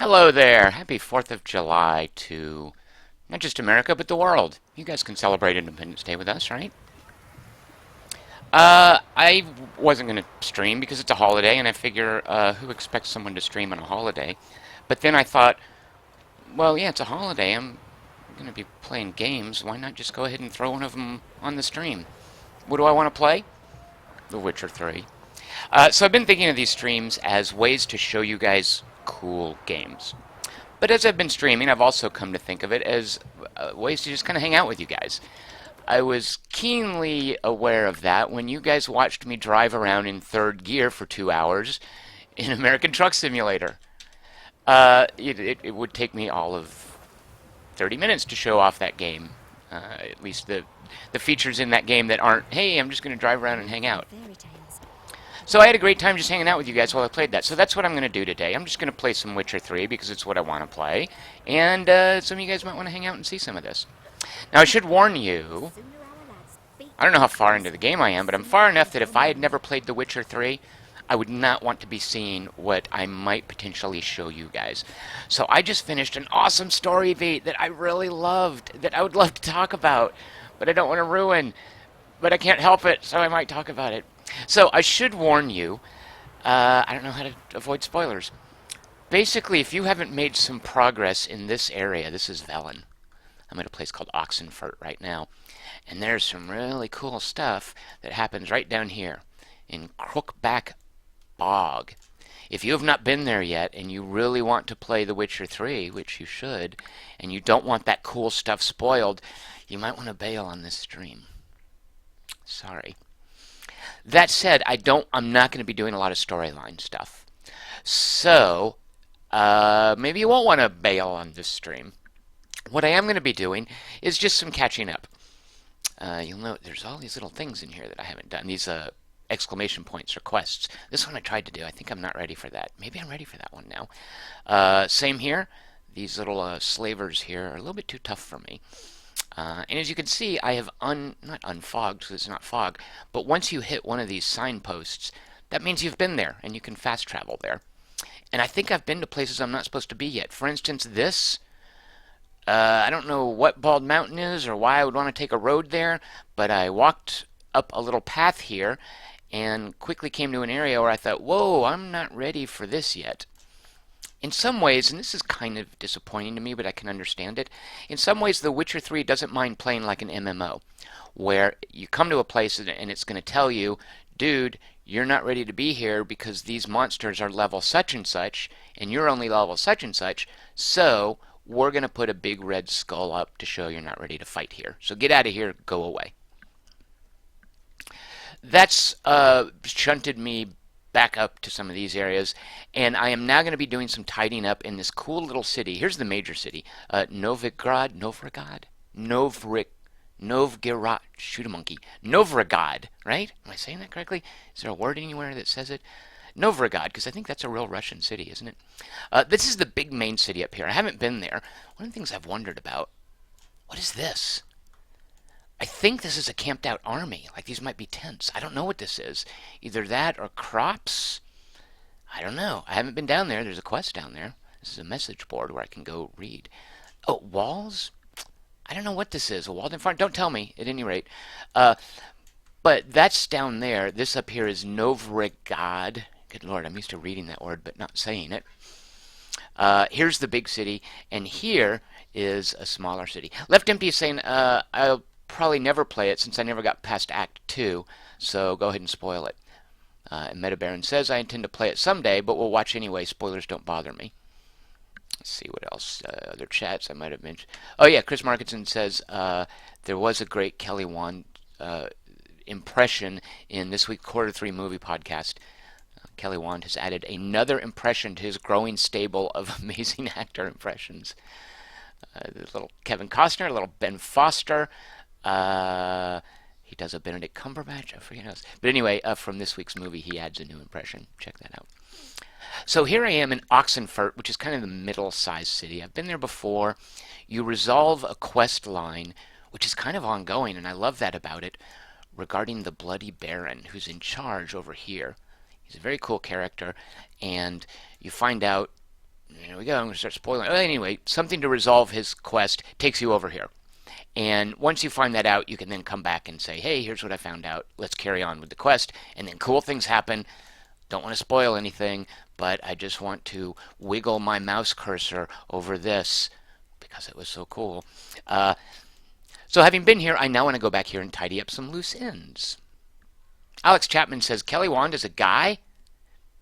Hello there. Happy 4th of July to not just America, but the world. You guys can celebrate Independence Day with us, right? I wasn't going to stream because it's a holiday, and I figure who expects someone to stream on a holiday? But then I thought, well, yeah, it's a holiday. I'm going to be playing games. Why not just go ahead and throw one of them on the stream? What do I want to play? The Witcher 3. So I've been thinking of these streams as ways to show you guys cool games. But as I've been streaming, I've also come to think of it as ways to just kind of hang out with you guys. I was keenly aware of that when you guys watched me drive around in third gear for 2 hours in American Truck Simulator. It would take me all of 30 minutes to show off that game. At least the features in that game that aren't, hey, I'm just going to drive around and hang out. So I had a great time just hanging out with you guys while I played that. So that's what I'm going to do today. I'm just going to play some Witcher 3 because it's what I want to play. And some of you guys might want to hang out and see some of this. Now, I should warn you, I don't know how far into the game I am, but I'm far enough that if I had never played The Witcher 3, I would not want to be seeing what I might potentially show you guys. So I just finished an awesome story beat that I really loved, that I would love to talk about, but I don't want to ruin. But I can't help it, so I might talk about it. So I should warn you, I don't know how to avoid spoilers. Basically, if you haven't made some progress in this area, this is Velen. I'm at a place called Oxenfurt right now. And there's some really cool stuff that happens right down here in Crookback Bog. If you have not been there yet and you really want to play The Witcher 3, which you should, and you don't want that cool stuff spoiled, you might want to bail on this stream. Sorry. That said, I'm not going to be doing a lot of storyline stuff. So, maybe you won't want to bail on this stream. What I am going to be doing is just some catching up. You'll note there's all these little things in here that I haven't done. These exclamation points or quests. This one I tried to do. I think I'm not ready for that. Maybe I'm ready for that one now. Same here. These little slavers here are a little bit too tough for me. And as you can see, I have not unfogged because it's not fog, but once you hit one of these signposts, that means you've been there and you can fast travel there. And I think I've been to places I'm not supposed to be yet. For instance, this, I don't know what Bald Mountain is or why I would want to take a road there, but I walked up a little path here and quickly came to an area where I thought, whoa, I'm not ready for this yet. In some ways, and this is kind of disappointing to me, but I can understand it, in some ways The Witcher 3 doesn't mind playing like an MMO, where you come to a place and it's going to tell you, dude, you're not ready to be here because these monsters are level such and such, and you're only level such and such, so we're going to put a big red skull up to show you're not ready to fight here. So get out of here, go away. That's shunted me back up to some of these areas, and I am now going to be doing some tidying up in this cool little city. Here's the major city, Novgorod, shoot a monkey, Novrogod, right? Am I saying that correctly? Is there a word anywhere that says it? Novrogod, because I think that's a real Russian city, isn't it? This is the big main city up here. I haven't been there. One of the things I've wondered about, what is this? I think this is a camped out army. Like these might be tents. I don't know what this is. Either that or crops. I don't know. I haven't been down there. There's a quest down there. This is a message board where I can go read. Oh, walls? I don't know what this is. A walled in front? Don't tell me, at any rate. But that's down there. This up here is Novrogod. Good Lord, I'm used to reading that word but not saying it. Here's the big city, and here is a smaller city. Left Empty is saying, I'll probably never play it since I never got past Act 2, so go ahead and spoil it. And Metabaron says, I intend to play it someday, but we'll watch anyway. Spoilers don't bother me. Let's see what else. Other chats I might have mentioned. Oh yeah, Chris Markinson says, there was a great Kelly Wand impression in this week's Quarter 3 movie podcast. Kelly Wand has added another impression to his growing stable of amazing actor impressions. The little Kevin Costner, a little Ben Foster. He does a Benedict Cumberbatch, I forget else. But anyway, from this week's movie, he adds a new impression. Check that out. So here I am in Oxenfurt, which is kind of the middle-sized city. I've been there before. You resolve a quest line, which is kind of ongoing, and I love that about it, regarding the Bloody Baron, who's in charge over here. He's a very cool character, and you find out Here we go. I'm going to start spoiling. Anyway, something to resolve his quest takes you over here. And once you find that out, you can then come back and say, hey, here's what I found out. Let's carry on with the quest. And then cool things happen. Don't want to spoil anything, but I just want to wiggle my mouse cursor over this because it was so cool. So having been here, I now want to go back here and tidy up some loose ends. Alex Chapman says, Kelly Wand is a guy?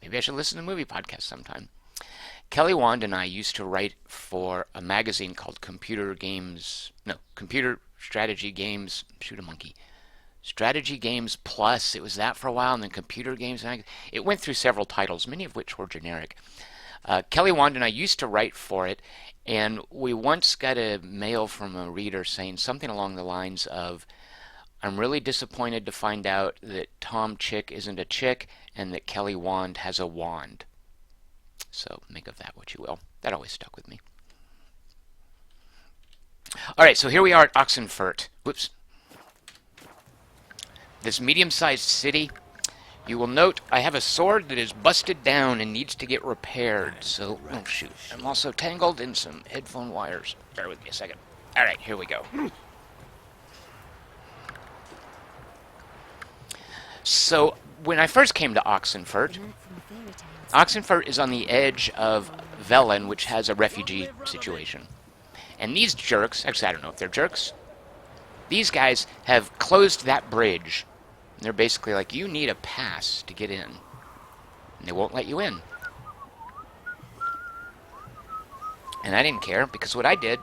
Maybe I should listen to movie podcasts sometime. Kelly Wand and I used to write for a magazine called Computer Strategy Games, shoot a monkey. Strategy Games Plus. It was that for a while, and then Computer Games. It went through several titles, many of which were generic. Kelly Wand and I used to write for it, and we once got a mail from a reader saying something along the lines of, I'm really disappointed to find out that Tom Chick isn't a chick and that Kelly Wand has a wand. So make of that what you will. That always stuck with me. All right, so here we are at Oxenfurt. Whoops. This medium-sized city. You will note I have a sword that is busted down and needs to get repaired. So, oh shoot. I'm also tangled in some headphone wires. Bear with me a second. All right, here we go. So, when I first came to Oxenfurt, Oxenfurt is on the edge of Velen, which has a refugee situation. And these jerks, actually I don't know if they're jerks, these guys have closed that bridge. And they're basically like, you need a pass to get in. And they won't let you in. And I didn't care, because what I did,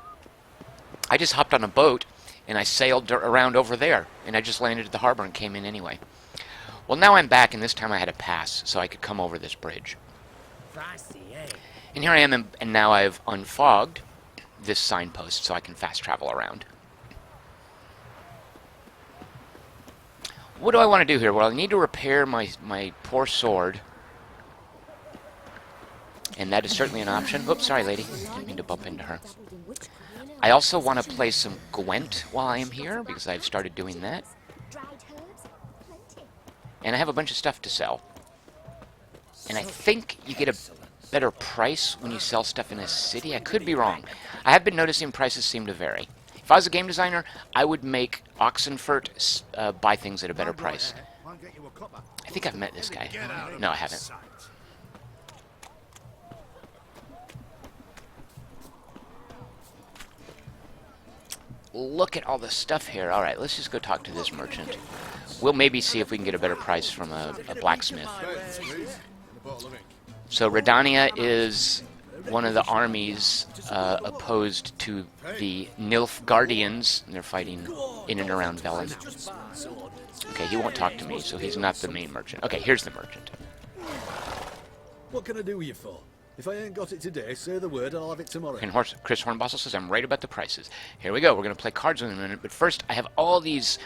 I just hopped on a boat and I sailed around over there. And I just landed at the harbor and came in anyway. Well, now I'm back, and this time I had a pass, so I could come over this bridge. And here I am, and now I've unfogged this signpost so I can fast travel around. What do I want to do here? Well, I need to repair my poor sword. And that is certainly an option. Oops, sorry, lady. Didn't mean to bump into her. I also want to play some Gwent while I am here, because I've started doing that. And I have a bunch of stuff to sell. And I think you get a better price when you sell stuff in a city. I could be wrong. I have been noticing prices seem to vary. If I was a game designer, I would make Oxenfurt buy things at a better price. I think I've met this guy. No, I haven't. Look at all the stuff here. All right, let's just go talk to this merchant. We'll maybe see if we can get a better price from a blacksmith. So Redania is one of the armies opposed to the Nilfgaardians. They're fighting in and around Velen. Okay, he won't talk to me, so he's not the main merchant. Okay, here's the merchant. What can I do with you for? If I ain't got it today, say the word, I'll have it tomorrow. And Chris Hornbostel says I'm right about the prices. Here we go. We're going to play cards in a minute, but first I have all these.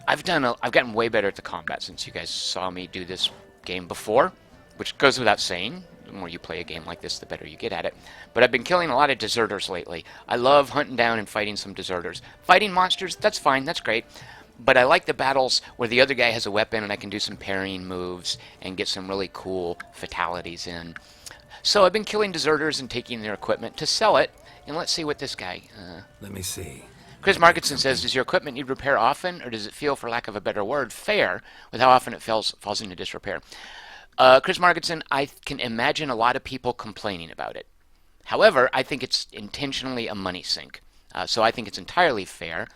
I've gotten way better at the combat since you guys saw me do this game before, which goes without saying. The more you play a game like this, the better you get at it. But I've been killing a lot of deserters lately. I love hunting down and fighting some deserters. Fighting monsters, that's fine, that's great. But I like the battles where the other guy has a weapon and I can do some parrying moves and get some really cool fatalities in. So I've been killing deserters and taking their equipment to sell it. And let's see what this guy... Let me see. Chris Markinson says, does your equipment need repair often, or does it feel, for lack of a better word, fair with how often it falls into disrepair? Chris Markinson, I can imagine a lot of people complaining about it. However, I think it's intentionally a money sink. So I think it's entirely fair.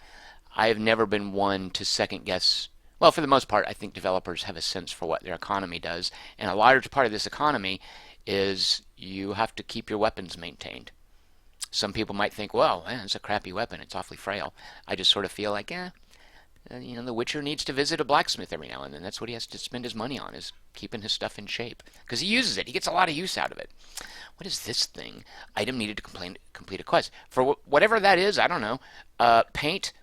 I have never been one to second guess. Well, for the most part, I think developers have a sense for what their economy does. And a large part of this economy is you have to keep your weapons maintained. Some people might think, well, man, it's a crappy weapon. It's awfully frail. I just sort of feel like, the Witcher needs to visit a blacksmith every now and then. That's what he has to spend his money on, is keeping his stuff in shape. Because he uses it. He gets a lot of use out of it. What is this thing? Item needed to complete a quest. For whatever that is, I don't know. Paint.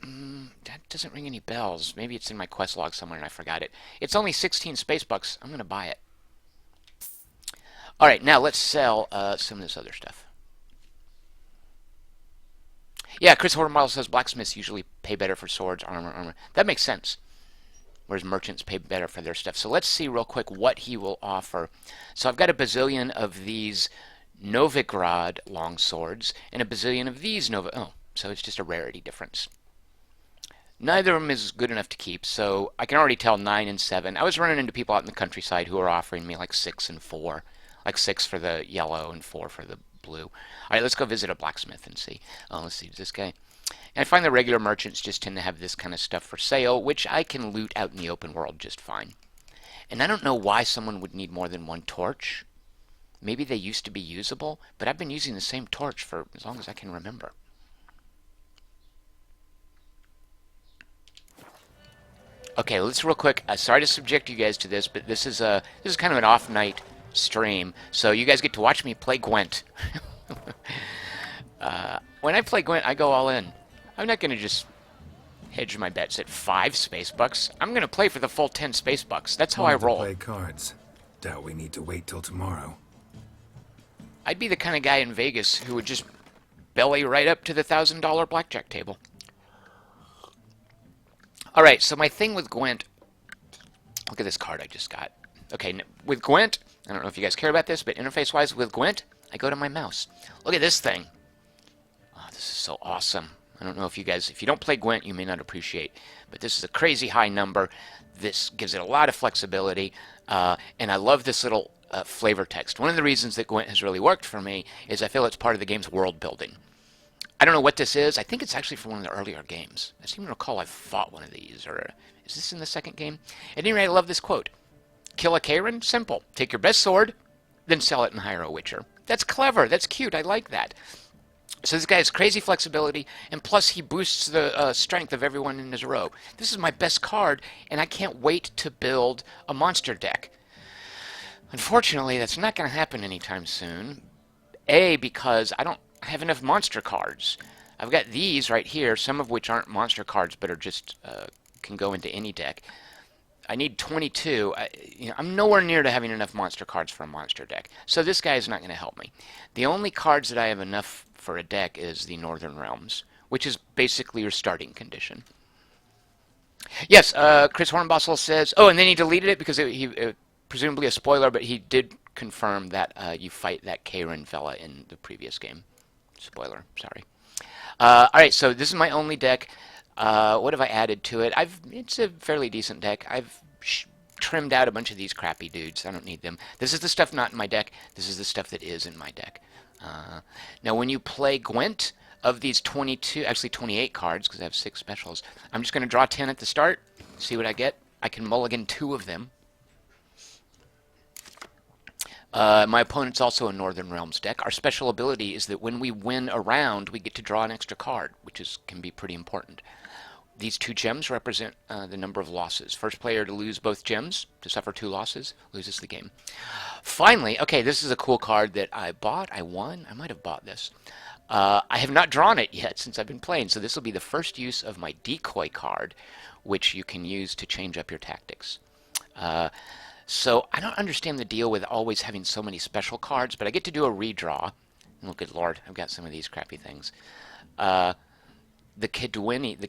That doesn't ring any bells. Maybe it's in my quest log somewhere and I forgot it. It's only 16 space bucks. I'm going to buy it. All right, now let's sell some of this other stuff. Yeah, Chris Hornball says blacksmiths usually pay better for swords, armor. That makes sense. whereas merchants pay better for their stuff. So let's see real quick what he will offer. So I've got a bazillion of these Novigrad longswords and a bazillion of these Oh, so it's just a rarity difference. Neither of them is good enough to keep, so I can already tell 9 and 7. I was running into people out in the countryside who were offering me like 6 and 4. Like 6 for the yellow and 4 for the blue. Alright, let's go visit a blacksmith and see. Oh, let's see, this guy. And I find the regular merchants just tend to have this kind of stuff for sale, which I can loot out in the open world just fine. And I don't know why someone would need more than one torch. Maybe they used to be usable, but I've been using the same torch for as long as I can remember. Okay, let's real quick. Sorry to subject you guys to this, but this is kind of an off night stream, so you guys get to watch me play Gwent. When I play Gwent, I go all in. I'm not going to just hedge my bets at 5 space bucks. I'm going to play for the full 10 space bucks. That's how I roll. Play cards. Doubt we need to wait till tomorrow. I'd be the kind of guy in Vegas who would just belly right up to the $1,000 blackjack table. Alright, so my thing with Gwent... Look at this card I just got. Okay, with Gwent, I don't know if you guys care about this, but interface-wise with Gwent, I go to my mouse. Look at this thing. Oh, this is so awesome. I don't know if you guys... If you don't play Gwent, you may not appreciate. But this is a crazy high number. This gives it a lot of flexibility. And I love this little flavor text. One of the reasons that Gwent has really worked for me is I feel it's part of the game's world building. I don't know what this is. I think it's actually from one of the earlier games. I seem to recall I've fought one of these. Or is this in the second game? At any rate, I love this quote. Kill a Karen? Simple. Take your best sword, then sell it and hire a witcher. That's clever. That's cute. I like that. So this guy has crazy flexibility, and plus he boosts the strength of everyone in his row. This is my best card, and I can't wait to build a monster deck. Unfortunately, that's not going to happen anytime soon. A, because I don't have enough monster cards. I've got these right here, some of which aren't monster cards, but are just can go into any deck. I need 22. I'm nowhere near to having enough monster cards for a monster deck. So this guy is not going to help me. The only cards that I have enough for a deck is the Northern Realms, which is basically your starting condition. Yes, Chris Hornbostel says... Oh, and then he deleted it because presumably a spoiler, but he did confirm that you fight that Karen fella in the previous game. Spoiler, sorry. Alright, so this is my only deck. What have I added to it? It's a fairly decent deck. I've trimmed out a bunch of these crappy dudes. I don't need them. This is the stuff not in my deck. This is the stuff that is in my deck. Now, when you play Gwent, of these 22, actually 28 cards, because I have 6 specials, I'm just going to draw 10 at the start, see what I get. I can mulligan 2 of them. My opponent's also a Northern Realms deck. Our special ability is that when we win a round, we get to draw an extra card, which can be pretty important. These 2 gems represent the number of losses. First player to lose both gems, to suffer 2 losses, loses the game. Finally, okay, this is a cool card that I bought. I won. I might have bought this. I have not drawn it yet since I've been playing, so this will be the first use of my decoy card, which you can use to change up your tactics. So I don't understand the deal with always having so many special cards, but I get to do a redraw. Oh, good lord, I've got some of these crappy things. The Kedwanians,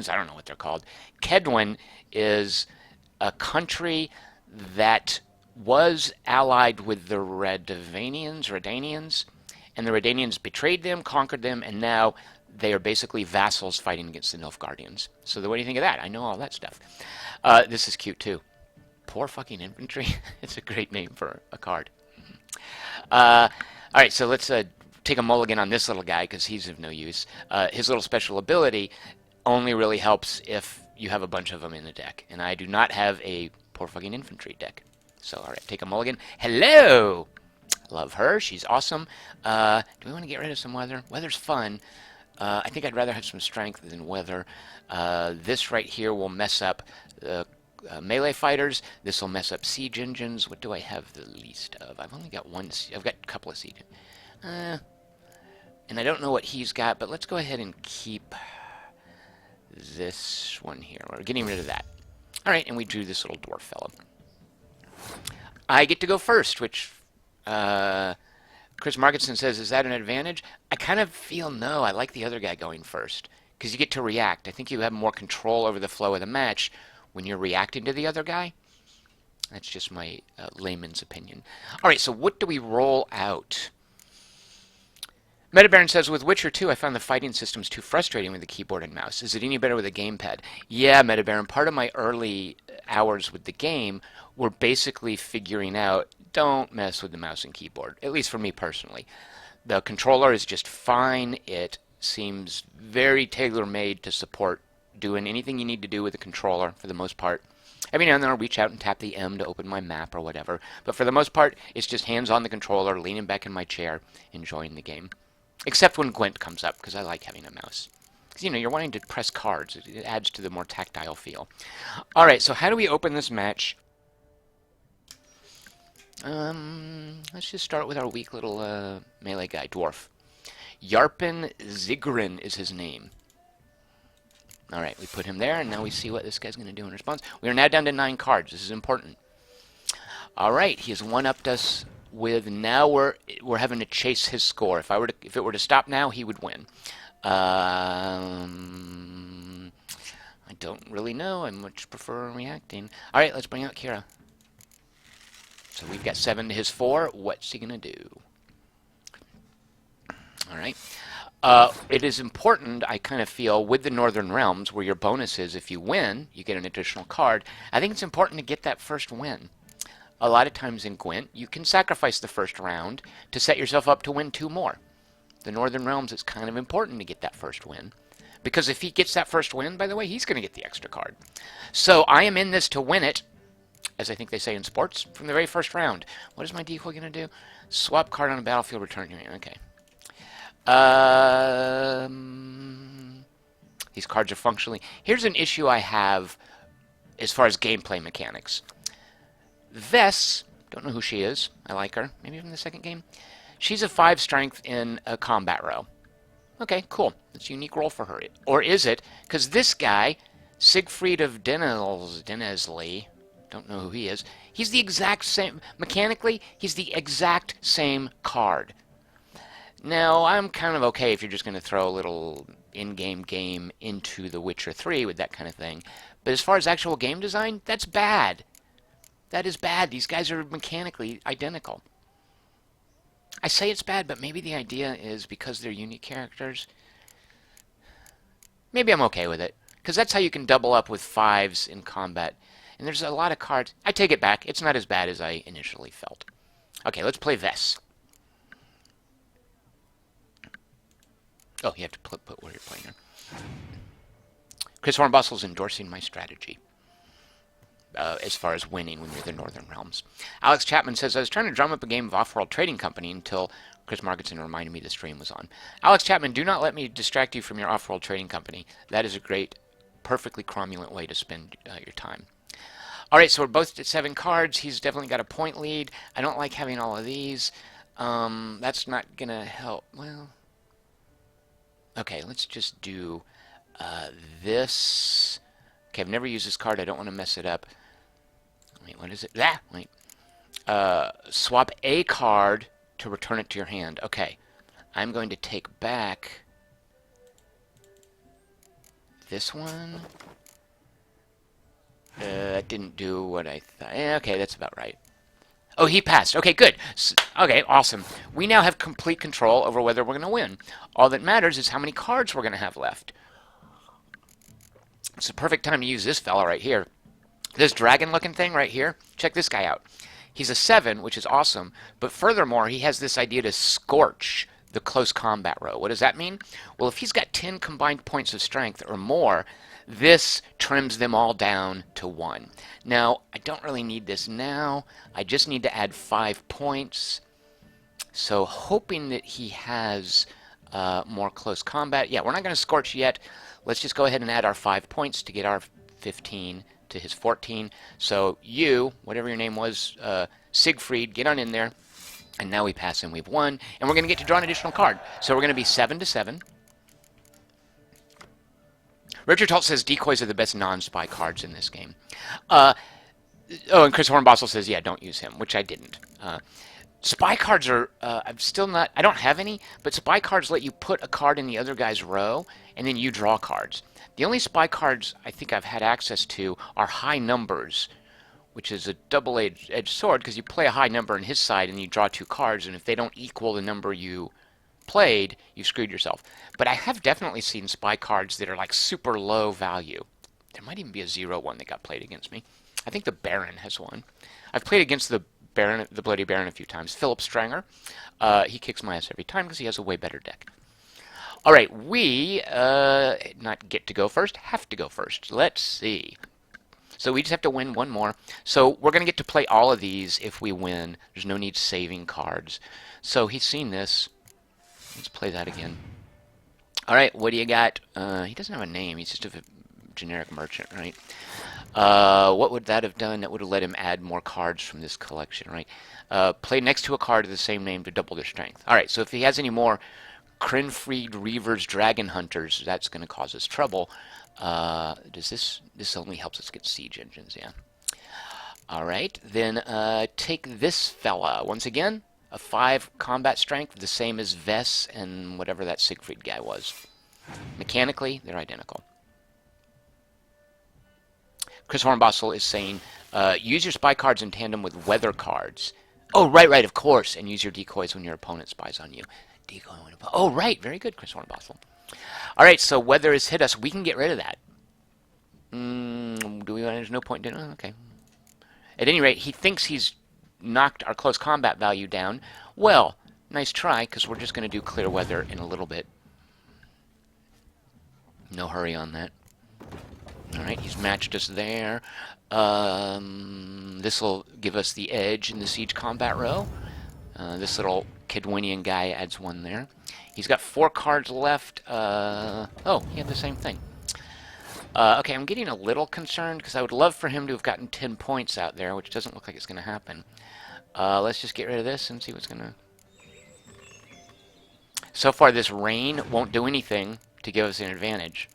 I don't know what they're called. Kedwen is a country that was allied with the Redanians, and the Redanians betrayed them, conquered them, and now they are basically vassals fighting against the Nilfgaardians. So what do you think of that? I know all that stuff. This is cute too. Poor fucking infantry. It's a great name for a card. Alright, so let's take a mulligan on this little guy because he's of no use. His little special ability only really helps if you have a bunch of them in the deck. And I do not have a poor fucking infantry deck. So, alright, take a mulligan. Hello! Love her. She's awesome. Do we want to get rid of some weather? Weather's fun. I think I'd rather have some strength than weather. This right here will mess up melee fighters. This will mess up siege engines. What do I have the least of? I've only got one. I've got a couple of siege. And I don't know what he's got, but let's go ahead and keep this one here. We're getting rid of that. All right, and we drew this little dwarf fellow. I get to go first, which Chris Markinson says, is that an advantage? I kind of feel no. I like the other guy going first because you get to react. I think you have more control over the flow of the match when you're reacting to the other guy. That's just my layman's opinion. All right, so what do we roll out? Metabaron says, with Witcher 2, I found the fighting systems too frustrating with the keyboard and mouse. Is it any better with a gamepad? Yeah, Metabaron, part of my early hours with the game were basically figuring out, don't mess with the mouse and keyboard, at least for me personally. The controller is just fine. It seems very tailor-made to support doing anything you need to do with the controller for the most part. Every now and then I'll reach out and tap the M to open my map or whatever, but for the most part, it's just hands on the controller, leaning back in my chair, enjoying the game. Except when Gwent comes up, because I like having a mouse. Because, you know, you're wanting to press cards. It adds to the more tactile feel. Alright, so how do we open this match? Let's just start with our weak little melee guy, Dwarf. Yarpen Zigrin is his name. Alright, we put him there, and now we see what this guy's going to do in response. We are now down to 9 cards. This is important. Alright, he has one-upped us with, now we're having to chase his score. If it were to stop now, he would win. I don't really know. I much prefer reacting. All right, let's bring out Kira. So we've got 7 to his 4. What's he gonna do? All right. It is important, I kind of feel, with the Northern Realms, where your bonus is if you win, you get an additional card. I think it's important to get that first win. A lot of times in Gwent, you can sacrifice the first round to set yourself up to win 2 more. The Northern Realms, it's kind of important to get that first win. Because if he gets that first win, by the way, he's going to get the extra card. So I am in this to win it, as I think they say in sports, from the very first round. What is my decoy going to do? Swap card on a battlefield, return your hand. Okay. These cards are functionally... Here's an issue I have as far as gameplay mechanics. Vess, don't know who she is. I like her. Maybe from the second game. She's a 5 strength in a combat row. Okay, cool. It's a unique role for her. Or is it? Because this guy, Siegfried of Dennesley, don't know who he is. He's the exact same... Mechanically, he's the exact same card. Now, I'm kind of okay if you're just going to throw a little in-game game into The Witcher 3 with that kind of thing. But as far as actual game design, that's bad. That is bad. These guys are mechanically identical. I say it's bad, but maybe the idea is because they're unique characters. Maybe I'm okay with it. Because that's how you can double up with 5s in combat. And there's a lot of cards. I take it back. It's not as bad as I initially felt. Okay, let's play Vess. Oh, you have to put where you're playing her. Chris Hornbustle's endorsing my strategy. As far as winning when you're the Northern Realms. Alex Chapman says, I was trying to drum up a game of Off-World Trading Company until Chris Margetson reminded me the stream was on. Alex Chapman, do not let me distract you from your Off-World Trading Company. That is a great, perfectly cromulent way to spend your time. Alright, so we're both at 7 cards. He's definitely got a point lead. I don't like having all of these. That's not going to help. Well, okay, let's just do this. Okay, I've never used this card. I don't want to mess it up. Wait, what is it? Ah, wait. Swap a card to return it to your hand. Okay. I'm going to take back this one. That didn't do what I thought. Okay, that's about right. Oh, he passed. Okay, good. Okay, awesome. We now have complete control over whether we're going to win. All that matters is how many cards we're going to have left. It's the perfect time to use this fella right here. This dragon-looking thing right here, check this guy out. He's a 7, which is awesome, but furthermore, he has this idea to scorch the close combat row. What does that mean? Well, if he's got 10 combined points of strength or more, this trims them all down to 1. Now, I don't really need this now. I just need to add 5 points. So, hoping that he has more close combat. Yeah, we're not going to scorch yet. Let's just go ahead and add our 5 points to get our 15 to his 14. So you, whatever your name was, Siegfried, get on in there. And now we pass and we've won. And we're going to get to draw an additional card. So we're going to be 7 to 7. Richard Holt says decoys are the best non-spy cards in this game. Oh, and Chris Hornbostel says, yeah, don't use him, which I didn't. Spy cards are, I'm still not, I don't have any, but spy cards let you put a card in the other guy's row and then you draw cards. The only spy cards I think I've had access to are high numbers, which is a double-edged sword, because you play a high number on his side and you draw 2 cards, and if they don't equal the number you played, you screwed yourself. But I have definitely seen spy cards that are like super low value. There might even be a 0 one that got played against me. I think the Baron has one. I've played against the Baron, the Bloody Baron, a few times. Philip Stranger. He kicks my ass every time because he has a way better deck. All right, we not get to go first, have to go first. Let's see. So we just have to win one more. So we're going to get to play all of these if we win. There's no need saving cards. So he's seen this. Let's play that again. All right, what do you got? He doesn't have a name. He's just a generic merchant, right? What would that have done? That would have let him add more cards from this collection, right? Play next to a card of the same name to double their strength. All right, so if he has any more Krenfried Reavers Dragon Hunters, that's going to cause us trouble. Does this only helps us get siege engines, yeah. All right, then take this fella. Once again, a 5 combat strength, the same as Vess and whatever that Siegfried guy was. Mechanically, they're identical. Chris Hornbostel is saying, use your spy cards in tandem with weather cards. Oh, right, of course. And use your decoys when your opponent spies on you. Decoy when oh, right. Very good, Chris Hornbostel. All right, so weather has hit us. We can get rid of that. Do we? There's no point in it. Oh, okay. At any rate, he thinks he's knocked our close combat value down. Well, nice try, because we're just going to do clear weather in a little bit. No hurry on that. Alright, he's matched us there. This will give us the edge in the siege combat row. This little Kedwinian guy adds 1 there. He's got 4 cards left. Oh, he had the same thing. Okay, I'm getting a little concerned because I would love for him to have gotten 10 points out there, which doesn't look like it's going to happen. Let's just get rid of this and see what's going to... So far, this rain won't do anything to give us an advantage.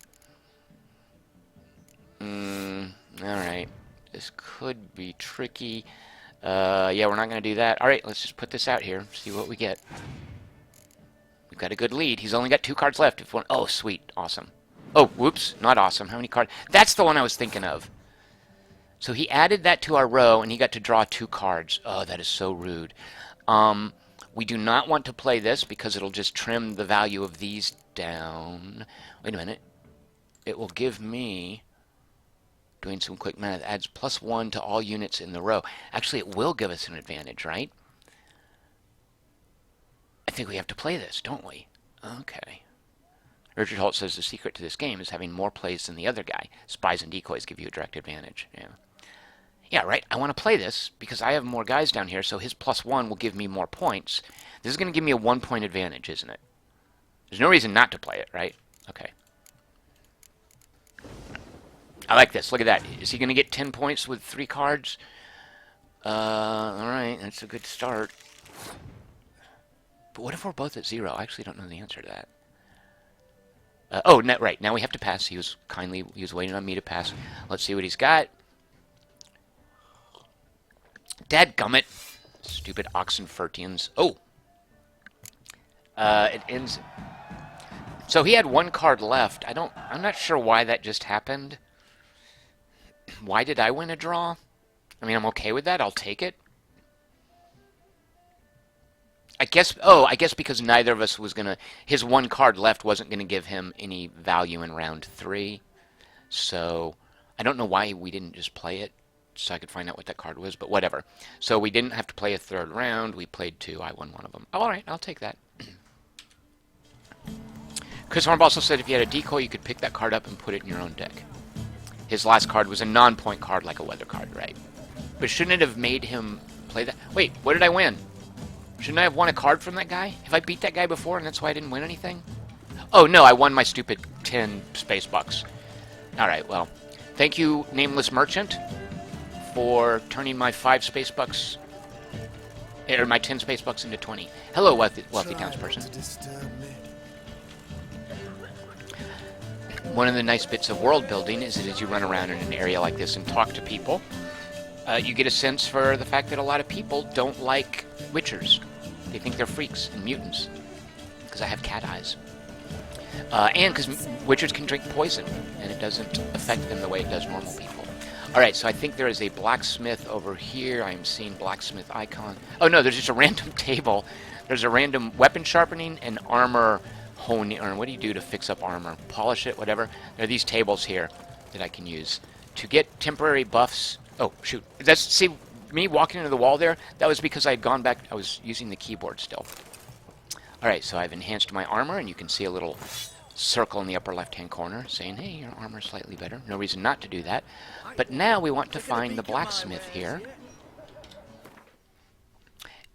Alright. This could be tricky. Yeah, we're not going to do that. Alright, let's just put this out here, see what we get. We've got a good lead. He's only got 2 cards left. If one, oh, sweet. Awesome. Oh, whoops. Not awesome. How many cards? That's the one I was thinking of. So he added that to our row, and he got to draw 2 cards. Oh, that is so rude. We do not want to play this because it'll just trim the value of these down. Wait a minute. It will give me... Doing some quick math, adds +1 to all units in the row. Actually, it will give us an advantage, right? I think we have to play this, don't we? Okay. Richard Holt says the secret to this game is having more plays than the other guy. Spies and decoys give you a direct advantage. Yeah. Yeah, right. I want to play this because I have more guys down here, so his +1 will give me more points. This is going to give me a 1-point advantage, isn't it? There's no reason not to play it, right? Okay. I like this. Look at that. Is he going to get 10 points with 3 cards? Alright, that's a good start. But what if we're both at 0? I actually don't know the answer to that. Oh, right. Now we have to pass. He was waiting on me to pass. Let's see what he's got. Dadgummit. Stupid Oxenfurtians. Oh! It ends... So he had 1 card left. I'm not sure why that just happened. Why did I win a draw? I mean, I'm okay with that. I'll take it. I guess because neither of us was going to... His 1 card left wasn't going to give him any value in round 3. So, I don't know why we didn't just play it so I could find out what that card was, but whatever. So, we didn't have to play a 3rd round. We played 2. I won 1 of them. Oh, alright, I'll take that. Chris Hornb also said if you had a decoy, you could pick that card up and put it in your own deck. His last card was a non-point card like a weather card, right? But shouldn't it have made him play that? Wait, what did I win? Shouldn't I have won a card from that guy? Have I beat that guy before and that's why I didn't win anything? Oh, no, I won my stupid 10 space bucks. Alright, well, thank you, Nameless Merchant, for turning my 5 space bucks, or my 10 space bucks into 20. Hello, wealthy townsperson. One of the nice bits of world building is that as you run around in an area like this and talk to people, you get a sense for the fact that a lot of people don't like witchers. They think they're freaks and mutants, because I have cat eyes. And because witchers can drink poison, and it doesn't affect them the way it does normal people. Alright, so I think there is a blacksmith over here. I'm seeing blacksmith icon. Oh no, there's just a random table. There's a random weapon sharpening and armor honing. Or what do you do to fix up armor? Polish it, whatever. There are these tables here that I can use to get temporary buffs. Oh, shoot. See, me walking into the wall there, that was because I had gone back. I was using the keyboard still. Alright, so I've enhanced my armor, and you can see a little circle in the upper left-hand corner saying, hey, your armor's slightly better. No reason not to do that. But now we want to find the blacksmith here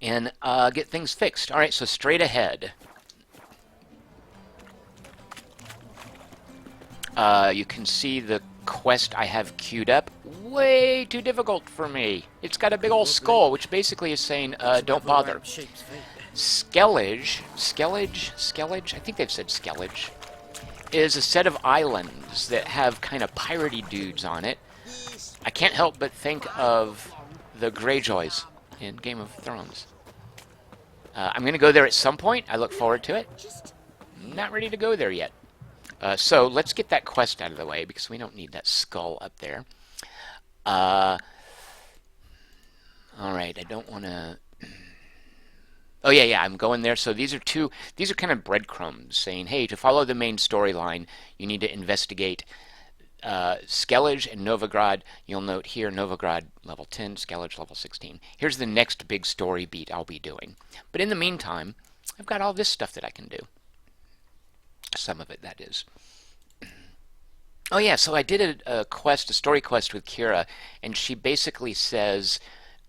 and get things fixed. Alright, so straight ahead. You can see the quest I have queued up. Way too difficult for me. It's got a big old skull, which basically is saying, don't bother. Skellige, I think they've said Skellige, is a set of islands that have kind of piratey dudes on it. I can't help but think of the Greyjoys in Game of Thrones. I'm going to go there at some point. I look forward to it. Not ready to go there yet. So let's get that quest out of the way because we don't need that skull up there. Alright, I don't want to... Oh yeah, I'm going there. So these are kind of breadcrumbs saying, hey, to follow the main storyline, you need to investigate Skellige and Novigrad. You'll note here, Novigrad level 10, Skellige level 16. Here's the next big story beat I'll be doing. But in the meantime, I've got all this stuff that I can do. Some of it, that is. Oh yeah, so I did a story quest with Kira, and she basically says,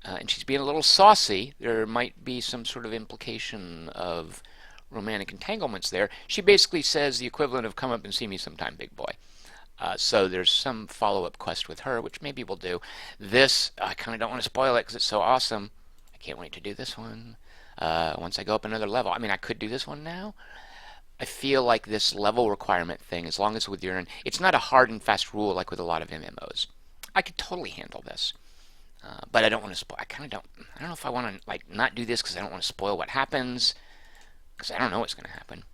and she's being a little saucy, there might be some sort of implication of romantic entanglements there. She basically says the equivalent of come up and see me sometime, big boy. So there's some follow-up quest with her, which maybe we'll do. This, I kind of don't want to spoil it because it's so awesome. I can't wait to do this one once I go up another level. I mean, I could do this one now. I feel like this level requirement thing, as long as with your... It's not a hard and fast rule like with a lot of MMOs. I could totally handle this. But I don't want to spoil... I don't know if I want to like not do this because I don't want to spoil what happens. Because I don't know what's going to happen.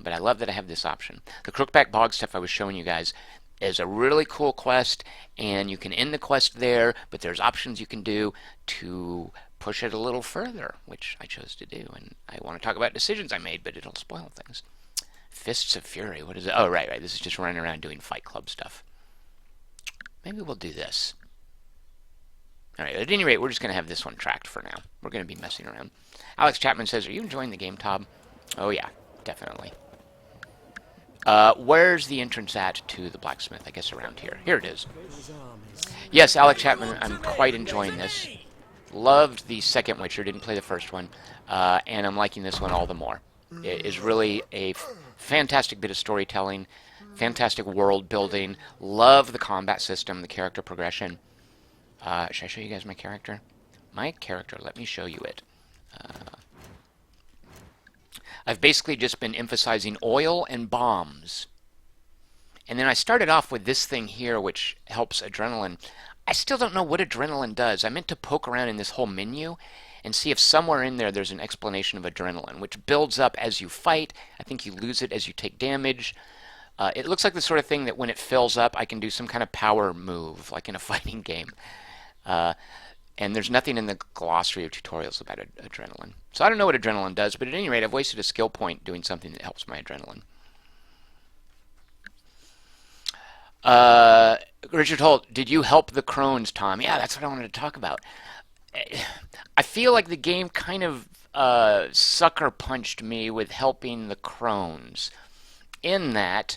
But I love that I have this option. The Crookback Bog stuff I was showing you guys is a really cool quest, and you can end the quest there, but there's options you can do to push it a little further, which I chose to do. And I want to talk about decisions I made, but it'll spoil things. Fists of Fury, what is it? Oh, right, this is just running around doing Fight Club stuff. Maybe we'll do this. Alright, at any rate, we're just going to have this one tracked for now. We're going to be messing around. Alex Chapman says, are you enjoying the game, Tob? Oh, yeah, definitely. Where's the entrance at to the blacksmith? I guess around here. Here it is. Yes, Alex Chapman, I'm quite enjoying this. Loved the second Witcher, didn't play the first one, and I'm liking this one all the more. It is really a fantastic bit of storytelling, fantastic world building. Love the combat system, the character progression. Should I show you guys my character? My character, let me show you it. I've basically just been emphasizing oil and bombs. And then I started off with this thing here, which helps adrenaline. I still don't know what adrenaline does. I meant to poke around in this whole menu and see if somewhere in there there's an explanation of adrenaline, which builds up as you fight. I think you lose it as you take damage. It looks like the sort of thing that when it fills up, I can do some kind of power move, like in a fighting game. And there's nothing in the glossary of tutorials about adrenaline. So I don't know what adrenaline does, but at any rate, I've wasted a skill point doing something that helps my adrenaline. Richard Holt, did you help the crones, Tom? Yeah, that's what I wanted to talk about. I feel like the game kind of sucker punched me with helping the crones. In that,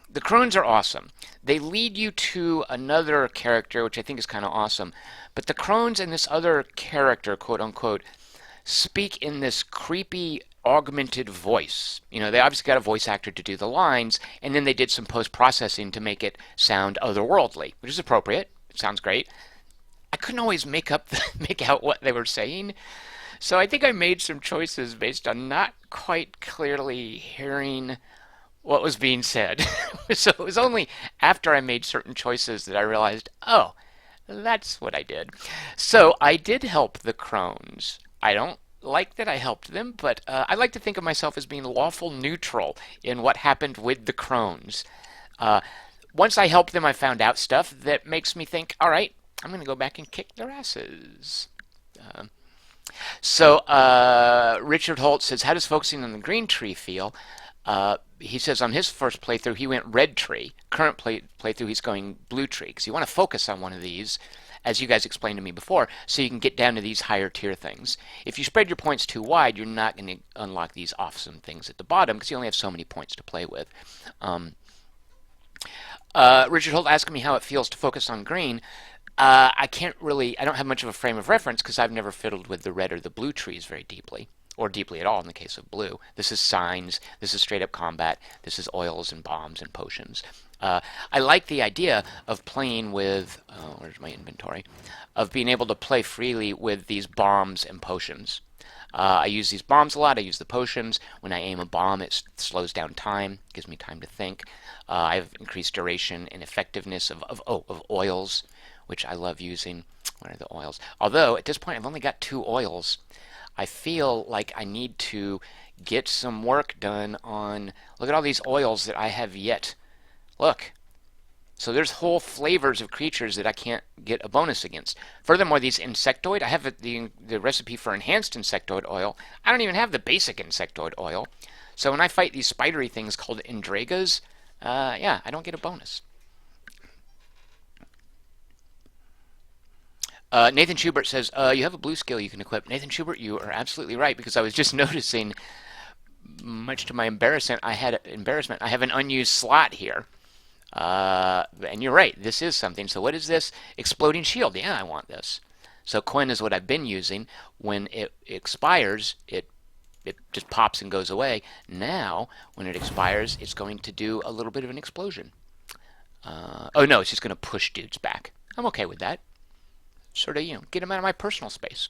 the crones are awesome. They lead you to another character, which I think is kind of awesome. But the crones and this other character, quote unquote, speak in this creepy augmented voice. You know, they obviously got a voice actor to do the lines, and then they did some post-processing to make it sound otherworldly, which is appropriate. It sounds great. I couldn't always make out what they were saying. So I think I made some choices based on not quite clearly hearing what was being said. So it was only after I made certain choices that I realized, oh, that's what I did. So I did help the crones. I don't like that I helped them, but I like to think of myself as being lawful neutral in what happened with the crones. Uh, Once I helped them, I found out stuff that makes me think, all right, I'm going to go back and kick their asses. Uh, Richard Holt says, how does focusing on the green tree feel? He says on his first playthrough, he went red tree. Current playthrough, he's going blue tree. Because you want to focus on one of these, as you guys explained to me before, so you can get down to these higher tier things. If you spread your points too wide, you're not going to unlock these awesome things at the bottom, because you only have so many points to play with. Richard Holt asking me how it feels to focus on green. I don't have much of a frame of reference because I've never fiddled with the red or the blue trees very deeply, or deeply at all in the case of blue. This is signs, this is straight up combat, this is oils and bombs and potions. I like the idea of playing with, where's my inventory, of being able to play freely with these bombs and potions. I use these bombs a lot. I use the potions. When I aim a bomb, it slows down time, gives me time to think. I have increased duration and effectiveness of oils, which I love using. What are the oils? Although, at this point, I've only got 2 oils. I feel like I need to get some work done on... Look at all these oils that I have yet. Look. So there's whole flavors of creatures that I can't get a bonus against. Furthermore, these insectoid, I have the recipe for enhanced insectoid oil. I don't even have the basic insectoid oil. So when I fight these spidery things called Indragas, yeah, I don't get a bonus. Nathan Schubert says, you have a blue skill you can equip. Nathan Schubert, you are absolutely right, because I was just noticing, much to my embarrassment, I have an unused slot here. And you're right, this is something. So what is this? Exploding shield. Yeah, I want this. So Quinn is what I've been using. When it expires, it just pops and goes away. Now, when it expires, it's going to do a little bit of an explosion. Oh no, it's just going to push dudes back. I'm okay with that. Sort of, get them out of my personal space.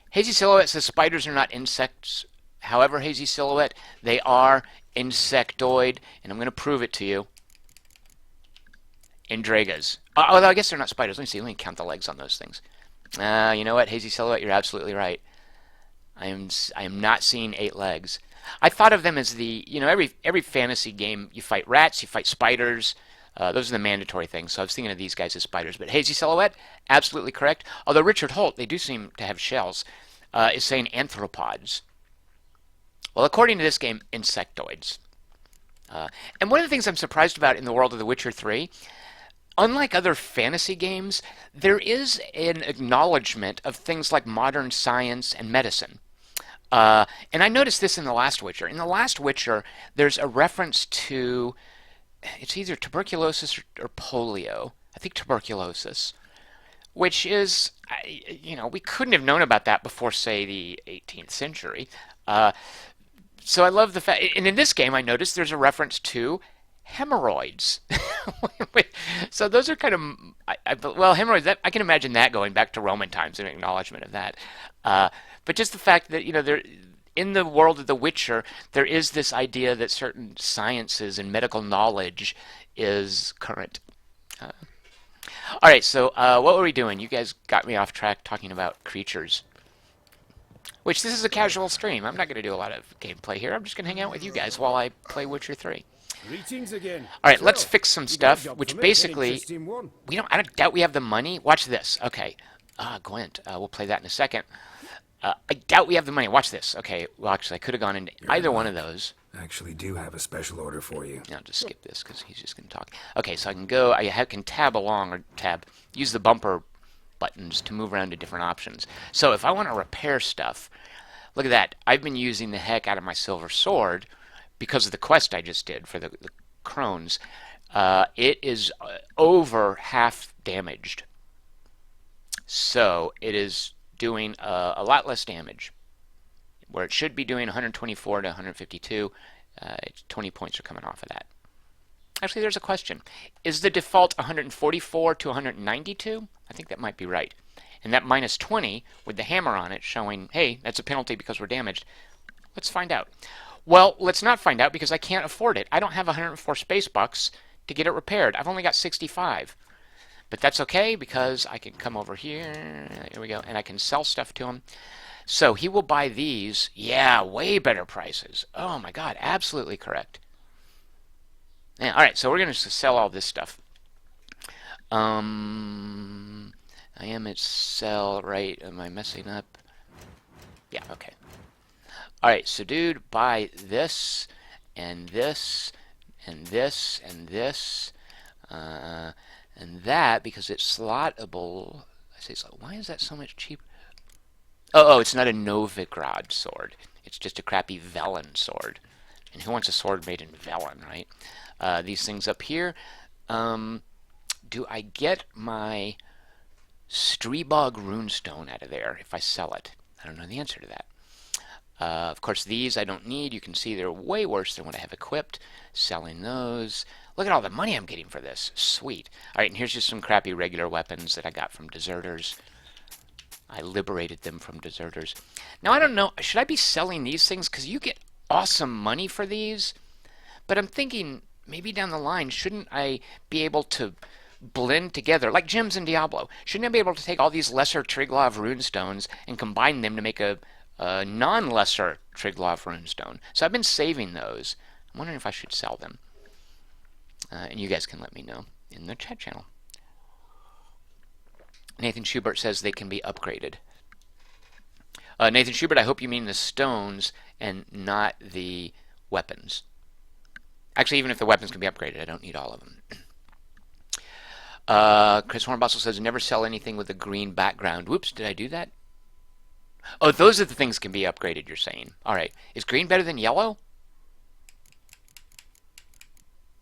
Hazy Silhouette says spiders are not insects. However, Hazy Silhouette, they are insectoid, and I'm going to prove it to you. Indragas. Although I guess they're not spiders. Let me see. Let me count the legs on those things. You know what, Hazy Silhouette, you're absolutely right. I am not seeing 8 legs. I thought of them as the, every fantasy game, you fight rats, you fight spiders. Those are the mandatory things. So I was thinking of these guys as spiders. But Hazy Silhouette, absolutely correct. Although Richard Holt, they do seem to have shells, is saying anthropods. Well, according to this game, insectoids. And one of the things I'm surprised about in the world of The Witcher 3, unlike other fantasy games, there is an acknowledgement of things like modern science and medicine. And I noticed this in The Last Witcher. In The Last Witcher, there's a reference to, it's either tuberculosis or polio. I think tuberculosis. Which is, we couldn't have known about that before, say, the 18th century. So I love the fact, and in this game I noticed there's a reference to hemorrhoids. So those are kind of, well, hemorrhoids, I can imagine that going back to Roman times, an acknowledgement of that. But just the fact that, there, in the world of The Witcher, there is this idea that certain sciences and medical knowledge is current. All right, so what were we doing? You guys got me off track talking about creatures. Which, this is a casual stream. I'm not going to do a lot of gameplay here. I'm just going to hang out with you guys while I play Witcher 3. Greetings again. All right, let's fix some stuff, which basically, I don't doubt we have the money. Watch this. Okay. Gwent. We'll play that in a second. I doubt we have the money. Watch this. Okay, well, actually, I could have gone into either one of those. I actually do have a special order for you. I'll just skip this because he's just going to talk. Okay, so I can go, can tab along, or use the bumper buttons to move around to different options. So if I want to repair stuff, look at that. I've been using the heck out of my silver sword because of the quest I just did for the crones. It is over half damaged. So it is doing a lot less damage. Where it should be doing 124 to 152, 20 points are coming off of that. Actually, there's a question. Is the default 144 to 192? I think that might be right. And that minus 20 with the hammer on it showing, hey, that's a penalty because we're damaged. Let's find out. Well, let's not find out because I can't afford it. I don't have 104 space bucks to get it repaired. I've only got 65. But that's okay because I can come over here. Here we go. And I can sell stuff to him. So he will buy these. Yeah, way better prices. Oh my God, absolutely correct. Yeah, all right, so we're going to sell all this stuff. I am at sell, right? Am I messing up? Yeah, okay. All right, so dude, buy this and this and this and this and that because it's slotable. I say slot. Why is that so much cheaper? Oh, it's not a Novigrad sword. It's just a crappy Velen sword. And who wants a sword made in Velen, right? These things up here. Do I get my Streebog runestone out of there if I sell it? I don't know the answer to that. Of course, these I don't need. You can see they're way worse than what I have equipped. Selling those. Look at all the money I'm getting for this. Sweet. All right, and here's just some crappy regular weapons that I got from deserters. I liberated them from deserters. Now, I don't know. Should I be selling these things? Because you get awesome money for these. But I'm thinking maybe down the line, shouldn't I be able to blend together, like gems in Diablo? Shouldn't I be able to take all these lesser Triglav runestones and combine them to make a non-lesser Triglav runestone? So I've been saving those. I'm wondering if I should sell them. And you guys can let me know in the chat channel. Nathan Schubert says they can be upgraded. Nathan Schubert, I hope you mean the stones and not the weapons. Actually, even if the weapons can be upgraded, I don't need all of them. Chris Hornbostel says, never sell anything with a green background. Whoops, did I do that? Oh, those are the things can be upgraded, you're saying. All right. Is green better than yellow?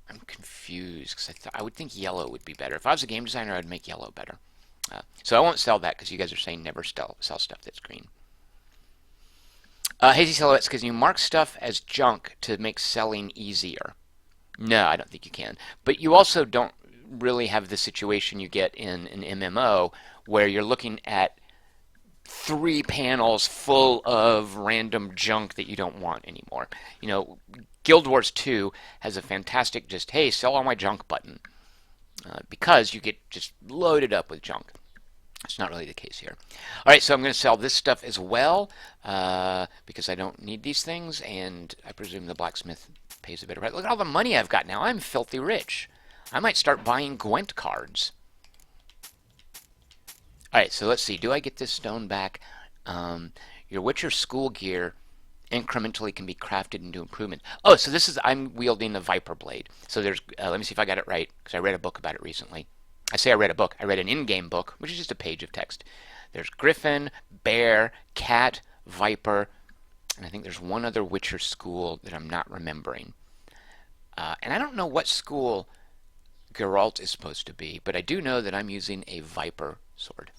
I'm confused because I would think yellow would be better. If I was a game designer, I'd make yellow better. So I won't sell that because you guys are saying never sell stuff that's green. Hazy Silhouettes, because you mark stuff as junk to make selling easier. No, I don't think you can. But you also don't really have the situation you get in an MMO where you're looking at 3 panels full of random junk that you don't want anymore. You know, Guild Wars 2 has a fantastic just, hey, sell all my junk button. Because you get just loaded up with junk. It's not really the case here. All right, so I'm going to sell this stuff as well because I don't need these things, and I presume the blacksmith pays a better price. Look at all the money I've got now. I'm filthy rich. I might start buying Gwent cards. All right, so let's see. Do I get this stone back? Your Witcher school gear incrementally can be crafted into improvement. Oh, so this is, I'm wielding the Viper Blade. So there's, let me see if I got it right, because I read a book about it recently. I say I read a book. I read an in-game book, which is just a page of text. There's Griffin, Bear, Cat, Viper, and I think there's one other Witcher school that I'm not remembering. And I don't know what school Geralt is supposed to be, but I do know that I'm using a Viper sword.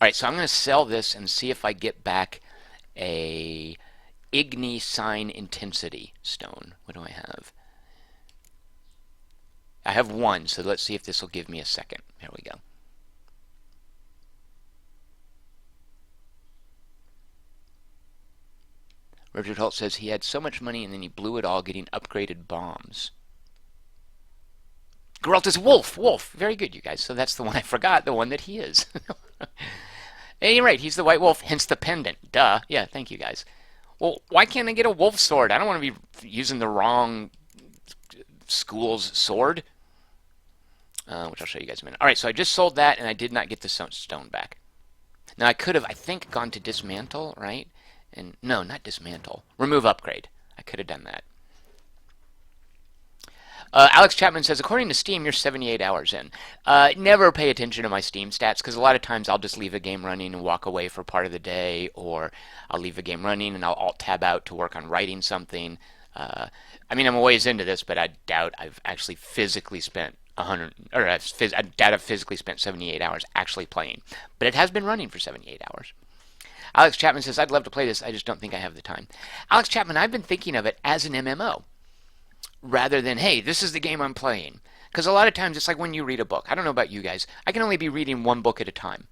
Alright, so I'm going to sell this and see if I get back a Igni Sign Intensity stone. What do I have? I have one, so let's see if this will give me a second. Here we go. Richard Holt says he had so much money and then he blew it all getting upgraded bombs. Geralt is Wolf. Wolf. Very good, you guys. So that's the one I forgot, the one that he is. Hey, you're right. He's the White Wolf, hence the pendant. Duh. Yeah, thank you, guys. Well, why can't I get a wolf sword? I don't want to be using the wrong school's sword. Which I'll show you guys in a minute. All right, so I just sold that, and I did not get the stone back. Now, I could have, I think, gone to dismantle, right? And no, not dismantle. Remove upgrade. I could have done that. Alex Chapman says, according to Steam, you're 78 hours in. Never pay attention to my Steam stats, because a lot of times I'll just leave a game running and walk away for part of the day, or I'll leave a game running and I'll alt-tab out to work on writing something. I mean, I'm a ways into this, but I doubt I've actually physically spent 100, or I doubt I've physically spent 78 hours actually playing. But it has been running for 78 hours. Alex Chapman says, I'd love to play this, I just don't think I have the time. Alex Chapman, I've been thinking of it as an MMO. Rather than, hey, this is the game I'm playing. Because a lot of times it's like when you read a book. I don't know about you guys. I can only be reading one book at a time.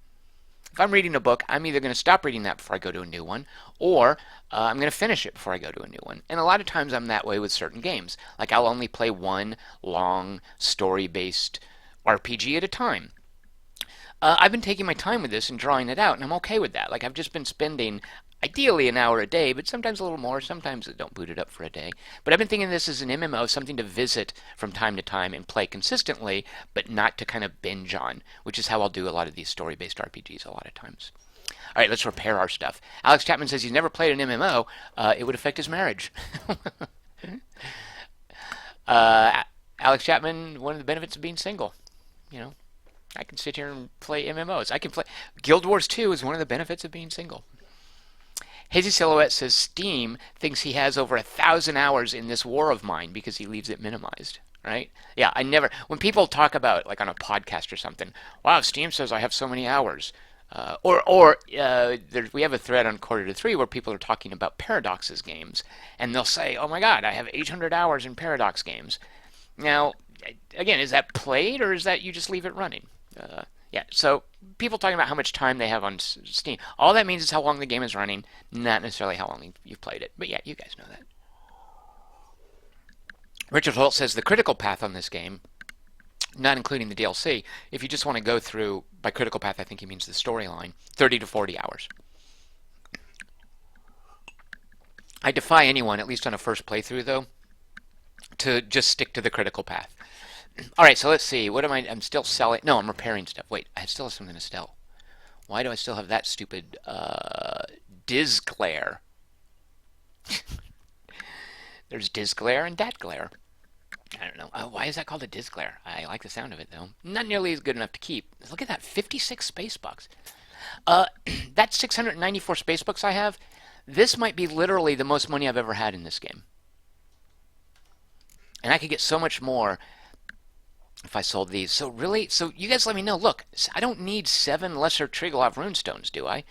If I'm reading a book, I'm either going to stop reading that before I go to a new one, or I'm going to finish it before I go to a new one. And a lot of times I'm that way with certain games. Like I'll only play one long story-based RPG at a time. I've been taking my time with this and drawing it out, and I'm okay with that. Like I've just been spending ideally an hour a day, but sometimes a little more. Sometimes I don't boot it up for a day. But I've been thinking of this as an MMO, something to visit from time to time and play consistently, but not to kind of binge on, which is how I'll do a lot of these story-based RPGs a lot of times. All right, let's repair our stuff. Alex Chapman says he's never played an MMO. It would affect his marriage. Alex Chapman, one of the benefits of being single, you know. I can sit here and play MMOs. I can play Guild Wars 2 is one of the benefits of being single. Hazy Silhouette says Steam thinks he has over 1,000 hours in this war of mine because he leaves it minimized. Right? Yeah, I never. When people talk about like on a podcast or something, wow, Steam says I have so many hours. We have a thread on Quarter to Three where people are talking about Paradox's games, and they'll say, "Oh my God, I have 800 hours in Paradox games." Now, again, is that played or is that you just leave it running? Yeah, so people talking about how much time they have on Steam. All that means is how long the game is running, not necessarily how long you've played it. But yeah, you guys know that. Richard Holt says the critical path on this game, not including the DLC, if you just want to go through, by critical path I think he means the storyline, 30 to 40 hours. I defy anyone, at least on a first playthrough though, to just stick to the critical path. All right, so let's see. What am I? I'm still selling. No, I'm repairing stuff. Wait, I still have something to sell. Why do I still have that stupid Diz Glare? There's Diz Glare and Dat Glare. I don't know. Why is that called a Diz Glare? I like the sound of it, though. Not nearly as good enough to keep. Look at that, 56 space bucks. That 694 space bucks I have, this might be literally the most money I've ever had in this game. And I could get so much more if I sold these. So really, so you guys let me know. Look, I don't need 7 lesser Triglav runestones, do I?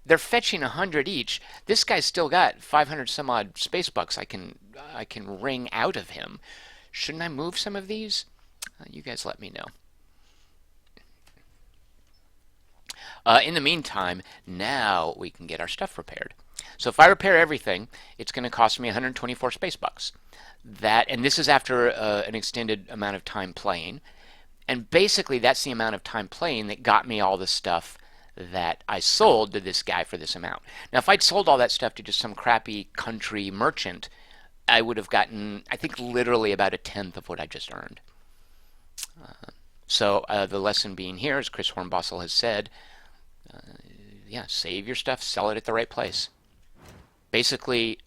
They're fetching 100 each. This guy's still got 500 some odd space bucks I can wring out of him. Shouldn't I move some of these? You guys let me know. In the meantime, now we can get our stuff repaired. So if I repair everything, it's going to cost me 124 space bucks. And this is after an extended amount of time playing. And basically that's the amount of time playing that got me all the stuff that I sold to this guy for this amount. Now if I'd sold all that stuff to just some crappy country merchant, I would have gotten, I think, literally about 1/10 of what I just earned. So the lesson being here, as Chris Hornbossel has said, yeah, save your stuff, sell it at the right place. Basically,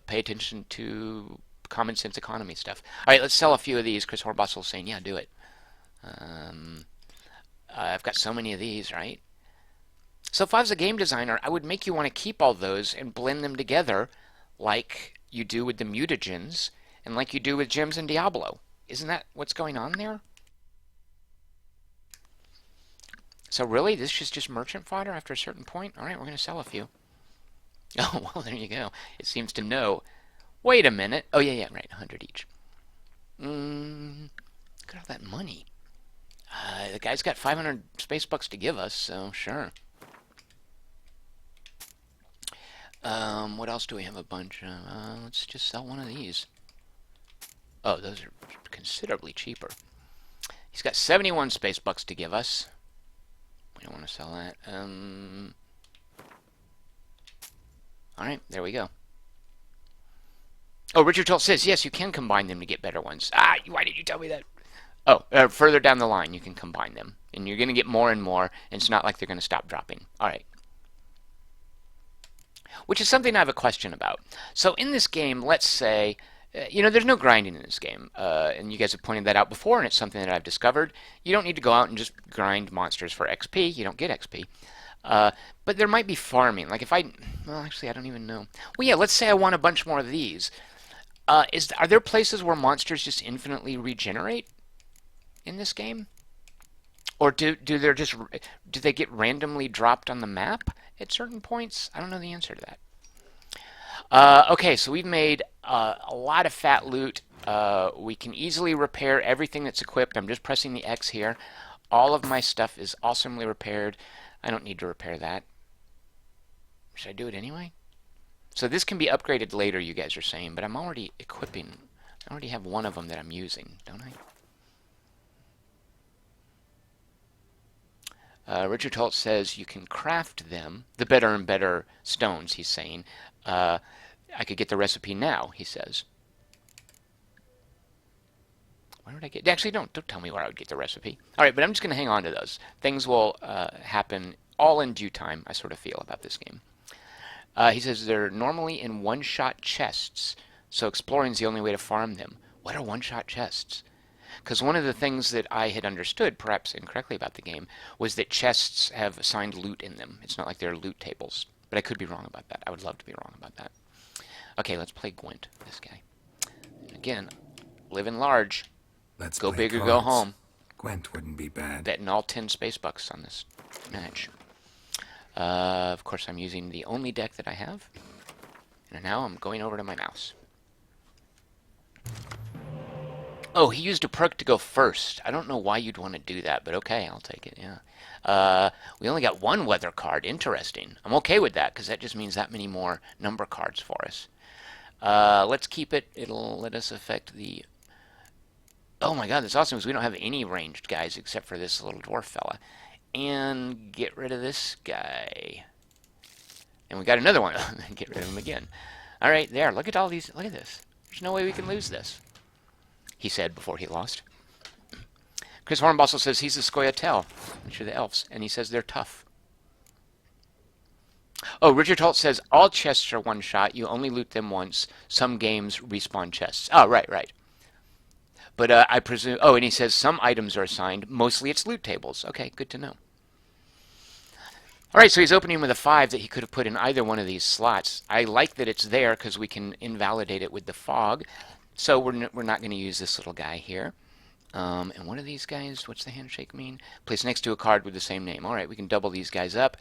pay attention to common sense economy stuff. All right, let's sell a few of these. Chris Hornbossel is saying, yeah, do it. I've got so many of these, right? So if I was a game designer, I would make you want to keep all those and blend them together like you do with the mutagens and like you do with gems in Diablo. Isn't that what's going on there? So really, this is just merchant fodder after a certain point? All right, we're going to sell a few. Oh, well, there you go. It seems to know. Wait a minute. Oh, yeah, right, 100 each. Look at all that money. The guy's got 500 space bucks to give us, so sure. What else do we have a bunch of? Let's just sell one of these. Oh, those are considerably cheaper. He's got 71 space bucks to give us. We don't want to sell that. Alright, there we go. Oh, Richard Tolt says, yes, you can combine them to get better ones. Ah, why did you tell me that? Oh, further down the line, you can combine them. And you're going to get more and more, and it's not like they're going to stop dropping. Alright. Which is something I have a question about. So in this game, let's say, there's no grinding in this game. And you guys have pointed that out before, and it's something that I've discovered. You don't need to go out and just grind monsters for XP. You don't get XP. But there might be farming. Like if well, actually, I don't even know. Well, yeah, let's say I want a bunch more of these. Are there places where monsters just infinitely regenerate in this game? Or do they get randomly dropped on the map at certain points? I don't know the answer to that. Okay, so we've made a lot of fat loot. We can easily repair everything that's equipped. I'm just pressing the X here. All of my stuff is awesomely repaired. I don't need to repair that. Should I do it anyway? So this can be upgraded later, you guys are saying, but I'm already equipping. I already have one of them that I'm using, don't I? Richard Holt says you can craft them, the better and better stones, he's saying. I could get the recipe now, he says. Where would I get? Actually, don't tell me where I would get the recipe. All right, but I'm just going to hang on to those. Things will happen all in due time, I sort of feel, about this game. He says they're normally in one-shot chests, so exploring is the only way to farm them. What are one-shot chests? Because one of the things that I had understood, perhaps incorrectly about the game, was that chests have assigned loot in them. It's not like they're loot tables. But I could be wrong about that. I would love to be wrong about that. Okay, let's play Gwent, this guy. Again, living large. Let's go play big or cards. go home. Gwent wouldn't be bad. Betting all 10 space bucks on this match. Of course, I'm using the only deck that I have. And now I'm going over to my mouse. Oh, he used a perk to go first. I don't know why you'd want to do that, but okay, I'll take it, yeah. We only got one weather card. Interesting. I'm okay with that, because that just means that many more number cards for us. Let's keep it. It'll let us affect the... Oh my god, that's awesome, because we don't have any ranged guys except for this little dwarf fella. And get rid of this guy. And we got another one. Get rid of him again. Alright, there. Look at all these. Look at this. There's no way we can lose this, he said before he lost. Chris Hornbossel says he's a Scoia'tael, which are the elves, and he says they're tough. Oh, Richard Holt says all chests are one shot. You only loot them once. Some games respawn chests. Oh, right. But I presume... Oh, and he says some items are assigned. Mostly it's loot tables. Okay, good to know. All right, so he's opening with a 5 that he could have put in either one of these slots. I like that it's there because we can invalidate it with the fog. So we're not going to use this little guy here. And one of these guys, what's the handshake mean? Placed next to a card with the same name. All right, we can double these guys up.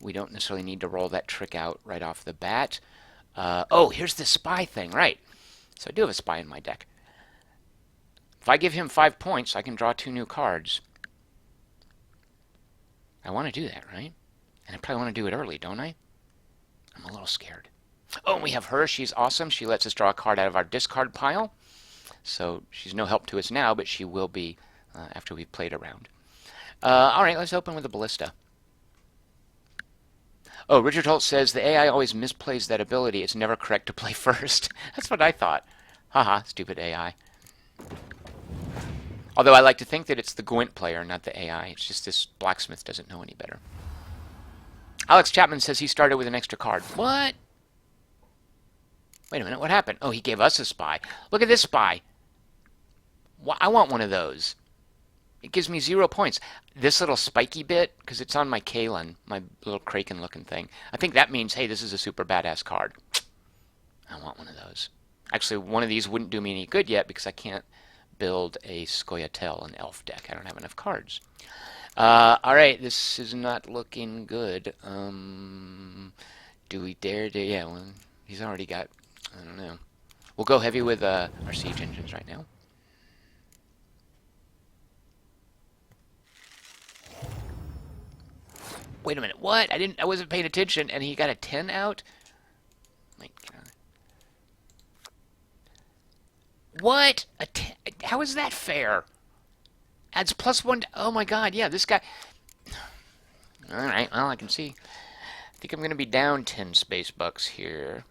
We don't necessarily need to roll that trick out right off the bat. Oh, here's the spy thing, right. So I do have a spy in my deck. If I give him 5 points, I can draw 2 new cards. I want to do that, right? And I probably want to do it early, don't I? I'm a little scared. Oh, and we have her. She's awesome. She lets us draw a card out of our discard pile. So she's no help to us now, but she will be after we've played around. All right, let's open with a ballista. Oh, Richard Holt says the AI always misplays that ability. It's never correct to play first. That's what I thought. Haha, stupid AI. Although I like to think that it's the Gwent player, not the AI. It's just this blacksmith doesn't know any better. Alex Chapman says he started with an extra card. What? Wait a minute, what happened? Oh, he gave us a spy. Look at this spy. I want one of those. It gives me 0 points. This little spiky bit, because it's on my Kalen, my little Kraken-looking thing. I think that means, hey, this is a super badass card. I want one of those. Actually, one of these wouldn't do me any good yet because I can't build a Scoia'tael, an elf deck. I don't have enough cards. All right, this is not looking good. Do we dare to? Yeah, well, he's already got, I don't know. We'll go heavy with our siege engines right now. Wait a minute, what? I wasn't paying attention, and he got a 10 out? My God. What? How is that fair? Adds +1 to, oh my god, yeah, this guy... Alright, well, I can see. I think I'm going to be down 10 space bucks here.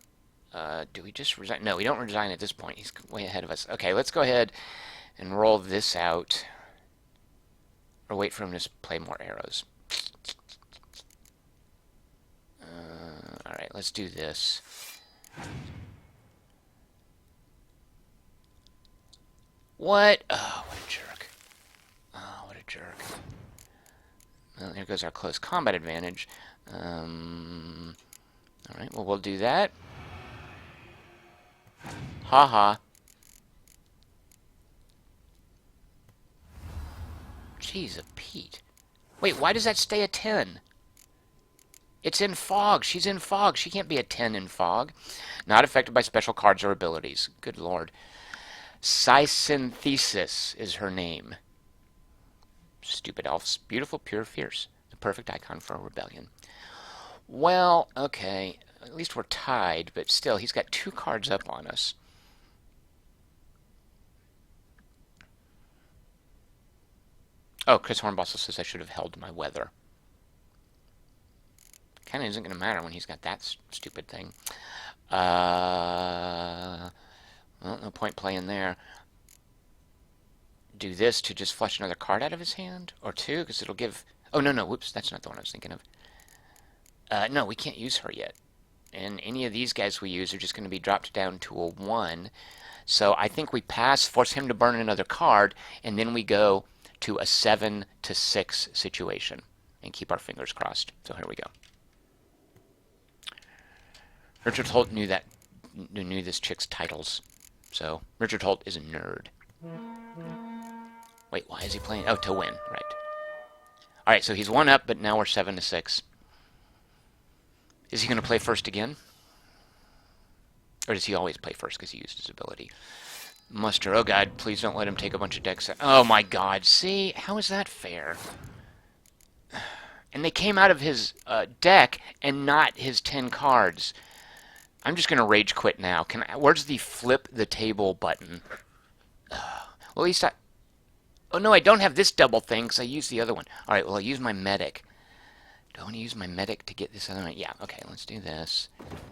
Do we just resign? No, we don't resign at this point. He's way ahead of us. Okay, let's go ahead and roll this out. Or wait for him to play more arrows. Alright, let's do this. What? Oh, what a jerk. Oh, what a jerk. Well, there goes our close combat advantage. Alright, well, we'll do that. Haha. Jeez, a Pete. Wait, why does that stay a 10? It's in fog. She's in fog. She can't be a 10 in fog. Not affected by special cards or abilities. Good lord. Sysynthesis is her name. Stupid elves. Beautiful, pure, fierce. perfect icon for a rebellion. Well, okay. At least we're tied, but still, he's got 2 cards up on us. Oh, Chris Hornbostel says I should have held my weather. Kind of isn't going to matter when he's got that stupid thing. Well, no point playing there. Do this to just flush another card out of his hand? Or 2, because it'll give... Oh, no, whoops, that's not the one I was thinking of. No, we can't use her yet. And any of these guys we use are just going to be dropped down to a 1. So I think we pass, force him to burn another card, and then we go to a 7 to 6 situation. And keep our fingers crossed. So here we go. Richard Holt knew this chick's titles. So, Richard Holt is a nerd. Wait, why is he playing? Oh, to win, right. Alright, so he's 1 up, but now we're 7 to 6. Is he going to play first again? Or does he always play first because he used his ability? Muster, oh god, please don't let him take a bunch of decks. Oh my god, see? How is that fair? And they came out of his deck and not his 10 cards. I'm just going to rage quit now. Where's the flip the table button? Well, at least I... Oh, no, I don't have this double thing because I used the other one. All right, well, I'll use my medic. Do I want to use my medic to get this other one? Yeah, okay, let's do this.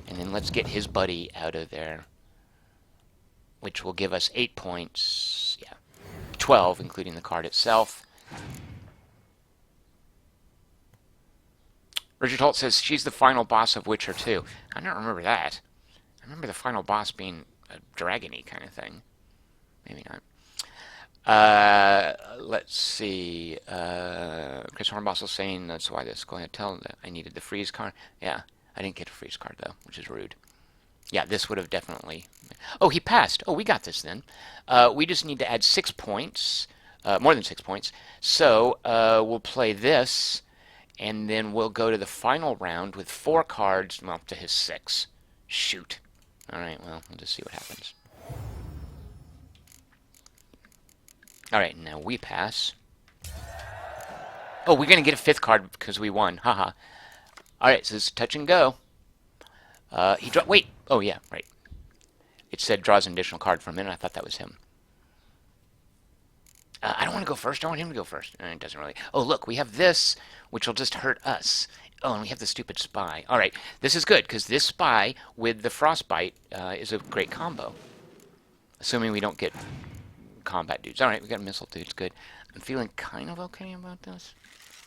And then let's get his buddy out of there, which will give us 8 points. Yeah, 12, including the card itself. Richard Holt says she's the final boss of Witcher 2. I don't remember that. I remember the final boss being a dragon-y kind of thing. Maybe not. Let's see. Chris Hornbostel saying that's why this. Go ahead, tell him that I needed the freeze card. Yeah, I didn't get a freeze card though, which is rude. Yeah, this would have definitely... Oh, he passed. Oh, we got this then. We just need to add 6 points. More than 6 points. So, we'll play this... And then we'll go to the final round with 4 cards, well, to his 6. Shoot. Alright, well, we'll just see what happens. Alright, now we pass. Oh, we're going to get a 5th card because we won. Haha. Alright, so it's touch and go. He draw... Wait! Oh, yeah, right. It said draws an additional card for a minute. I thought that was him. I don't want to go first. I want him to go first. It doesn't really... Oh, look, we have this, which will just hurt us. Oh, and we have the stupid spy. All right, this is good, because this spy with the frostbite is a great combo. Assuming we don't get combat dudes. All right, we got missile dudes. Good. I'm feeling kind of okay about this.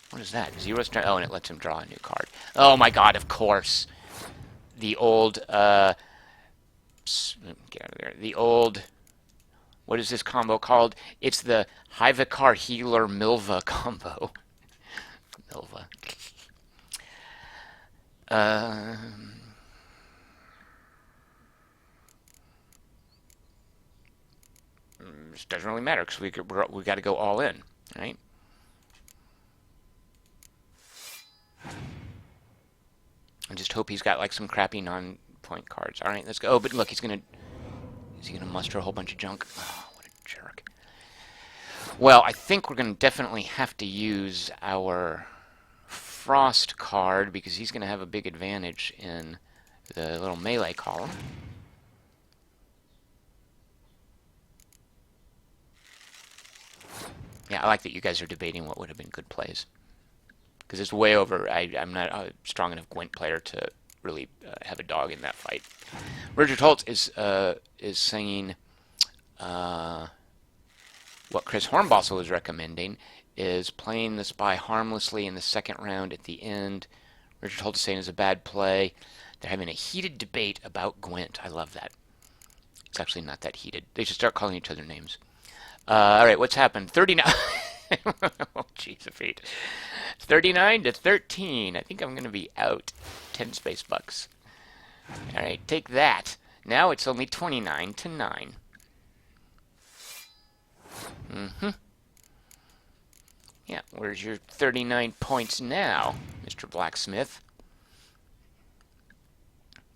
What is that? 0 strength. Oh, and it lets him draw a new card. Oh, my God, of course. The old... get out of there. The old... What is this combo called? It's the Hivikar Healer Milva combo. Milva. This doesn't really matter because we got to go all in, right? I just hope he's got like some crappy non-point cards. All right, let's go. Oh, but look, he's gonna. Is he going to muster a whole bunch of junk? Oh, what a jerk. Well, I think we're going to definitely have to use our Frost card because he's going to have a big advantage in the little melee column. Yeah, I like that you guys are debating what would have been good plays. Because it's way over. I'm not a strong enough Gwent player to really have a dog in that fight. Richard Holt is saying what Chris Hornbostel is recommending is playing the spy harmlessly in the 2nd round at the end. Richard Holt is saying it's a bad play. They're having a heated debate about Gwent. I love that. It's actually not that heated. They should start calling each other names. All right, what's happened? 39. Oh, jeez, a feet. 39 to 13. I think I'm going to be out 10 space bucks. All right, take that. Now it's only 29 to 9. Yeah, where's your 39 points now, Mr. Blacksmith?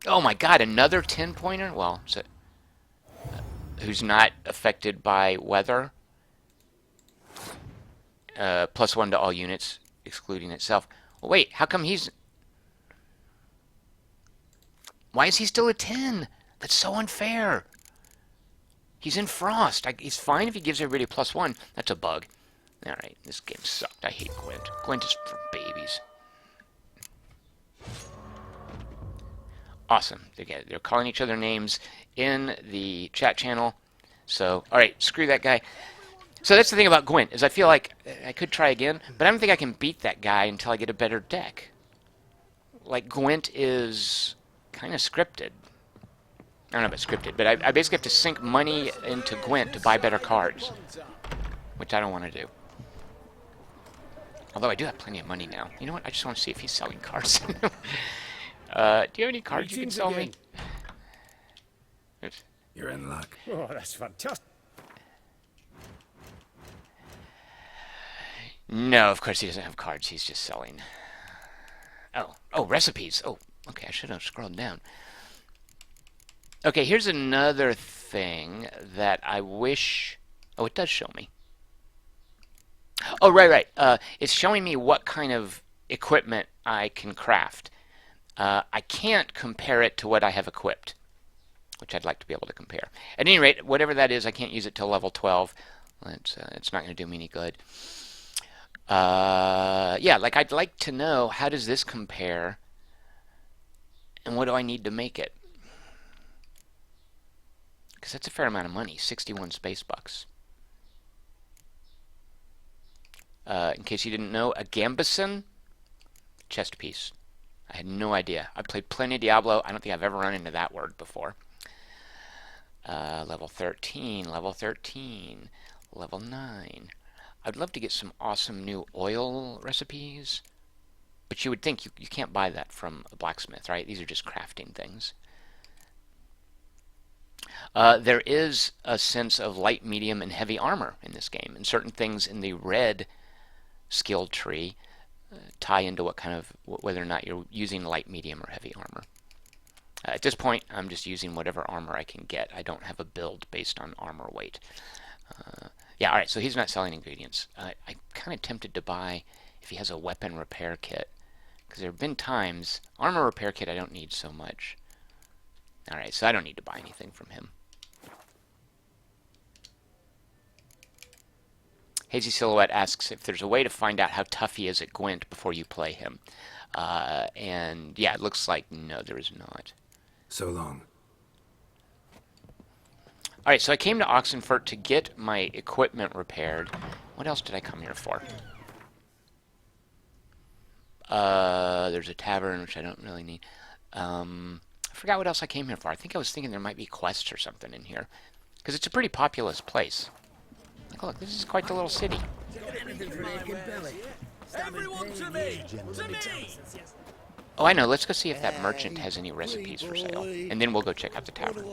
Oh my God, another 10-pointer? Well, so, who's not affected by weather? +1 to all units, excluding itself. Well, wait, how come he's... Why is he still a 10? That's so unfair. He's in Frost. He's fine if he gives everybody a +1. That's a bug. Alright, this game sucked. I hate Gwent. Gwent is for babies. Awesome. They're calling each other names in the chat channel. So, alright, screw that guy. So that's the thing about Gwent, is I feel like I could try again, but I don't think I can beat that guy until I get a better deck. Like, Gwent is kind of scripted. I don't know about scripted, but I basically have to sink money into Gwent to buy better cards, which I don't want to do. Although I do have plenty of money now. You know what? I just want to see if he's selling cards. Do you have any cards you can sell me? Oops. You're in luck. Oh, that's fantastic. No, of course he doesn't have cards. He's just selling. Oh, recipes. Oh, okay, I should have scrolled down. Okay, here's another thing that I wish... Oh, it does show me. Oh, right. It's showing me what kind of equipment I can craft. I can't compare it to what I have equipped, which I'd like to be able to compare. At any rate, whatever that is, I can't use it till level 12. It's not going to do me any good. Yeah, like I'd like to know, how does this compare, and what do I need to make it? Because that's a fair amount of money, 61 space bucks. In case you didn't know, a Gambison chest piece. I had no idea. I played plenty of Diablo. I don't think I've ever run into that word before. Level 13, level 13, level 9. I'd love to get some awesome new oil recipes, but you would think you can't buy that from a blacksmith, right? These are just crafting things. There is a sense of light, medium, and heavy armor in this game, and certain things in the red skill tree tie into what kind of, whether or not you're using light, medium, or heavy armor. At this point, I'm just using whatever armor I can get. I don't have a build based on armor weight. Yeah, alright, so he's not selling ingredients. I'm kind of tempted to buy, if he has a weapon repair kit, because there have been times, armor repair kit I don't need so much. Alright, so I don't need to buy anything from him. Hazy Silhouette asks if there's a way to find out how tough he is at Gwent before you play him. And yeah, it looks like no, there is not. So long. Alright, so I came to Oxenfurt to get my equipment repaired. What else did I come here for? There's a tavern, which I don't really need. I forgot what else I came here for. I think I was thinking there might be quests or something in here. Because it's a pretty populous place. Look, this is quite the little city. Everyone to me! To me! Oh, I know. Let's go see if that merchant has any recipes for sale. And then we'll go check out the tavern.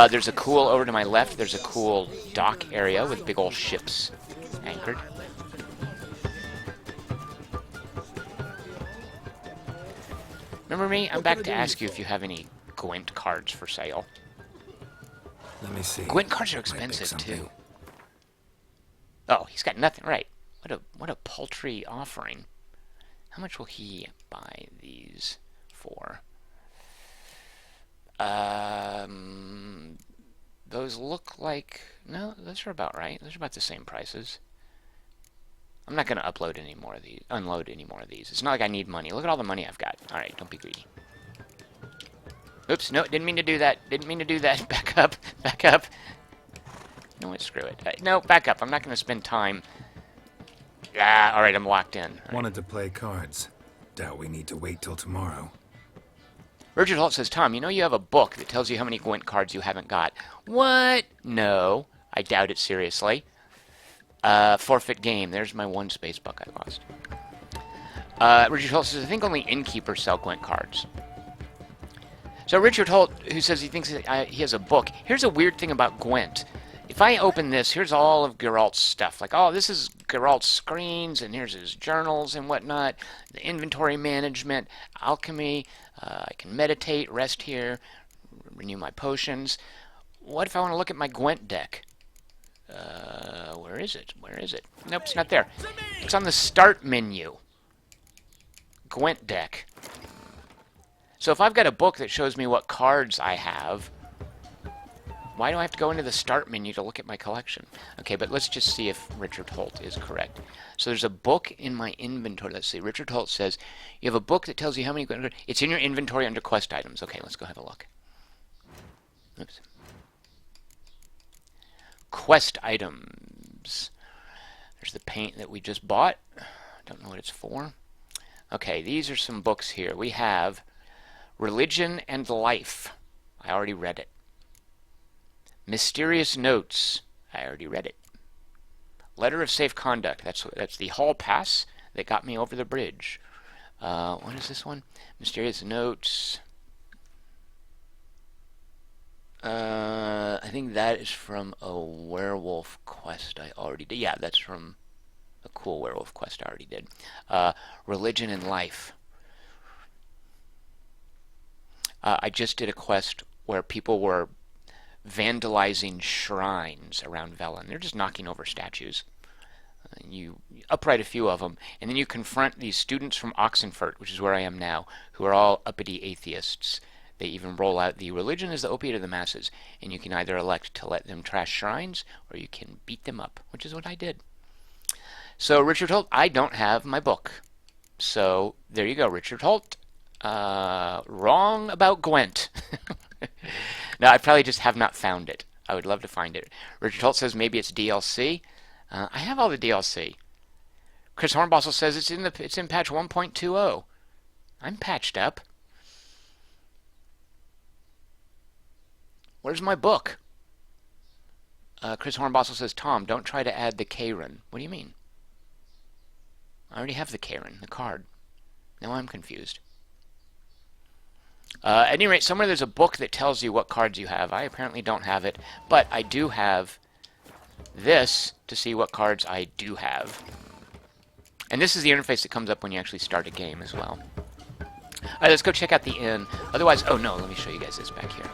There's a cool, over to my left, there's a cool dock area with big old ships anchored. Remember me? I'm back to ask you if you have any Gwent cards for sale. Let me see. Gwent cards are Might pick expensive, something. too. Oh, he's got nothing. Right. What a paltry offering. How much will he buy these for? Those look like... No, those are about right. Those are about the same prices. I'm not going to unload any more of these. It's not like I need money. Look at all the money I've got. Alright, don't be greedy. Oops, no, didn't mean to do that. Didn't mean to do that. Back up. Back up. No, screw it. No, back up. I'm not going to spend time... Ah, alright, I'm locked in. Right. Wanted to play cards. Doubt we need to wait till tomorrow. Richard Holt says, Tom, you know you have a book that tells you how many Gwent cards you haven't got. What? No. I doubt it seriously. Forfeit game. There's my one space buck I lost. Richard Holt says, I think only innkeepers sell Gwent cards. So Richard Holt, who says he thinks he has a book. Here's a weird thing about Gwent. If I open this, here's all of Geralt's stuff. Like, oh, this is Geralt's screens, and here's his journals and whatnot. The inventory management, alchemy. I can meditate, rest here, renew my potions. What if I want to look at my Gwent deck? Where is it? Where is it? Nope, it's not there. It's on the start menu. Gwent deck. So if I've got a book that shows me what cards I have, why do I have to go into the start menu to look at my collection? Okay, but let's just see if Richard Holt is correct. So there's a book in my inventory. Let's see. Richard Holt says, you have a book that tells you how many... It's in your inventory under quest items. Okay, let's go have a look. Oops. Quest items. There's the paint that we just bought. Don't know what it's for. Okay, these are some books here. We have Religion and Life. I already read it. Mysterious Notes. I already read it. Letter of Safe Conduct. That's the hall pass that got me over the bridge. What is this one? Mysterious Notes. I think that is from a werewolf quest I already did. Yeah, that's from a cool werewolf quest I already did. Religion and Life. I just did a quest where people were vandalizing shrines around Velen. They're just knocking over statues. You upright a few of them, and then you confront these students from Oxenfurt, which is where I am now, who are all uppity atheists. They even roll out the religion is the opiate of the masses, and you can either elect to let them trash shrines, or you can beat them up, which is what I did. So, Richard Holt, I don't have my book. So, there you go, Richard Holt. Wrong about Gwent. No, I probably just have not found it. I would love to find it. Richard Holt says maybe it's DLC. I have all the DLC. Chris Hornbostel says it's in patch 1.20. I'm patched up. Where's my book? Chris Hornbostel says, Tom, don't try to add the Karen. What do you mean? I already have the Karen, the card. Now I'm confused. At any rate, somewhere there's a book that tells you what cards you have. I apparently don't have it, but I do have this to see what cards I do have. And this is the interface that comes up when you actually start a game as well. Alright, let's go check out the inn. Otherwise, oh no, let me show you guys this back here.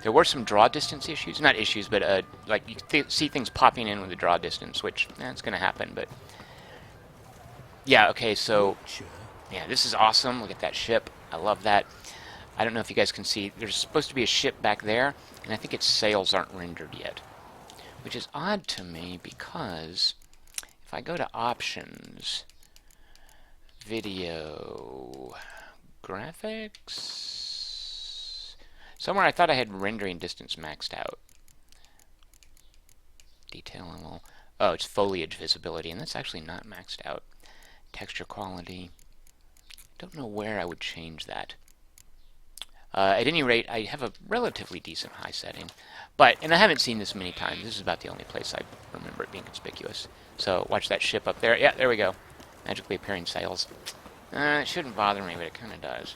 There were some draw distance issues. Not issues, but like you see things popping in with the draw distance, which, it's going to happen, but... Yeah, okay, so... Yeah, this is awesome. Look at that ship. I love that. I don't know if you guys can see. There's supposed to be a ship back there, and I think its sails aren't rendered yet. Which is odd to me, because... If I go to Options... Video... Graphics... Somewhere I thought I had rendering distance maxed out. Detail level. Oh, it's foliage visibility, and that's actually not maxed out. Texture quality. Don't know where I would change that. At any rate, I have a relatively decent high setting. But, and I haven't seen this many times. This is about the only place I remember it being conspicuous. So, watch that ship up there. Yeah, there we go. Magically appearing sails. It shouldn't bother me, but it kind of does.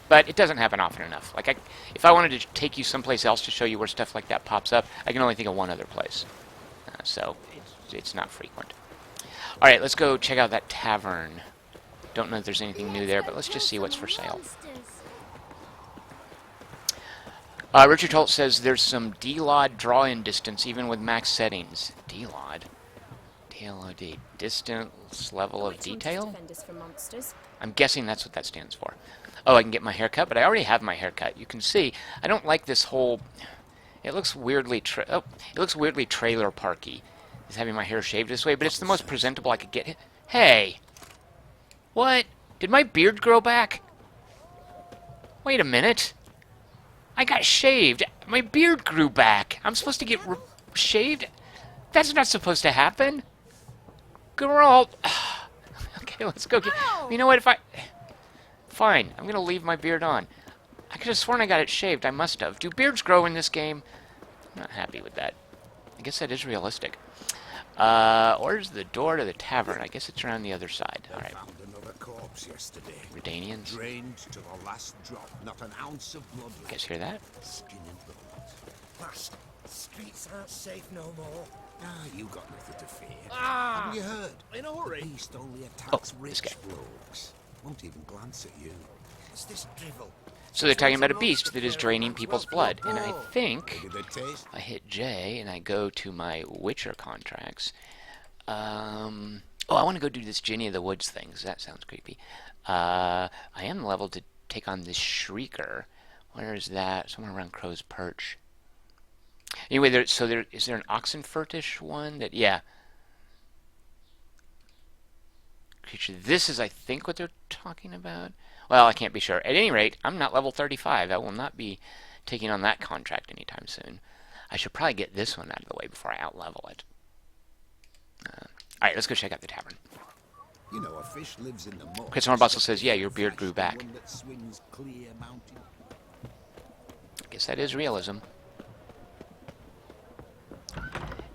But it doesn't happen often enough. Like, if I wanted to take you someplace else to show you where stuff like that pops up, I can only think of one other place. So, it's not frequent. Alright, let's go check out that tavern. Don't know if there's anything new there, but let's just see what's for sale. Richard Holt says there's some D-Lod draw-in distance even with max settings. D-Lod? D-L-O-D. Distance level of detail? I'm guessing that's what that stands for. Oh, I can get my hair cut, but I already have my hair cut. You can see, I don't like this whole... It looks weirdly trailer parky. Is having my hair shaved this way, but it's the most presentable I could get. Hey! What? Did my beard grow back? Wait a minute. I got shaved. My beard grew back. I'm supposed to get shaved? That's not supposed to happen. Girl. Okay, let's go get... You know what, if I... Fine, I'm gonna leave my beard on. I could have sworn I got it shaved. I must have. Do beards grow in this game? I'm not happy with that. I guess that is realistic. Where's the door to the tavern? I guess it's around the other side. All right. Found another corpse yesterday. Redanians. Drained to the last drop. Not an ounce of blood. You guys hear that? Skin and bones. Last, streets aren't safe no more. Ah, you got nothing to fear. Ah! Haven't you heard? In a hurry. The beast only attacks this rich guy. rogues. Won't even glance at you. What's this drivel? So they're talking about a beast that is draining people's blood. And I think Maybe they taste. I hit J and I go to my Witcher contracts. Oh, I want to go do this Ginny of the Woods thing, 'cause that sounds creepy. I am leveled to take on this Shrieker. Where is that? Somewhere around Crow's Perch. Anyway, is there an Oxenfurtish one that, yeah. Creature. This is, I think, what they're talking about. Well, I can't be sure. At any rate, I'm not level 35. I will not be taking on that contract anytime soon. I should probably get this one out of the way before I outlevel it. Alright, let's go check out the tavern. You know, a fish lives in the mud. Chris Hornbustle says, yeah, your beard grew back. One that swings clear mountain. I guess that is realism.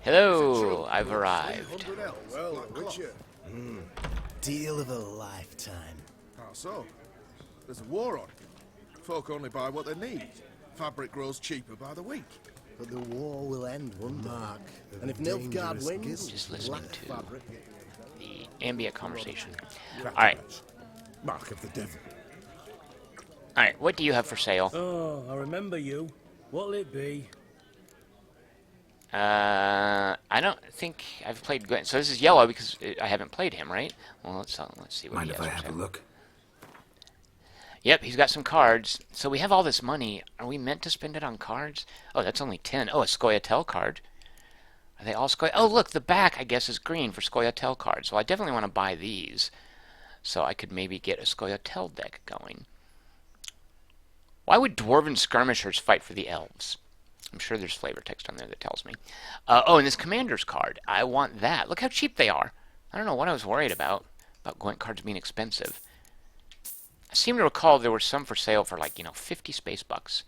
Hello, I've arrived. 300 L. Well, Witcher. Deal of a lifetime. How so? There's a war on. Folk only buy what they need. Fabric grows cheaper by the week. But the war will end one day. Mark And if Nilfgaard wins, Just listening black to fabric. the ambient conversation. Alright, Mark of the devil. alright, what do you have for sale? Oh, I remember you. What'll it be? I don't think I've played Gwent. So this is yellow because I haven't played him, right? Well, let's see what Mind he if has I for have a sale. look? Yep, he's got some cards. So we have all this money. Are we meant to spend it on cards? Oh, that's only 10. Oh, a Scoia'tael card. Are they all Scoia'tael? Oh, look, the back, I guess, is green for Scoia'tael cards. So I definitely want to buy these. So I could maybe get a Scoia'tael deck going. Why would Dwarven Skirmishers fight for the Elves? I'm sure there's flavor text on there that tells me. Oh, and this Commander's card. I want that. Look how cheap they are. I don't know what I was worried about Gwent cards being expensive. I seem to recall there were some for sale for like, 50 space bucks.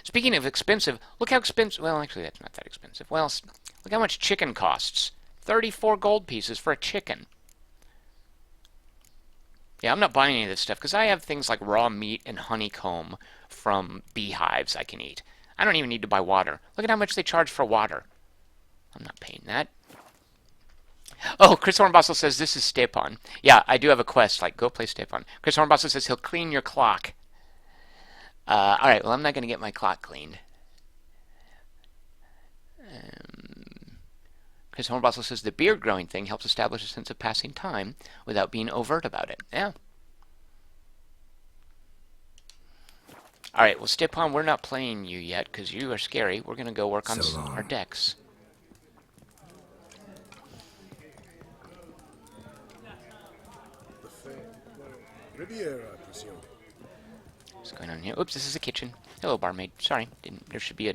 Speaking of expensive, look how expensive... Well, actually, that's not that expensive. Well, look how much chicken costs. 34 gold pieces for a chicken. Yeah, I'm not buying any of this stuff because I have things like raw meat and honeycomb from beehives I can eat. I don't even need to buy water. Look at how much they charge for water. I'm not paying that. Oh, Chris Hornbostel says this is Stepan. Yeah, I do have a quest, like go play Stepan. Chris Hornbostel says he'll clean your clock. Alright, well I'm not going to get my clock cleaned. Chris Hornbostel says the beard growing thing helps establish a sense of passing time without being overt about it. Yeah. Alright, well Stepan, we're not playing you yet because you are scary. We're going to go work on So long. our decks. Riviera, I presume. What's going on here? Oops, this is a kitchen. Hello, barmaid. Sorry, there should be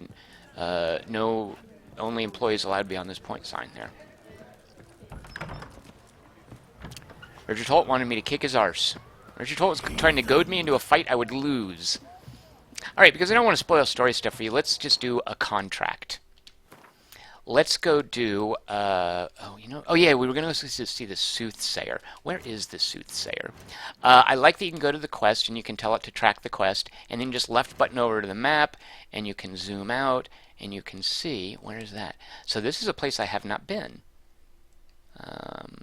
a no only employees allowed to be on this point sign there. Richard Holt wanted me to kick his arse. Richard Holt was trying to goad me into a fight I would lose. Alright, because I don't want to spoil story stuff for you, let's just do a contract. Let's go do, oh yeah, we were going to see the Soothsayer. Where is the Soothsayer? I like that you can go to the quest and you can tell it to track the quest, and then just left button over to the map, and you can zoom out, and you can see, where is that? So this is a place I have not been.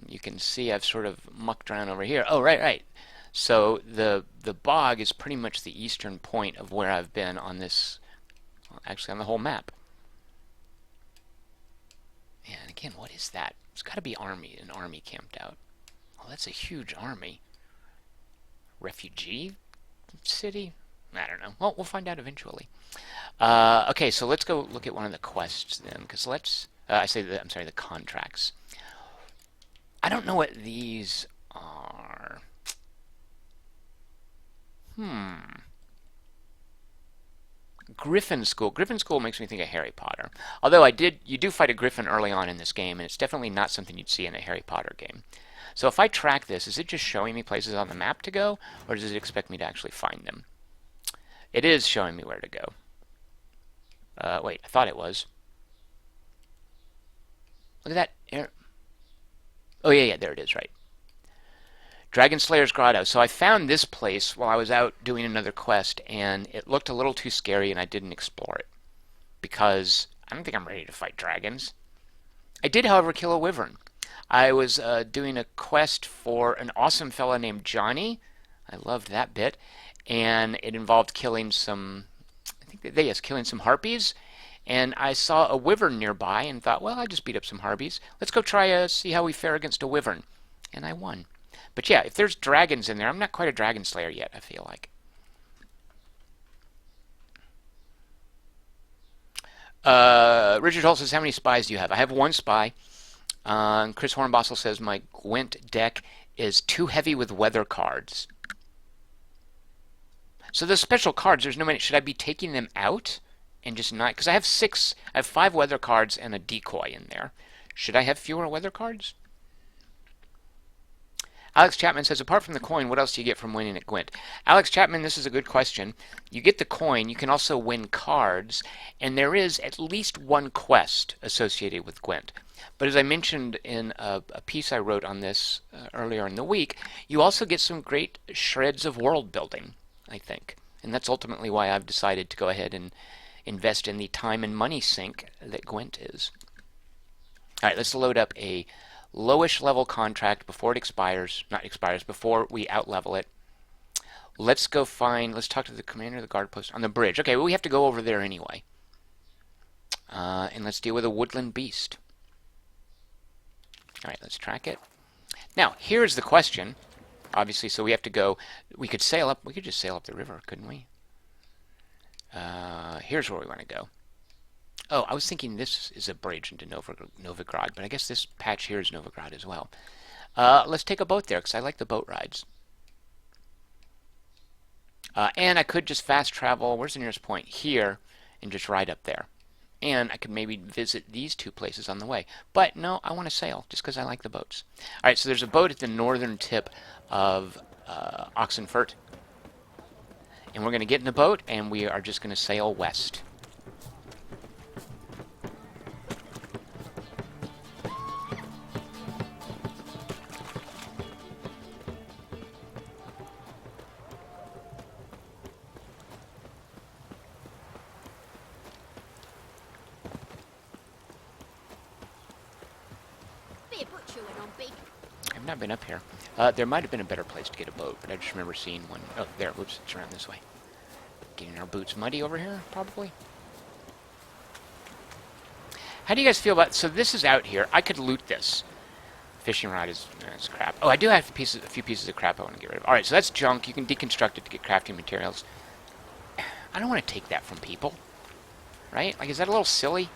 You can see I've sort of mucked around over here. Oh, right. So the bog is pretty much the eastern point of where I've been on this, actually on the whole map. Yeah, and again, what is that? It's got to be an army camped out. Oh, that's a huge army. Refugee city? I don't know. Well, we'll find out eventually. Okay, so let's go look at one of the quests then, because I'm sorry, the contracts. I don't know what these are. Griffin School. Griffin School makes me think of Harry Potter. Although you do fight a griffin early on in this game, and it's definitely not something you'd see in a Harry Potter game. So if I track this, is it just showing me places on the map to go, or does it expect me to actually find them? It is showing me where to go. Wait, I thought it was. Look at that. Oh, yeah, there it is, right. Dragon Slayer's Grotto. So I found this place while I was out doing another quest, and it looked a little too scary, and I didn't explore it. Because I don't think I'm ready to fight dragons. I did, however, kill a wyvern. I was doing a quest for an awesome fella named Johnny. I loved that bit. And it involved killing some, I think they, yes, killing some harpies. And I saw a wyvern nearby and thought, well, I just beat up some harpies. Let's go try see how we fare against a wyvern. And I won. But yeah, if there's dragons in there, I'm not quite a dragon slayer yet, I feel like. Richard Holt says, how many spies do you have? I have one spy. Chris Hornbossel says, my Gwent deck is too heavy with weather cards. So the special cards, there's no way, should I be taking them out and just not, because I have 5 weather cards and a decoy in there. Should I have fewer weather cards? Alex Chapman says, apart from the coin, what else do you get from winning at Gwent? Alex Chapman, this is a good question. You get the coin, you can also win cards, and there is at least one quest associated with Gwent. But as I mentioned in a piece I wrote on this earlier in the week, you also get some great shreds of world building, I think. And that's ultimately why I've decided to go ahead and invest in the time and money sink that Gwent is. All right, let's load up a lowish level contract before it expires, before we outlevel it. Let's talk to the commander of the guard post on the bridge. Okay, well, we have to go over there anyway. And let's deal with a woodland beast. All right, let's track it. Now, here's the question. Obviously, so we have to go, we could just sail up the river, couldn't we? Here's where we want to go. Oh, I was thinking this is a bridge into Novigrad, but I guess this patch here is Novigrad as well. Let's take a boat there, because I like the boat rides. And I could just fast travel, where's the nearest point? Here, and just ride up there. And I could maybe visit these 2 places on the way. But no, I want to sail, just because I like the boats. Alright, so there's a boat at the northern tip of Oxenfurt. And we're going to get in the boat, and we are just going to sail west. I've not been up here. There might have been a better place to get a boat, but I just remember seeing one. Oh, there. Whoops, it's around this way. Getting our boots muddy over here, probably. How do you guys feel about... So this is out here. I could loot this. Fishing rod is crap. Oh, I do have a few pieces of crap I want to get rid of. Alright, so that's junk. You can deconstruct it to get crafting materials. I don't want to take that from people. Right? Like, is that a little silly?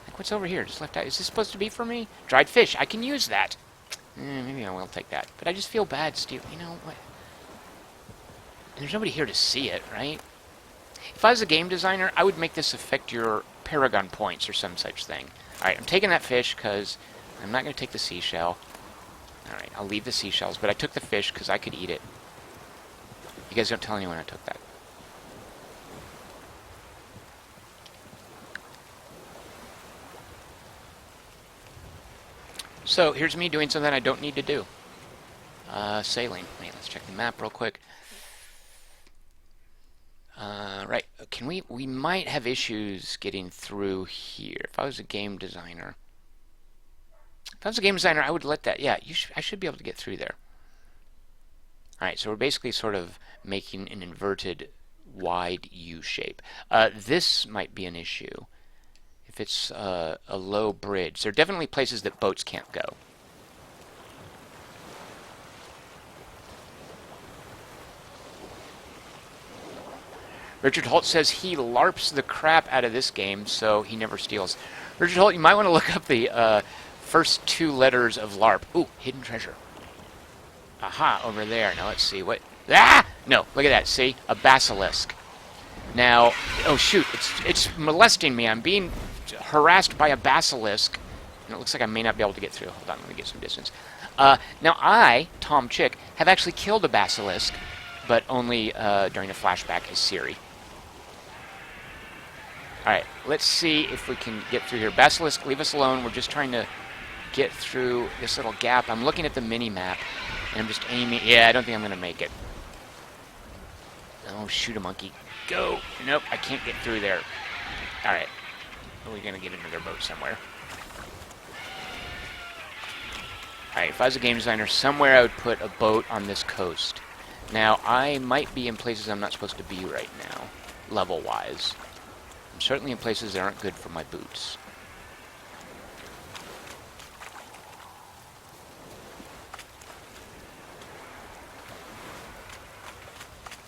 Like, what's over here? Just left out. Is this supposed to be for me? Dried fish. I can use that. Maybe I will take that. But I just feel bad, Steve. You know what? And there's nobody here to see it, right? If I was a game designer, I would make this affect your Paragon points or some such thing. Alright, I'm taking that fish because I'm not going to take the seashell. Alright, I'll leave the seashells, but I took the fish because I could eat it. You guys don't tell anyone I took that. So, here's me doing something I don't need to do. Sailing. Wait, let's check the map real quick. Right, can we might have issues getting through here. If I was a game designer, I would let that, yeah, I should be able to get through there. Alright, so we're basically sort of making an inverted wide U shape. This might be an issue. If it's a low bridge. There are definitely places that boats can't go. Richard Holt says he LARPs the crap out of this game, so he never steals. Richard Holt, you might want to look up the first 2 letters of LARP. Ooh, hidden treasure. Aha, over there. Now let's see what... Ah! No, look at that. See? A basilisk. Now, oh shoot, it's molesting me. I'm being harassed by a basilisk. And it looks like I may not be able to get through. Hold on, let me get some distance. Now I, Tom Chick, have actually killed a basilisk, but only during a flashback as Siri. Alright, let's see if we can get through here. Basilisk, leave us alone. We're just trying to get through this little gap. I'm looking at the mini-map, and I'm just aiming. Yeah, I don't think I'm going to make it. Oh, shoot a monkey. Go! Nope, I can't get through there. Alright. We're going to get another boat somewhere. Alright, if I was a game designer, somewhere I would put a boat on this coast. Now, I might be in places I'm not supposed to be right now, level-wise. I'm certainly in places that aren't good for my boots.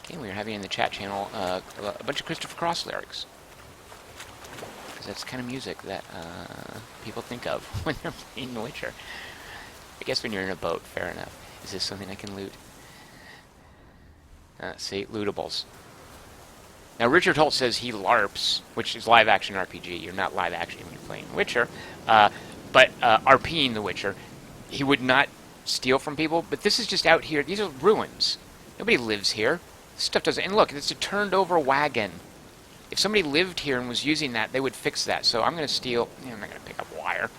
Okay, we are having in the chat channel a bunch of Christopher Cross lyrics. Because that's the kind of music that people think of when they're playing The Witcher. I guess when you're in a boat, fair enough. Is this something I can loot? See, lootables. Now, Richard Holt says he LARPs, which is live-action RPG. You're not live-action when you're playing Witcher. But RPing The Witcher, he would not steal from people. But this is just out here. These are ruins. Nobody lives here. This stuff doesn't... And look, it's a turned-over wagon. If somebody lived here and was using that, they would fix that. So I'm going to steal... I'm not going to pick up wire.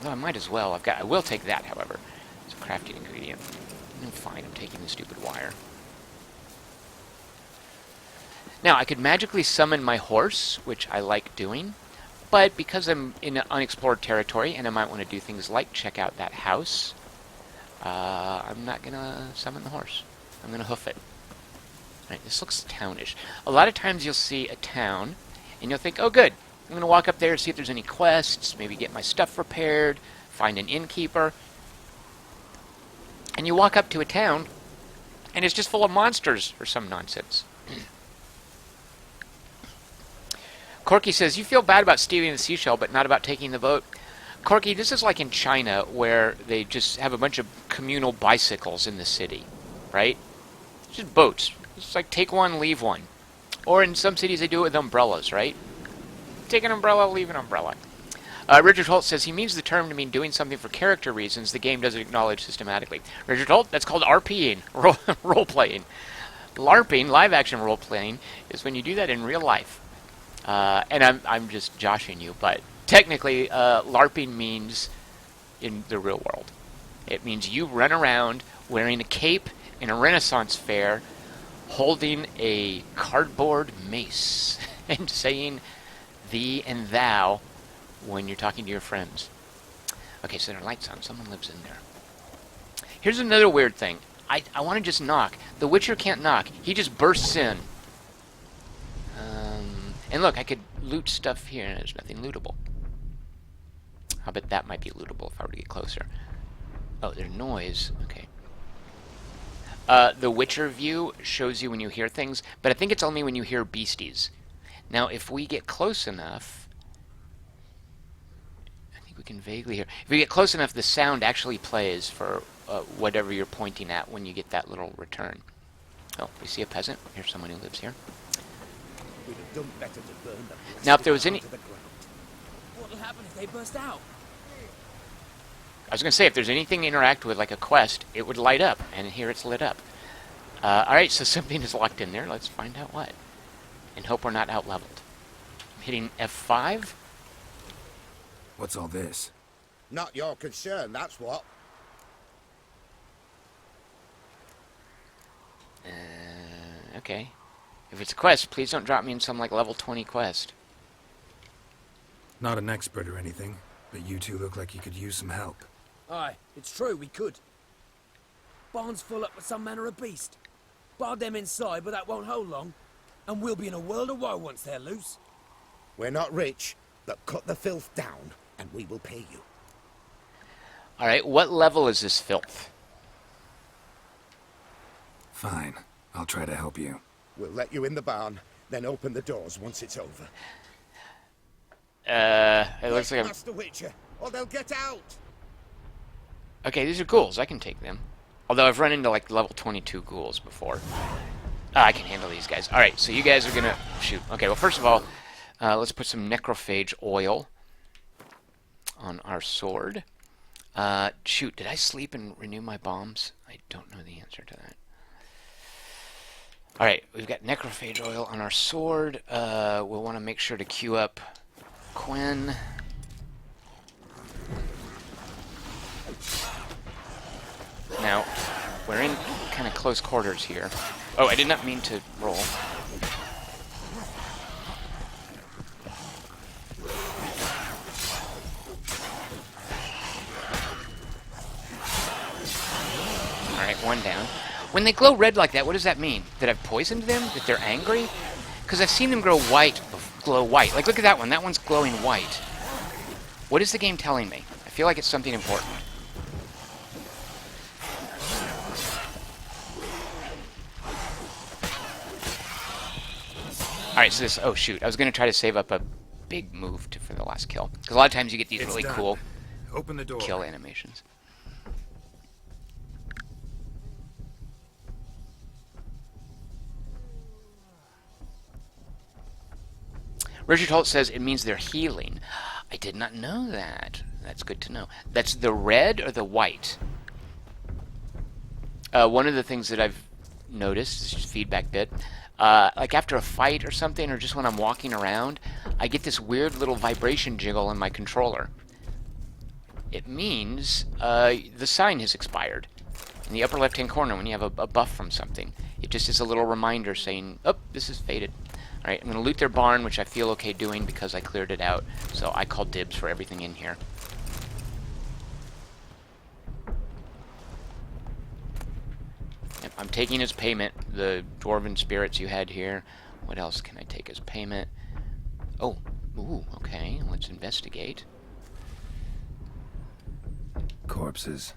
Well, I might as well. I will take that, however. It's a crafting ingredient. Fine, I'm taking the stupid wire. Now, I could magically summon my horse, which I like doing, but because I'm in unexplored territory and I might want to do things like check out that house, I'm not going to summon the horse. I'm going to hoof it. Right, this looks townish. A lot of times you'll see a town, and you'll think, oh good, I'm going to walk up there, see if there's any quests, maybe get my stuff repaired, find an innkeeper. And you walk up to a town, and it's just full of monsters or some nonsense. Corky says, you feel bad about stealing the seashell, but not about taking the boat. Corky, this is like in China, where they just have a bunch of communal bicycles in the city, right? It's just boats. It's like take one, leave one. Or in some cities, they do it with umbrellas, right? Take an umbrella, leave an umbrella. Richard Holt says, he means the term to mean doing something for character reasons the game doesn't acknowledge systematically. Richard Holt, that's called RPing, role-playing. LARPing, live-action role-playing, is when you do that in real life. And I'm just joshing you, but technically, LARPing means in the real world. It means you run around wearing a cape in a Renaissance fair, holding a cardboard mace, and saying thee and thou when you're talking to your friends. Okay, so there are lights on. Someone lives in there. Here's another weird thing. I want to just knock. The Witcher can't knock. He just bursts in. And look, I could loot stuff here, and there's nothing lootable. I bet that might be lootable if I were to get closer. Oh, there's noise. Okay. The Witcher view shows you when you hear things, but I think it's only when you hear beasties. Now, if we get close enough... we can vaguely hear. If we get close enough, the sound actually plays for whatever you're pointing at when you get that little return. Oh, we see a peasant. Here's someone who lives here. We'd have done better to burn them. Now, if there was any... What'll happen if they burst out? I was going to say, if there's anything to interact with, like a quest, it would light up, and here it's lit up. Alright, so something is locked in there. Let's find out what. And hope we're not out-leveled. I'm hitting F5. What's all this? Not your concern, that's what. Okay. If it's a quest, please don't drop me in some, like, level 20 quest. Not an expert or anything, but you two look like you could use some help. Aye, it's true, we could. Barn's full up with some manner of beast. Bar them inside, but that won't hold long. And we'll be in a world of woe once they're loose. We're not rich, but cut the filth down, and we will pay you. Alright, what level is this filth? Fine. I'll try to help you. We'll let you in the barn, then open the doors once it's over. It looks like I'm... Master Witcher, or they'll get out! Okay, these are ghouls. I can take them. Although I've run into, like, level 22 ghouls before. I can handle these guys. Alright, so you guys are gonna... Shoot. Okay, well, first of all, let's put some necrophage oil on our sword. Shoot, did I sleep and renew my bombs? I don't know the answer to that. Alright, we've got necrophage oil on our sword. We'll want to make sure to queue up Quinn. Now, we're in kind of close quarters here. Oh, I did not mean to roll. Alright, one down. When they glow red like that, what does that mean? That I've poisoned them? That they're angry? Because I've seen them glow white. Like, look at that one. That one's glowing white. What is the game telling me? I feel like it's something important. Alright, so this... Oh, shoot. I was going to try to save up a big move for the last kill. Because a lot of times you get these really cool Open the door. kill animations. Richard Holt says it means they're healing. I did not know that. That's good to know. That's the red or the white? One of the things that I've noticed, this is just a feedback bit, like after a fight or something, or just when I'm walking around, I get this weird little vibration jiggle in my controller. It means the sign has expired. In the upper left-hand corner, when you have a buff from something, it just is a little reminder saying, oh, this is faded. Alright, I'm going to loot their barn, which I feel okay doing because I cleared it out. So I call dibs for everything in here. Yep, I'm taking as payment the dwarven spirits you had here. What else can I take as payment? Oh, ooh, okay, let's investigate. Corpses.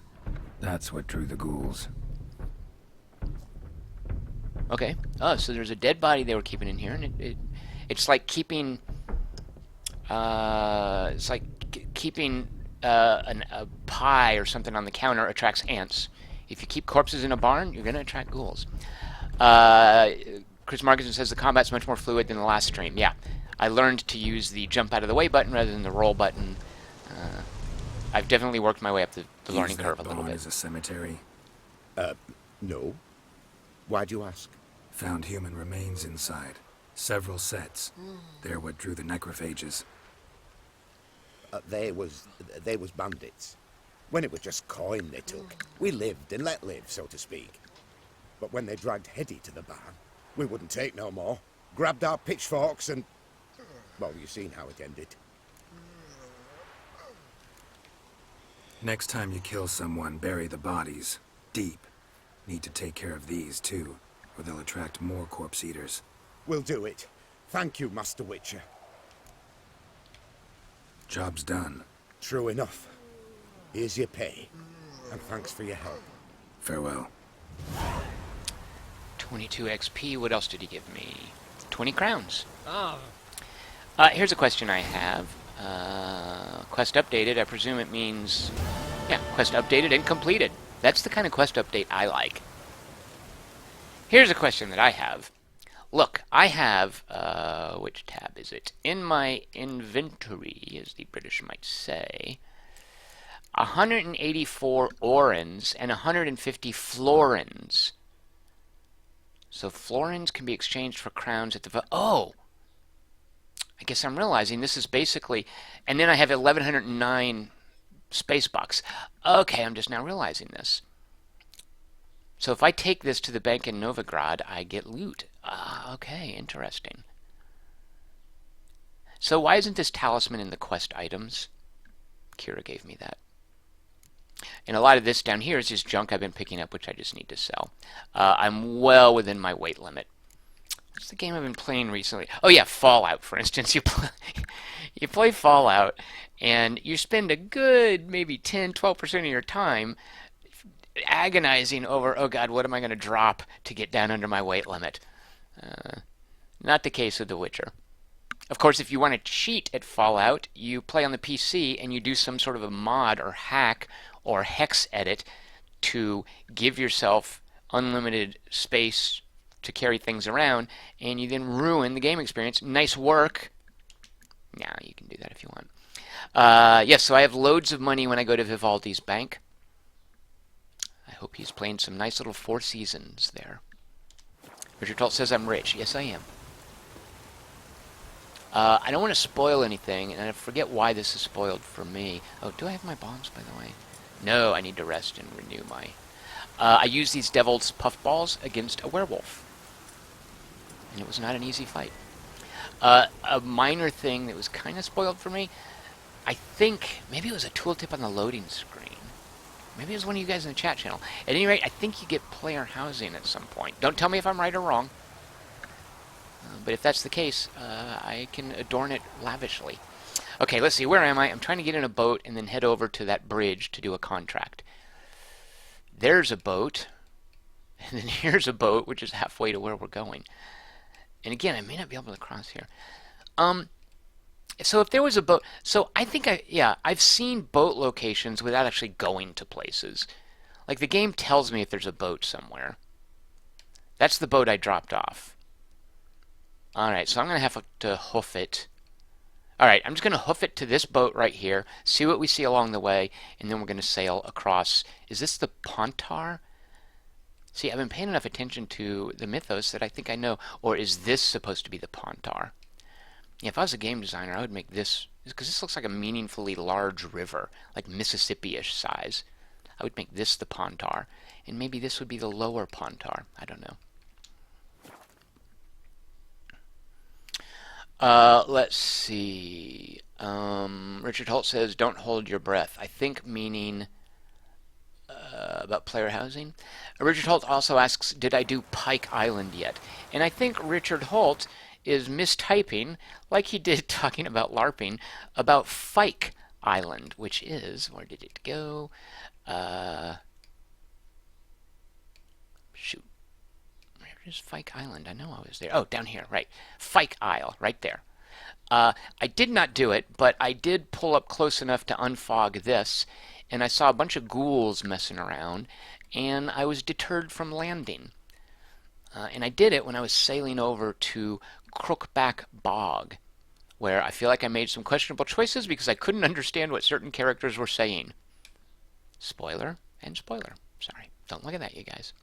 That's what drew the ghouls. Okay. Oh, so there's a dead body they were keeping in here, and it's like keeping a pie or something on the counter attracts ants. If you keep corpses in a barn, you're going to attract ghouls. Chris Markinson says the combat's much more fluid than the last stream. Yeah, I learned to use the jump out of the way button rather than the roll button. I've definitely worked my way up the learning curve a little bit. Is a cemetery. No. Why'd you ask? Found human remains inside. Several sets. They're what drew the necrophages. They was bandits. When it was just coin they took, we lived and let live, so to speak. But when they dragged Hetty to the barn, we wouldn't take no more. Grabbed our pitchforks and... well, you seen how it ended. Next time you kill someone, bury the bodies. Deep. Need to take care of these, too, or they'll attract more corpse eaters. We'll do it. Thank you, Master Witcher. Job's done. True enough. Here's your pay. And thanks for your help. Farewell. 22 XP. What else did he give me? 20 crowns. Ah, Here's a question I have. Quest updated. I presume it means... yeah, quest updated and completed. That's the kind of quest update I like. Here's a question that I have. Look, I have, which tab is it? In my inventory, as the British might say, 184 orens and 150 florins. So florins can be exchanged for crowns at the... oh! I guess I'm realizing this is basically... and then I have 1109 space bucks. Okay, I'm just now realizing this. So if I take this to the bank in Novigrad, I get loot. Okay, interesting. So why isn't this talisman in the quest items? Kira gave me that. And a lot of this down here is just junk I've been picking up, which I just need to sell. I'm well within my weight limit. What's the game I've been playing recently? Oh yeah, Fallout, for instance. You play Fallout, and you spend a good maybe 10-12% of your time agonizing over, oh god, what am I going to drop to get down under my weight limit? Not the case with The Witcher. Of course, if you want to cheat at Fallout, you play on the PC and you do some sort of a mod or hack or hex edit to give yourself unlimited space to carry things around, and you then ruin the game experience. Nice work. Yeah, you can do that if you want. Yes, so I have loads of money when I go to Vivaldi's bank. I hope he's playing some nice little Four Seasons there. Richard Talt says I'm rich. Yes, I am. I don't want to spoil anything, and I forget why this is spoiled for me. Oh, do I have my bombs, by the way? No, I need to rest and renew my... I used these Devil's Puffballs against a werewolf. And it was not an easy fight. A minor thing that was kind of spoiled for me, I think maybe it was a tooltip on the loading screen. Maybe it was one of you guys in the chat channel. At any rate, I think you get player housing at some point. Don't tell me if I'm right or wrong. But if that's the case, I can adorn it lavishly. Okay, let's see. Where am I? I'm trying to get in a boat and then head over to that bridge to do a contract. There's a boat. And then here's a boat, which is halfway to where we're going. And again, I may not be able to cross here. So if there was a boat... So I think I've seen boat locations without actually going to places. Like, the game tells me if there's a boat somewhere. That's the boat I dropped off. Alright, so I'm going to have to hoof it. Alright, I'm just going to hoof it to this boat right here, see what we see along the way, and then we're going to sail across. Is this the Pontar? See, I've been paying enough attention to the mythos that I think I know. Or is this supposed to be the Pontar? Yeah, if I was a game designer, I would make this, because this looks like a meaningfully large river, like Mississippi-ish size. I would make this the Pontar, and maybe this would be the lower Pontar. I don't know. Let's see. Richard Holt says, don't hold your breath. I think meaning about player housing. Richard Holt also asks, did I do Pike Island yet? And I think Richard Holt is mistyping, like he did talking about LARPing, about Fike Island, which is, where did it go? Shoot. Where is Fike Island? I know I was there. Oh, down here, right. Fike Isle, right there. I did not do it, but I did pull up close enough to unfog this, and I saw a bunch of ghouls messing around, and I was deterred from landing. And I did it when I was sailing over to Crookback Bog, where I feel like I made some questionable choices because I couldn't understand what certain characters were saying. Spoiler and spoiler. Sorry. Don't look at that, you guys.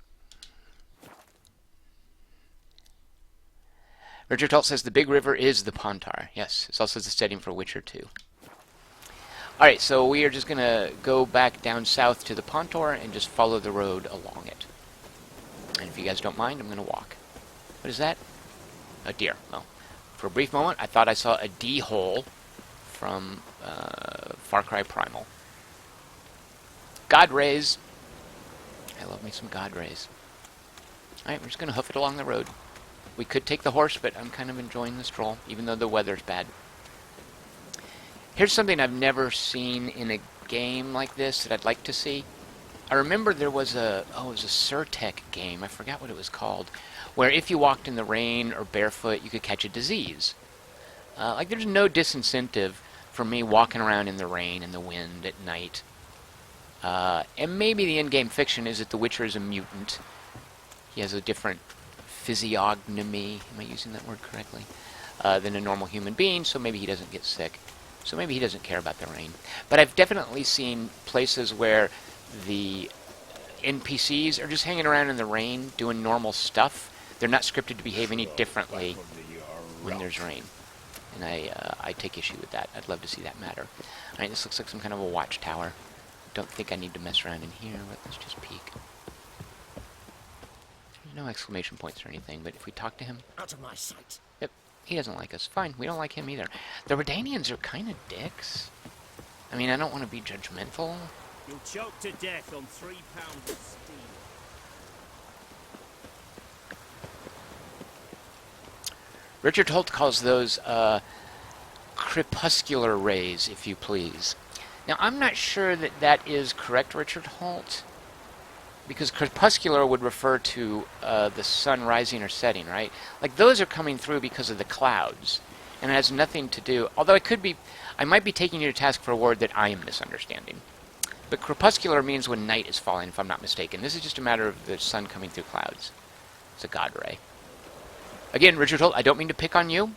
Richard Holt says the big river is the Pontar. Yes, it's also the setting for Witcher 2. Alright, so we are just going to go back down south to the Pontar and just follow the road along it. And if you guys don't mind, I'm going to walk. What is that? A deer. Well, for a brief moment, I thought I saw a D-hole from Far Cry Primal. God rays. I love me some God rays. Alright, we're just going to hoof it along the road. We could take the horse, but I'm kind of enjoying the stroll, even though the weather's bad. Here's something I've never seen in a game like this that I'd like to see. I remember there was it was a Surtech game, I forgot what it was called, where if you walked in the rain or barefoot, you could catch a disease. Like, there's no disincentive for me walking around in the rain and the wind at night. And maybe the in-game fiction is that the Witcher is a mutant. He has a different physiognomy, am I using that word correctly, than a normal human being, so maybe he doesn't get sick. So maybe he doesn't care about the rain. But I've definitely seen places where the NPCs are just hanging around in the rain doing normal stuff. They're not scripted to behave any differently when there's rain. And I take issue with that. I'd love to see that matter. Alright, this looks like some kind of a watchtower. Don't think I need to mess around in here, but let's just peek. There's no exclamation points or anything, but if we talk to him... Out of my sight. Yep, he doesn't like us. Fine, we don't like him either. The Redanians are kind of dicks. I mean, I don't want to be judgmental. You'll choke to death on 3 pounds of steel. Richard Holt calls those crepuscular rays, if you please. Now, I'm not sure that that is correct, Richard Holt, because crepuscular would refer to the sun rising or setting, right? Like, those are coming through because of the clouds, and it has nothing to do... Although I might be taking you to task for a word that I am misunderstanding. But crepuscular means when night is falling, if I'm not mistaken. This is just a matter of the sun coming through clouds. It's a god ray. Again, Richard Holt, I don't mean to pick on you.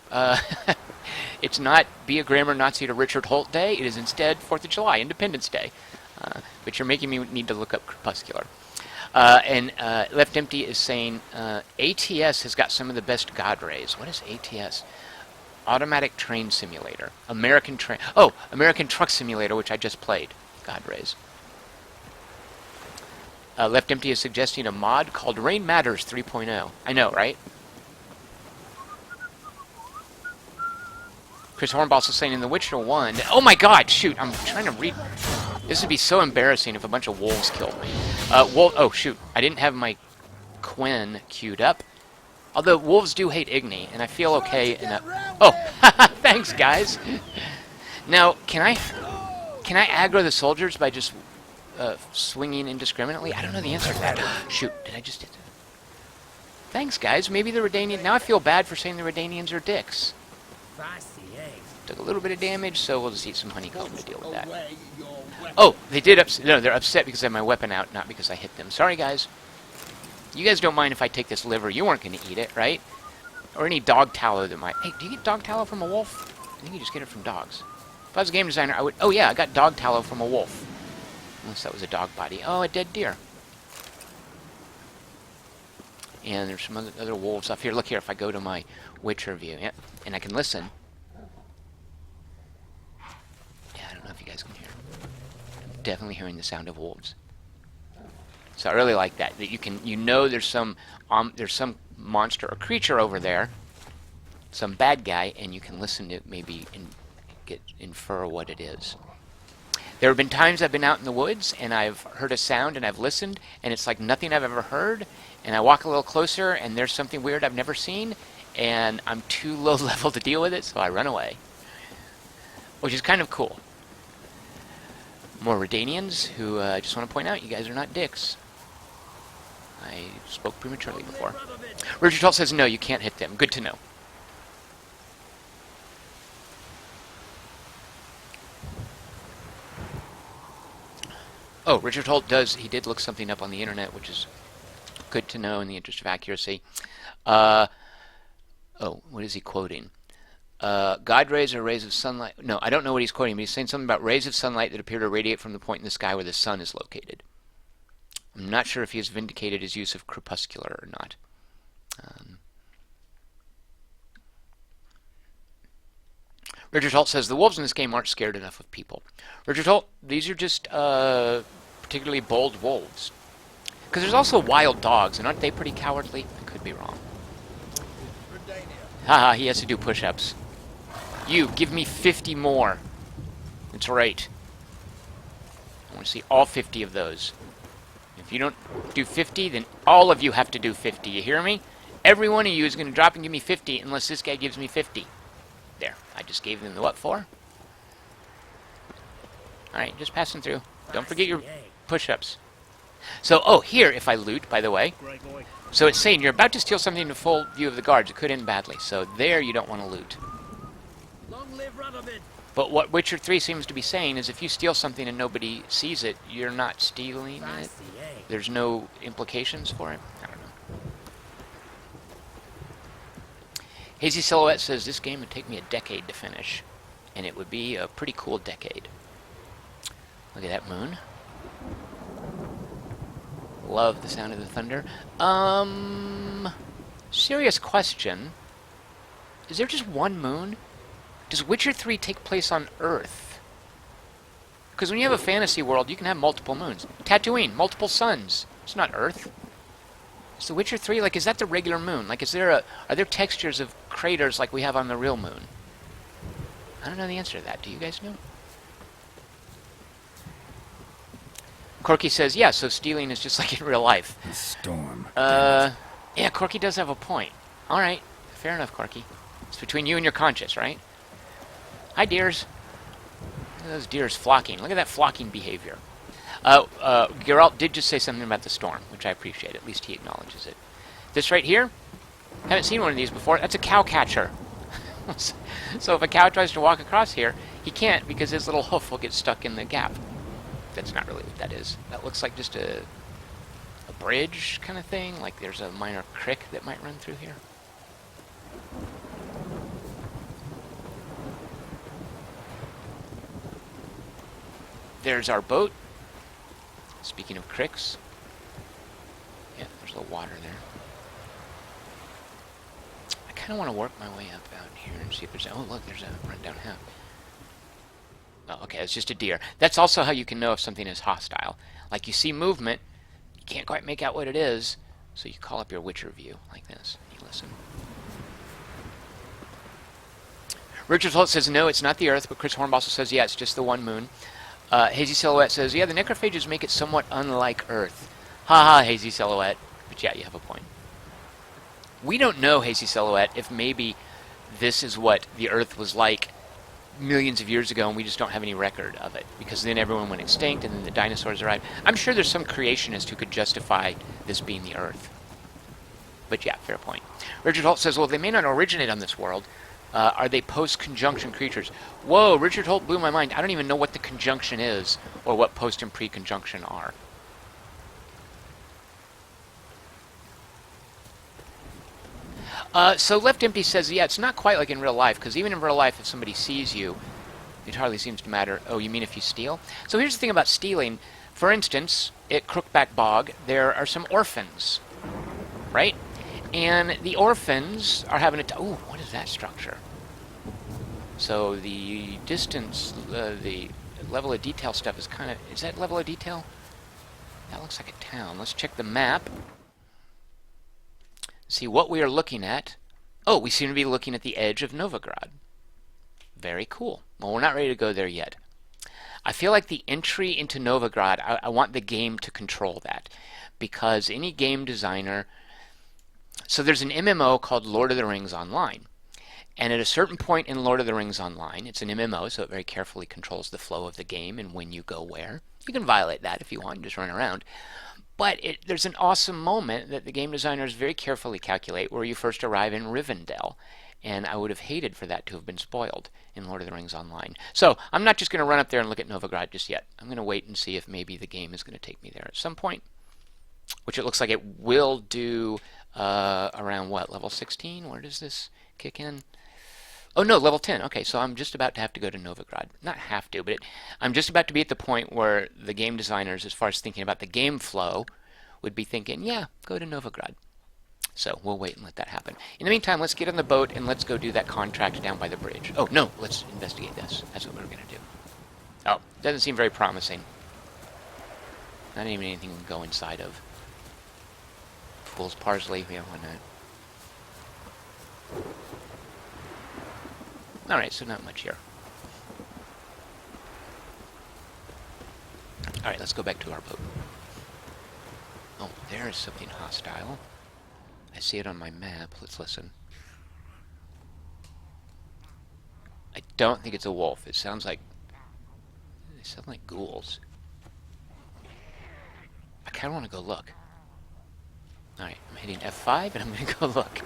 It's not Be a Grammar Nazi to Richard Holt Day. It is instead 4th of July, Independence Day. But you're making me need to look up crepuscular. And Left Empty is saying, ATS has got some of the best god rays. What is ATS? Automatic Train Simulator. American Truck Simulator, which I just played. God rays. Left Empty is suggesting a mod called Rain Matters 3.0. I know, right? Chris Hornboss is saying in The Witcher 1... Oh my god, shoot, I'm trying to read... This would be so embarrassing if a bunch of wolves killed me. Oh shoot, I didn't have my Quinn queued up. Although wolves do hate Igni, and I feel okay in that. Oh, thanks guys. Now, can I aggro the soldiers by just swinging indiscriminately? I don't know the answer to that. Shoot, did I just hit that? Thanks guys, maybe the Redanian. Now I feel bad for saying the Redanians are dicks. Took a little bit of damage, so we'll just eat some honeycomb to deal with that. Oh, they did no, they're upset because I have my weapon out, not because I hit them. Sorry guys. You guys don't mind if I take this liver. You weren't going to eat it, right? Or any dog tallow that might... Hey, do you get dog tallow from a wolf? I think you just get it from dogs. If I was a game designer, I would... Oh, yeah, I got dog tallow from a wolf. Unless that was a dog body. Oh, a dead deer. And there's some other wolves up here. Look here, if I go to my Witcher view. Yeah, and I can listen. Yeah, I don't know if you guys can hear. I'm definitely hearing the sound of wolves. So I really like that you know there's some monster or creature over there, some bad guy, and you can listen to it, maybe infer what it is. There have been times I've been out in the woods and I've heard a sound and I've listened and it's like nothing I've ever heard, and I walk a little closer and there's something weird I've never seen and I'm too low level to deal with it, so I run away, which is kind of cool. More Redanians who just want to point out you guys are not dicks. I spoke prematurely before. Richard Holt says, no, you can't hit them. Good to know. Oh, Richard Holt he did look something up on the internet, which is good to know in the interest of accuracy. Oh, what is he quoting? God rays are rays of sunlight. No, I don't know what he's quoting, but he's saying something about rays of sunlight that appear to radiate from the point in the sky where the sun is located. I'm not sure if he has vindicated his use of crepuscular or not. Richard Holt says, the wolves in this game aren't scared enough of people. Richard Holt, these are just particularly bold wolves. Because there's also wild dogs, and aren't they pretty cowardly? I could be wrong. Haha, he has to do push-ups. You, give me 50 more. That's right. I want to see all 50 of those. If you don't do 50, then all of you have to do 50. You hear me? Every one of you is going to drop and give me 50 unless this guy gives me 50. There. I just gave them the what for? Alright, just passing through. Don't forget your push-ups. So, oh, here, if I loot, by the way. So it's saying you're about to steal something in full view of the guards. It could end badly. So there you don't want to loot. But what Witcher 3 seems to be saying is if you steal something and nobody sees it, you're not stealing it. There's no implications for it. I don't know. Hazy Silhouette says this game would take me a decade to finish. And it would be a pretty cool decade. Look at that moon. Love the sound of the thunder. Serious question. Is there just one moon? Does Witcher 3 take place on Earth? Because when you have a fantasy world, you can have multiple moons. Tatooine, multiple suns. It's not Earth. Is The Witcher 3, like, is that the regular moon? Like, are there textures of craters like we have on the real moon? I don't know the answer to that. Do you guys know? Corky says, yeah, so stealing is just like in real life. The storm. Yeah, Corky does have a point. Alright, fair enough, Corky. It's between you and your conscience, right? Hi, deers. Look at those deers flocking. Look at that flocking behavior. Geralt did just say something about the storm, which I appreciate. At least he acknowledges it. This right here, haven't seen one of these before. That's a cow catcher. So if a cow tries to walk across here, he can't because his little hoof will get stuck in the gap. That's not really what that is. That looks like just a bridge kind of thing. Like there's a minor creek that might run through here. There's our boat. Speaking of creeks. Yeah, there's a little water there. I kind of want to work my way up out here and see if there's... Oh, look, there's a rundown house. Oh, okay, it's just a deer. That's also how you can know if something is hostile. Like, you see movement, you can't quite make out what it is, so you call up your Witcher view, like this, and you listen. Richard Holt says, no, it's not the Earth, but Chris Hornbostel says, yeah, it's just the one moon. Hazy Silhouette says, yeah, the necrophages make it somewhat unlike Earth. Haha, Hazy Silhouette. But yeah, you have a point. We don't know, Hazy Silhouette, if maybe this is what the Earth was like millions of years ago and we just don't have any record of it. Because then everyone went extinct and then the dinosaurs arrived. I'm sure there's some creationist who could justify this being the Earth. But yeah, fair point. Richard Holt says, well, they may not originate on this world. Are they post-conjunction creatures? Whoa, Richard Holt blew my mind. I don't even know what the conjunction is or what post and pre-conjunction are. So Left Empty says, yeah, it's not quite like in real life, because even in real life, if somebody sees you, it hardly seems to matter. Oh, you mean if you steal? So here's the thing about stealing. For instance, at Crookback Bog, there are some orphans, right? And the orphans are having a... Ooh, what is that structure? So the distance, the level of detail stuff is kind of... Is that level of detail? That looks like a town. Let's check the map. See what we are looking at. Oh, we seem to be looking at the edge of Novigrad. Very cool. Well, we're not ready to go there yet. I feel like the entry into Novigrad, I want the game to control that. Because any game designer... So there's an MMO called Lord of the Rings Online. And at a certain point in Lord of the Rings Online, it's an MMO, so it very carefully controls the flow of the game and when you go where. You can violate that if you want, just run around. But there's an awesome moment that the game designers very carefully calculate where you first arrive in Rivendell. And I would have hated for that to have been spoiled in Lord of the Rings Online. So I'm not just going to run up there and look at Novigrad just yet. I'm going to wait and see if maybe the game is going to take me there at some point. Which it looks like it will do around, what, level 16? Where does this kick in? Oh, no, level 10. Okay, so I'm just about to have to go to Novigrad. Not have to, but I'm just about to be at the point where the game designers, as far as thinking about the game flow, would be thinking, yeah, go to Novigrad. So we'll wait and let that happen. In the meantime, let's get on the boat and let's go do that contract down by the bridge. Oh, no, let's investigate this. That's what we're going to do. Oh, doesn't seem very promising. Not even anything we can go inside of. Fool's Parsley, yeah, why not? Alright, so not much here. Alright, let's go back to our boat. Oh, there is something hostile. I see it on my map. Let's listen. I don't think it's a wolf. It sounds like... They sound like ghouls. I kind of want to go look. Alright, I'm hitting F5 and I'm going to go look.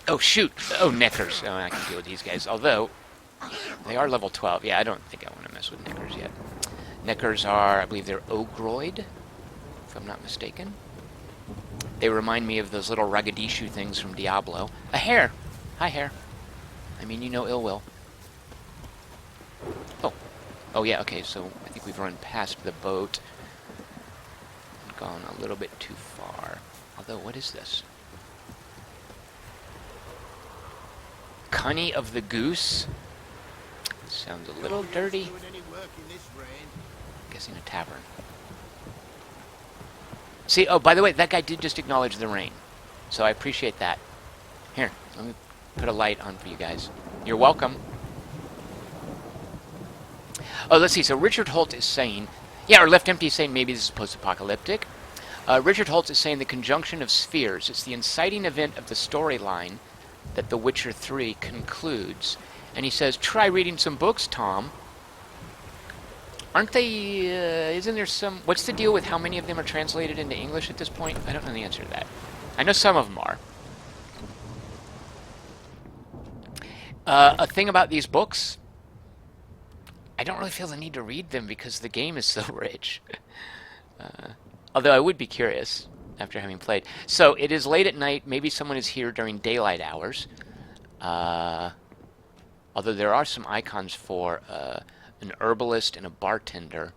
Oh, shoot! Oh, Neckers. Oh, I can deal with these guys. Although, they are level 12. Yeah, I don't think I want to mess with Neckers yet. Neckers are, I believe they're Ogroid, if I'm not mistaken. They remind me of those little Ragadishu things from Diablo. A hare! Hi, hare. I mean, you know ill will. Oh. Oh, yeah, okay, so I think we've run past the boat. And gone a little bit too far. Although, what is this? Cunny of the Goose? Sounds a little dirty. Guessing a tavern. See, oh, by the way, that guy did just acknowledge the rain. So I appreciate that. Here, let me put a light on for you guys. You're welcome. Oh, let's see. So Richard Holt is saying... Yeah, or Left Empty is saying maybe this is post-apocalyptic. Richard Holt is saying the conjunction of spheres. It's the inciting event of the storyline that The Witcher 3 concludes. And he says, try reading some books, Tom. Aren't they, isn't there some... What's the deal with how many of them are translated into English at this point? I don't know the answer to that. I know some of them are. A thing about these books, I don't really feel the need to read them because the game is so rich. Although I would be curious after having played. So it is late at night. Maybe someone is here during daylight hours. Although there are some icons for an herbalist and a bartender.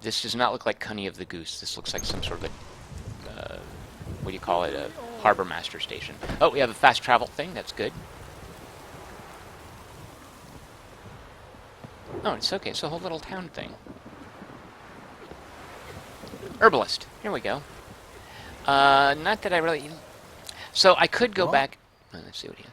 This does not look like Cunny of the Goose. This looks like some sort of a, what do you call it, a harbor master station. Oh, we have a fast travel thing. That's good. Oh, it's okay. It's a whole little town thing. Herbalist. Here we go. Not that I really... So I could go What? back. Let's see what he.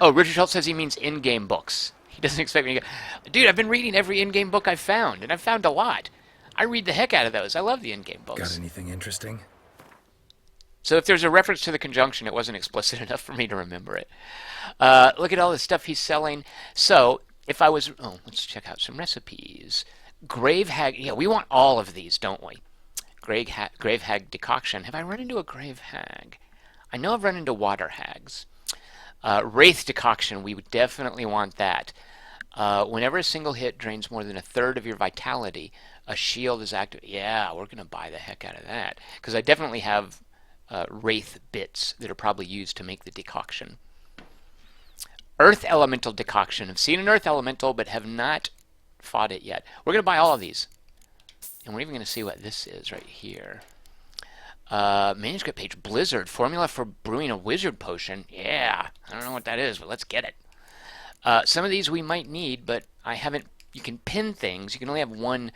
Oh, Richard Schultz says he means in-game books. He doesn't expect me to go. Dude, I've been reading every in-game book I've found, and I've found a lot. I read the heck out of those. I love the in-game books. Got anything interesting? So if there's a reference to the conjunction, it wasn't explicit enough for me to remember it. Look at all the stuff he's selling. So if I was... Oh, let's check out some recipes. Grave Hag... Yeah, we want all of these, don't we? Grave Hag decoction. Have I run into a Grave Hag? I know I've run into Water Hags. Wraith decoction, we would definitely want that. Whenever a single hit drains more than a third of your vitality, a shield is active. Yeah, we're going to buy the heck out of that. Because I definitely have Wraith bits that are probably used to make the decoction. Earth Elemental decoction. I've seen an Earth Elemental, but have not fought it yet. We're going to buy all of these. And we're even going to see what this is right here. Manuscript page, Blizzard, formula for brewing a wizard potion. Yeah, I don't know what that is, but let's get it. Some of these we might need, but I haven't. You can pin things. You can only have one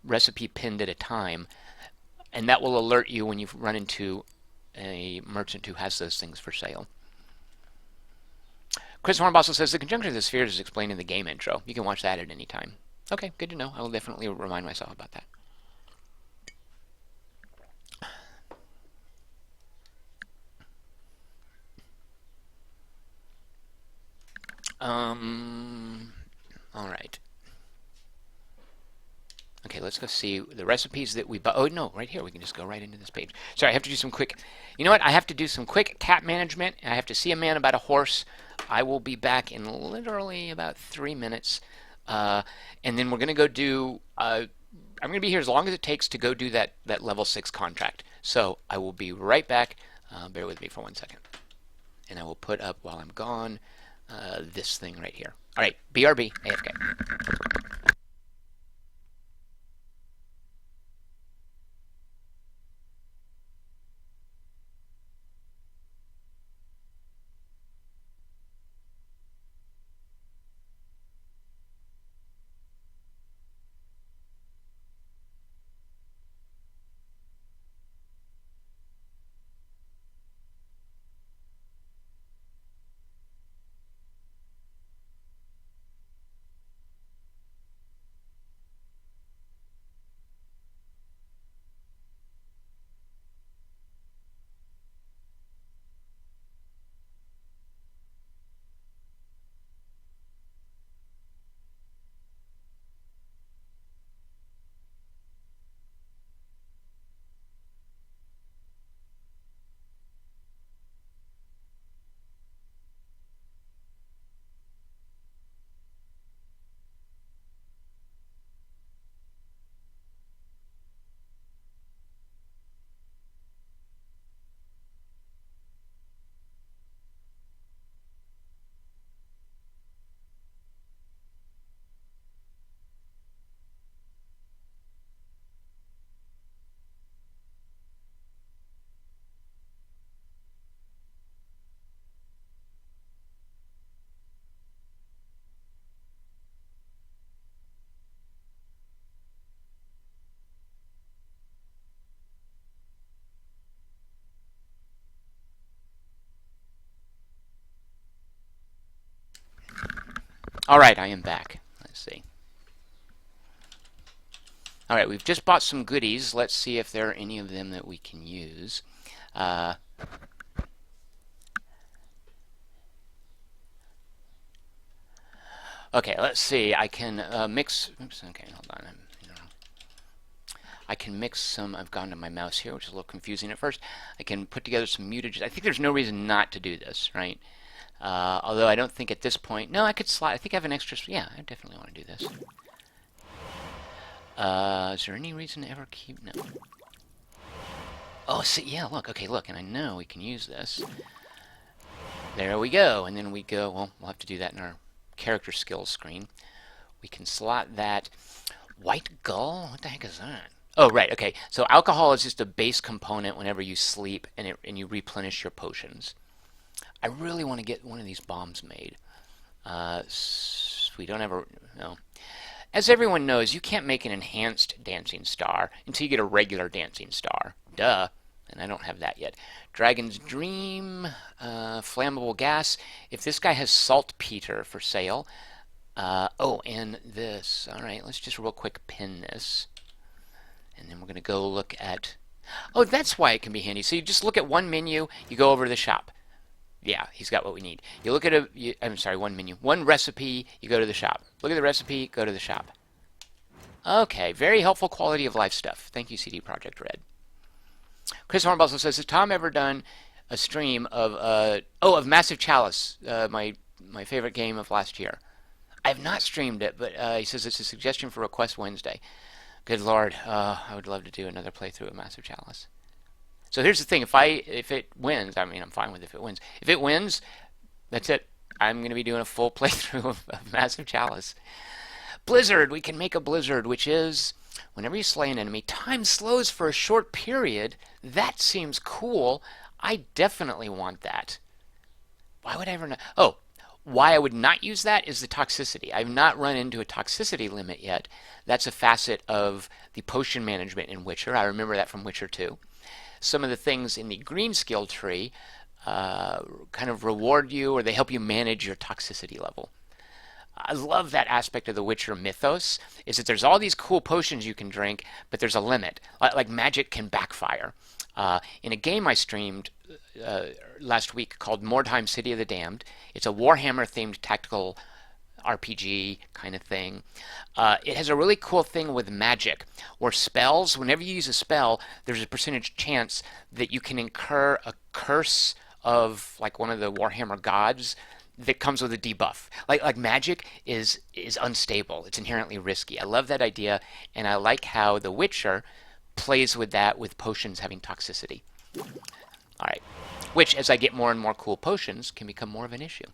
recipe pinned at a time, and that will alert you when you run into a merchant who has those things for sale. Chris Hornb also says the conjunction of the spheres is explained in the game intro. You can watch that at any time. Okay, good to know. I will definitely remind myself about that. All right. Okay, let's go see the recipes that we bought. Oh, no, right here. We can just go right into this page. Sorry, I have to do some quick... You know what? I have to do some quick cat management. I have to see a man about a horse. I will be back in literally about 3 minutes. And then we're going to go do... I'm going to be here as long as it takes to go do that level 6 contract. So I will be right back. Bear with me for 1 second. And I will put up, while I'm gone, this thing right here. All right, BRB, AFK. All right, I am back. Let's see. All right, we've just bought some goodies. Let's see if there are any of them that we can use. Okay, let's see. I can mix... Oops, okay, hold on. I can mix some... I've gone to my mouse here, which is a little confusing at first. I can put together some mutagens. I think there's no reason not to do this, right? Although I don't think at this point... No, I could slide... I think I have an extra... Yeah, I definitely want to do this. Is there any reason to ever keep... No. Oh, see, yeah, look. Okay, look, and I know we can use this. There we go. And then we go... Well, we'll have to do that in our character skills screen. We can slot that. White gull? What the heck is that? Oh, right, okay. So alcohol is just a base component whenever you sleep and you replenish your potions. I really want to get one of these bombs made. We don't ever... No. As everyone knows, you can't make an enhanced dancing star until you get a regular dancing star. Duh. And I don't have that yet. Dragon's Dream, flammable gas. If this guy has saltpeter for sale. Oh, and this. All right, let's just real quick pin this. And then we're going to go look at... Oh, that's why it can be handy. So you just look at one menu, you go over to the shop. Yeah, he's got what we need. You look at one menu. One recipe, you go to the shop. Look at the recipe, go to the shop. Okay, very helpful quality of life stuff. Thank you, CD Projekt Red. Chris Hornb also says, has Tom ever done a stream of Massive Chalice, my favorite game of last year? I have not streamed it, but he says it's a suggestion for Request Wednesday. Good Lord, I would love to do another playthrough of Massive Chalice. So here's the thing: if it wins, I mean, I'm fine with if it wins. If it wins, that's it. I'm going to be doing a full playthrough of Massive Chalice. Blizzard, we can make a blizzard, which is whenever you slay an enemy, time slows for a short period. That seems cool. I definitely want that. Why would I ever not? Oh, why I would not use that is the toxicity. I've not run into a toxicity limit yet. That's a facet of the potion management in Witcher. I remember that from Witcher 2. Some of the things in the green skill tree kind of reward you, or they help you manage your toxicity level. I love that aspect of the Witcher mythos, is that there's all these cool potions you can drink, but there's a limit. Like magic can backfire. In a game I streamed last week called Mordheim City of the Damned, it's a Warhammer-themed tactical RPG kind of thing. It has a really cool thing with magic, where spells, whenever you use a spell, there's a percentage chance that you can incur a curse of like one of the Warhammer gods that comes with a debuff. Like magic is unstable. It's inherently risky. I love that idea, and I like how The Witcher plays with that with potions having toxicity. All right, which as I get more and more cool potions can become more of an issue.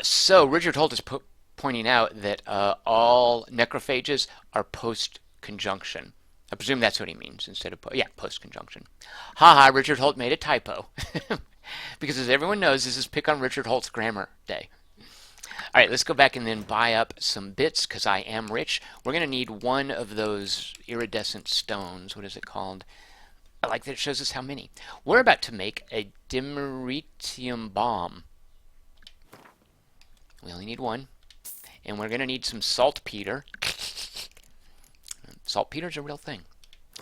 So Richard Holt is pointing out that all necrophages are post-conjunction. I presume that's what he means instead of post-conjunction. Haha, Richard Holt made a typo. Because as everyone knows, this is Pick on Richard Holt's Grammar Day. All right, let's go back and then buy up some bits because I am rich. We're going to need one of those iridescent stones. What is it called? I like that it shows us how many. We're about to make a dimeritium bomb. We only need one. And we're going to need some saltpeter. Saltpeter's a real thing.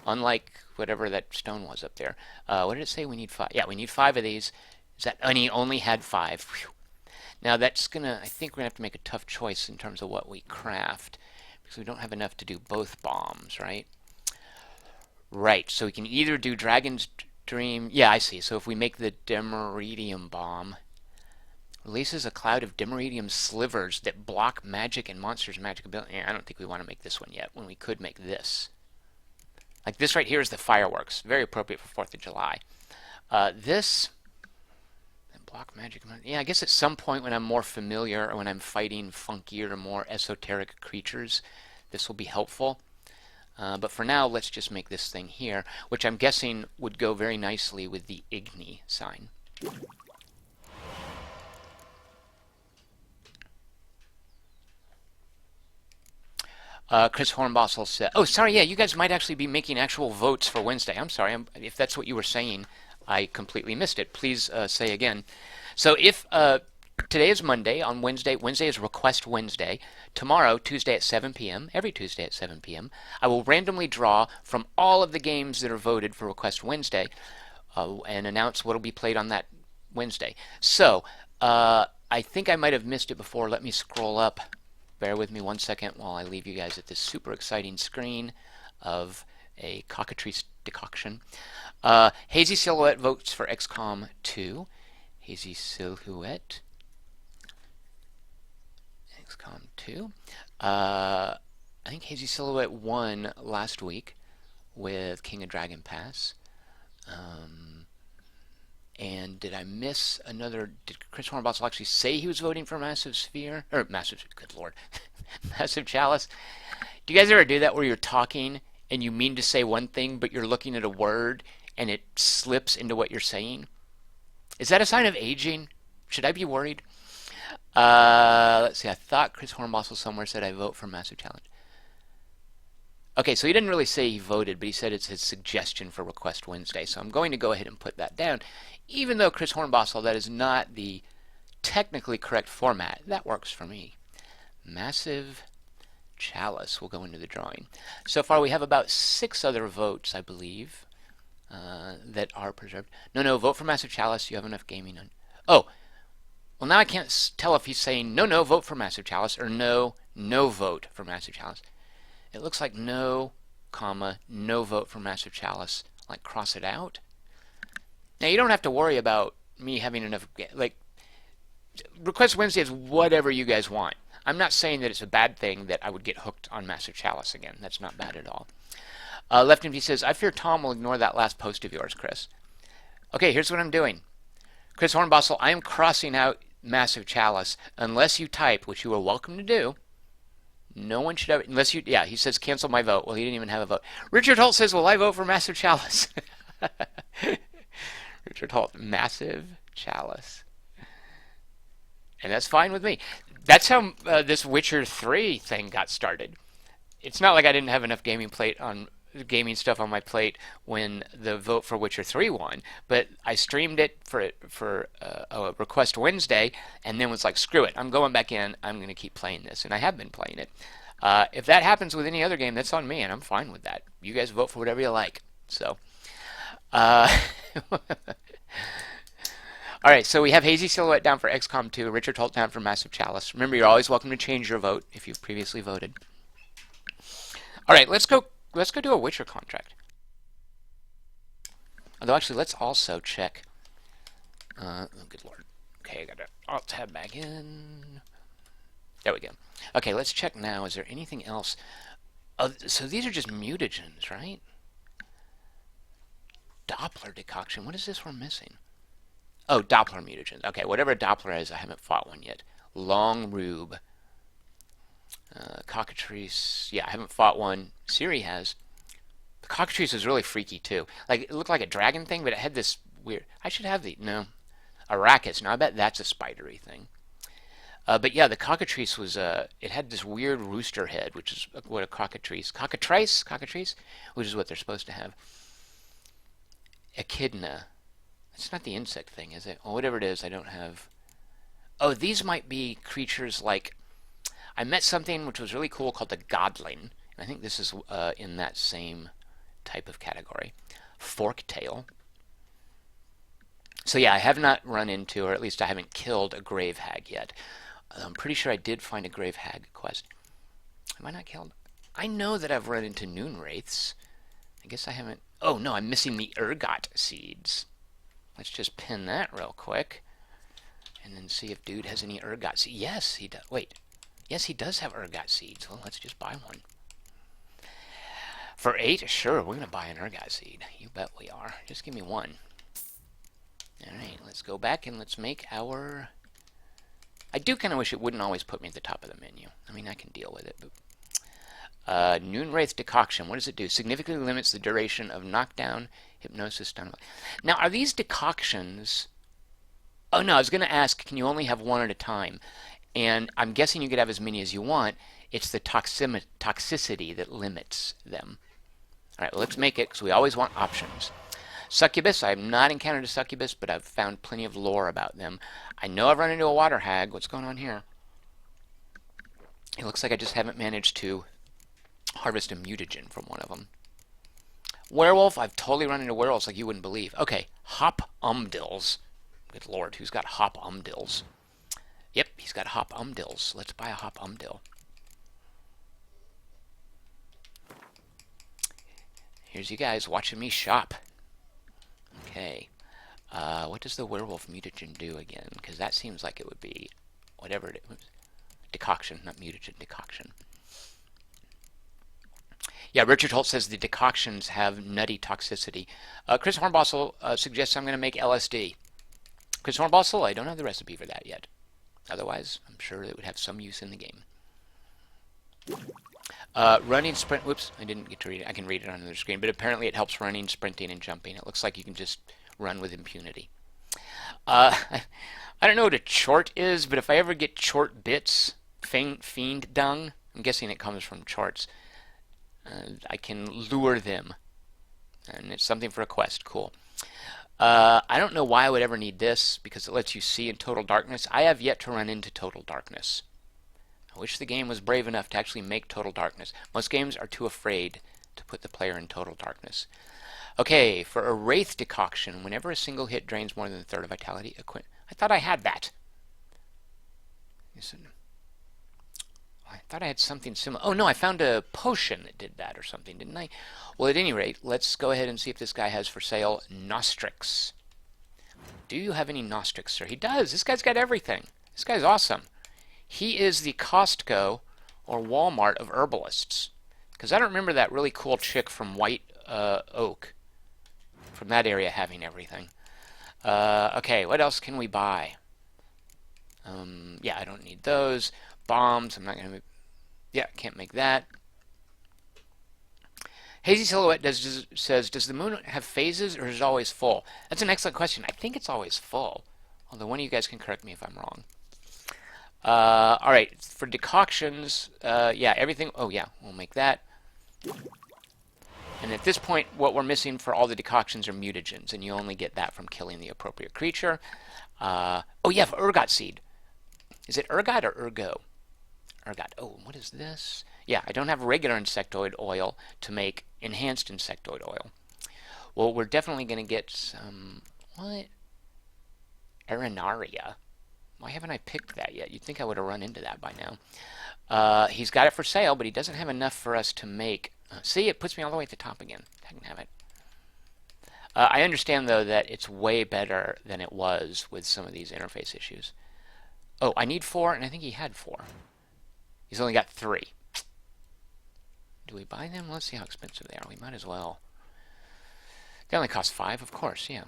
Unlike whatever that stone was up there. What did it say? We need 5. Yeah, we need 5 of these. Is that? And he only had 5. Whew. Now that's gonna. I think we're gonna have to make a tough choice in terms of what we craft because we don't have enough to do both bombs, right? Right. So we can either do Dragon's Dream. Yeah, I see. So if we make the Demeridium bomb, releases a cloud of Demeridium slivers that block magic and monsters' magic ability. I don't think we want to make this one yet. When we could make this. Like this right here is the fireworks. Very appropriate for 4th of July. This... block magic. Yeah, I guess at some point when I'm more familiar or when I'm fighting funkier, more esoteric creatures, this will be helpful. But for now, let's just make this thing here, which I'm guessing would go very nicely with the Igni sign. Chris Hornbossel said, oh, sorry, yeah, you guys might actually be making actual votes for Wednesday. I'm sorry, if that's what you were saying, I completely missed it. Please say again. So if today is Monday, on Wednesday is Request Wednesday. Tomorrow, Tuesday at 7 p.m., every Tuesday at 7 p.m., I will randomly draw from all of the games that are voted for Request Wednesday and announce what will be played on that Wednesday. So I think I might have missed it before. Let me scroll up. Bear with me one second while I leave you guys at this super exciting screen of a cockatrice decoction. Hazy Silhouette votes for XCOM 2. Hazy Silhouette. XCOM 2. I think Hazy Silhouette won last week with King of Dragon Pass. And did I miss another? Did Chris Hornbossel actually say he was voting for Massive Sphere? Or Massive, good lord. Massive Chalice. Do you guys ever do that where you're talking and you mean to say one thing, but you're looking at a word and it slips into what you're saying? Is that a sign of aging? Should I be worried? Let's see. I thought Chris Hornbossel somewhere said I vote for Massive Challenge. Okay, so he didn't really say he voted, but he said it's his suggestion for Request Wednesday. So I'm going to go ahead and put that down. Even though, Chris Hornbossel, that is not the technically correct format. That works for me. Massive Chalice will go into the drawing. So far we have about 6 other votes, I believe, that are preserved. No, vote for Massive Chalice. You have enough gaming on. Oh, well, now I can't tell if he's saying no, vote for Massive Chalice, or no vote for Massive Chalice. It looks like no, comma, no vote for Massive Chalice. Like, cross it out. Now, you don't have to worry about me having enough, like, Request Wednesday is whatever you guys want. I'm not saying that it's a bad thing that I would get hooked on Massive Chalice again. That's not bad at all. Left Empty says, I fear Tom will ignore that last post of yours, Chris. Okay, here's what I'm doing. Chris Hornbossel, I am crossing out Massive Chalice unless you type, which you are welcome to do. No one should have, unless you, yeah, he says cancel my vote. Well, he didn't even have a vote. Richard Holt says, will I vote for Massive Chalice? Richard Holt, Massive Chalice. And that's fine with me. That's how this Witcher 3 thing got started. It's not like I didn't have enough gaming stuff on my plate when the vote for Witcher 3 won, but I streamed it for a Request Wednesday, and then was like, screw it, I'm going back in, I'm going to keep playing this, and I have been playing it. If that happens with any other game, that's on me, and I'm fine with that. You guys vote for whatever you like. So, all right, so we have Hazy Silhouette down for XCOM 2, Richard Holt down for Massive Chalice. Remember, you're always welcome to change your vote if you've previously voted. All right, let's go do a Witcher contract. Although, actually, let's also check. Oh, good lord. Okay, I got to Alt tab back in. There we go. Okay, let's check now. Is there anything else? Oh, so these are just mutagens, right? Doppler decoction. What is this we're missing? Oh, Doppler mutagens. Okay, whatever a Doppler is, I haven't fought one yet. Long Rube. Cockatrice. Yeah, I haven't fought one. Siri has. The Cockatrice was really freaky, too. Like, it looked like a dragon thing, but it had this weird... I should have the... No. Arrakis. Now, I bet that's a spidery thing. But yeah, the Cockatrice was... it had this weird rooster head, which is what a Cockatrice... Cockatrice? Which is what they're supposed to have. Echidna. It's not the insect thing, is it? Or whatever it is, I don't have... Oh, these might be creatures like... I met something which was really cool called the Godling. I think this is in that same type of category. Forktail. So yeah, I have not run into, or at least I haven't killed a grave hag yet. I'm pretty sure I did find a grave hag quest. Have I not killed? I know that I've run into noon wraiths. I guess I haven't... Oh no, I'm missing the ergot seeds. Let's just pin that real quick. And then see if dude has any ergot seeds. Yes, he does. Wait. Yes, he does have ergot seeds. Well, let's just buy one. For 8? Sure, we're going to buy an ergot seed. You bet we are. Just give me one. Alright, let's go back and let's make our... I do kind of wish it wouldn't always put me at the top of the menu. I mean, I can deal with it, but... Noonwraith Decoction. What does it do? Significantly limits the duration of knockdown, hypnosis, stun. Now, are these decoctions... Oh, no, I was going to ask, can you only have one at a time? And I'm guessing you could have as many as you want. It's the toxicity that limits them. All right, well, let's make it, because we always want options. Succubus, I have not encountered a succubus, but I've found plenty of lore about them. I know I've run into a water hag. What's going on here? It looks like I just haven't managed to harvest a mutagen from one of them. Werewolf, I've totally run into werewolves like you wouldn't believe. Okay, Hop Umdils. Good lord, who's got Hop Umdils? Yep, he's got Hop Umdils. Let's buy a Hop Umdil. Here's you guys watching me shop. Okay. What does the werewolf mutagen do again? Because that seems like it would be whatever it is. Decoction, not mutagen, decoction. Yeah, Richard Holt says the decoctions have nutty toxicity. Chris Hornbossel suggests I'm going to make LSD. Chris Hornbossel, I don't have the recipe for that yet. Otherwise, I'm sure it would have some use in the game. Running, sprint, whoops, I didn't get to read it. I can read it on the screen, but apparently it helps running, sprinting, and jumping. It looks like you can just run with impunity. I don't know what a chort is, but if I ever get chort bits, fiend dung, I'm guessing it comes from charts. I can lure them. And it's something for a quest. Cool. I don't know why I would ever need this, because it lets you see in total darkness. I have yet to run into total darkness. I wish the game was brave enough to actually make total darkness. Most games are too afraid to put the player in total darkness. Okay, for a Wraith decoction, whenever a single hit drains more than a third of vitality, I thought I had that. I thought I had something similar. Oh no, I found a potion that did that or something, didn't I? Well, at any rate, let's go ahead and see if this guy has for sale Nostrix. Do you have any Nostrix, sir? He does. This guy's got everything. This guy's awesome. He is the Costco or Walmart of herbalists. Because I don't remember that really cool chick from White Oak, from that area, having everything. Okay, what else can we buy? Yeah, I don't need those. Bombs, I'm not going to... Yeah, can't make that. Hazy Silhouette says, does the moon have phases or is it always full? That's an excellent question. I think it's always full. Although one of you guys can correct me if I'm wrong. Alright, for decoctions, yeah, everything... Oh, yeah, we'll make that. And at this point, what we're missing for all the decoctions are mutagens, and you only get that from killing the appropriate creature. Oh, yeah, for Ergot Seed. Is it Ergot or Ergo? Ergot. Oh, what is this? Yeah, I don't have regular insectoid oil to make enhanced insectoid oil. Well, we're definitely going to get some... What? Arenaria. Why haven't I picked that yet? You'd think I would have run into that by now. He's got it for sale, but he doesn't have enough for us to make... see, it puts me all the way at the top again. I can have it. I understand, though, that it's way better than it was with some of these interface issues. Oh, I need 4, and I think he had 4. He's only got 3. Do we buy them? Let's see how expensive they are. We might as well. They only cost 5, of course, yeah.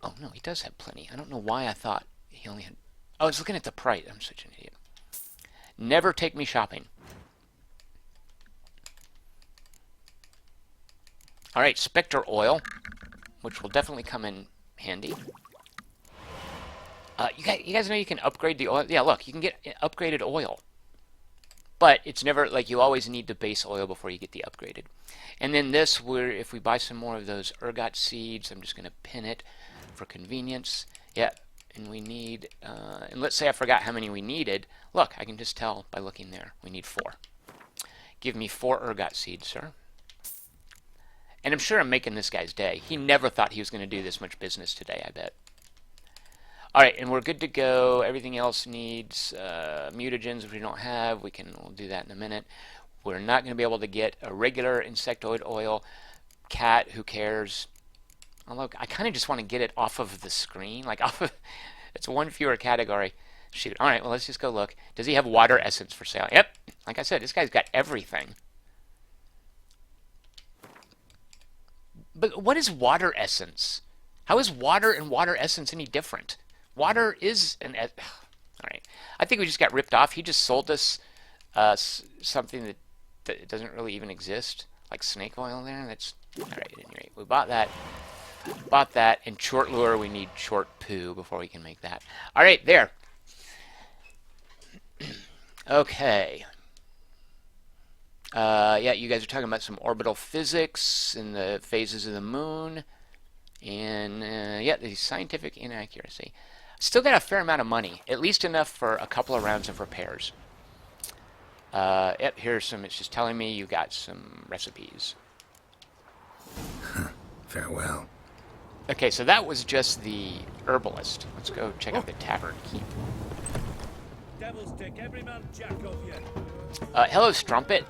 Oh, no, he does have plenty. I don't know why I thought he only had... Oh, I was looking at the price. I'm such an idiot. Never take me shopping. Alright, Spectre Oil, which will definitely come in handy. You guys know you can upgrade the oil? Yeah, look, you can get upgraded oil. But it's never, like, you always need the base oil before you get the upgraded. And then this, if we buy some more of those ergot seeds, I'm just going to pin it for convenience. Yeah, and we need, and let's say I forgot how many we needed. Look, I can just tell by looking there. We need 4. Give me 4 ergot seeds, sir. And I'm sure I'm making this guy's day. He never thought he was going to do this much business today, I bet. Alright, and we're good to go. Everything else needs mutagens, which we don't have. We'll do that in a minute. We're not going to be able to get a regular insectoid oil. Cat, who cares? Although, I kind of just want to get it off of the screen. Like, off of... It's one fewer category. Shoot. Alright, well, let's just go look. Does he have water essence for sale? Yep. Like I said, this guy's got everything. But what is water essence? How is water and water essence any different? Water is an... Alright. I think we just got ripped off. He just sold us something that doesn't really even exist. Like snake oil there. That's... Alright, at any rate. We bought that. Bought that. And short lure, we need short poo before we can make that. Alright, there. Okay. Yeah, you guys are talking about some orbital physics and the phases of the moon. And, yeah, the scientific inaccuracy. Still got a fair amount of money. At least enough for a couple of rounds of repairs. Yep, here's some. It's just telling me you got some recipes. Farewell. Okay, so that was just the herbalist. Let's go check out the tavern keep. Devil's dick, every man jack of you. Hello, Strumpet.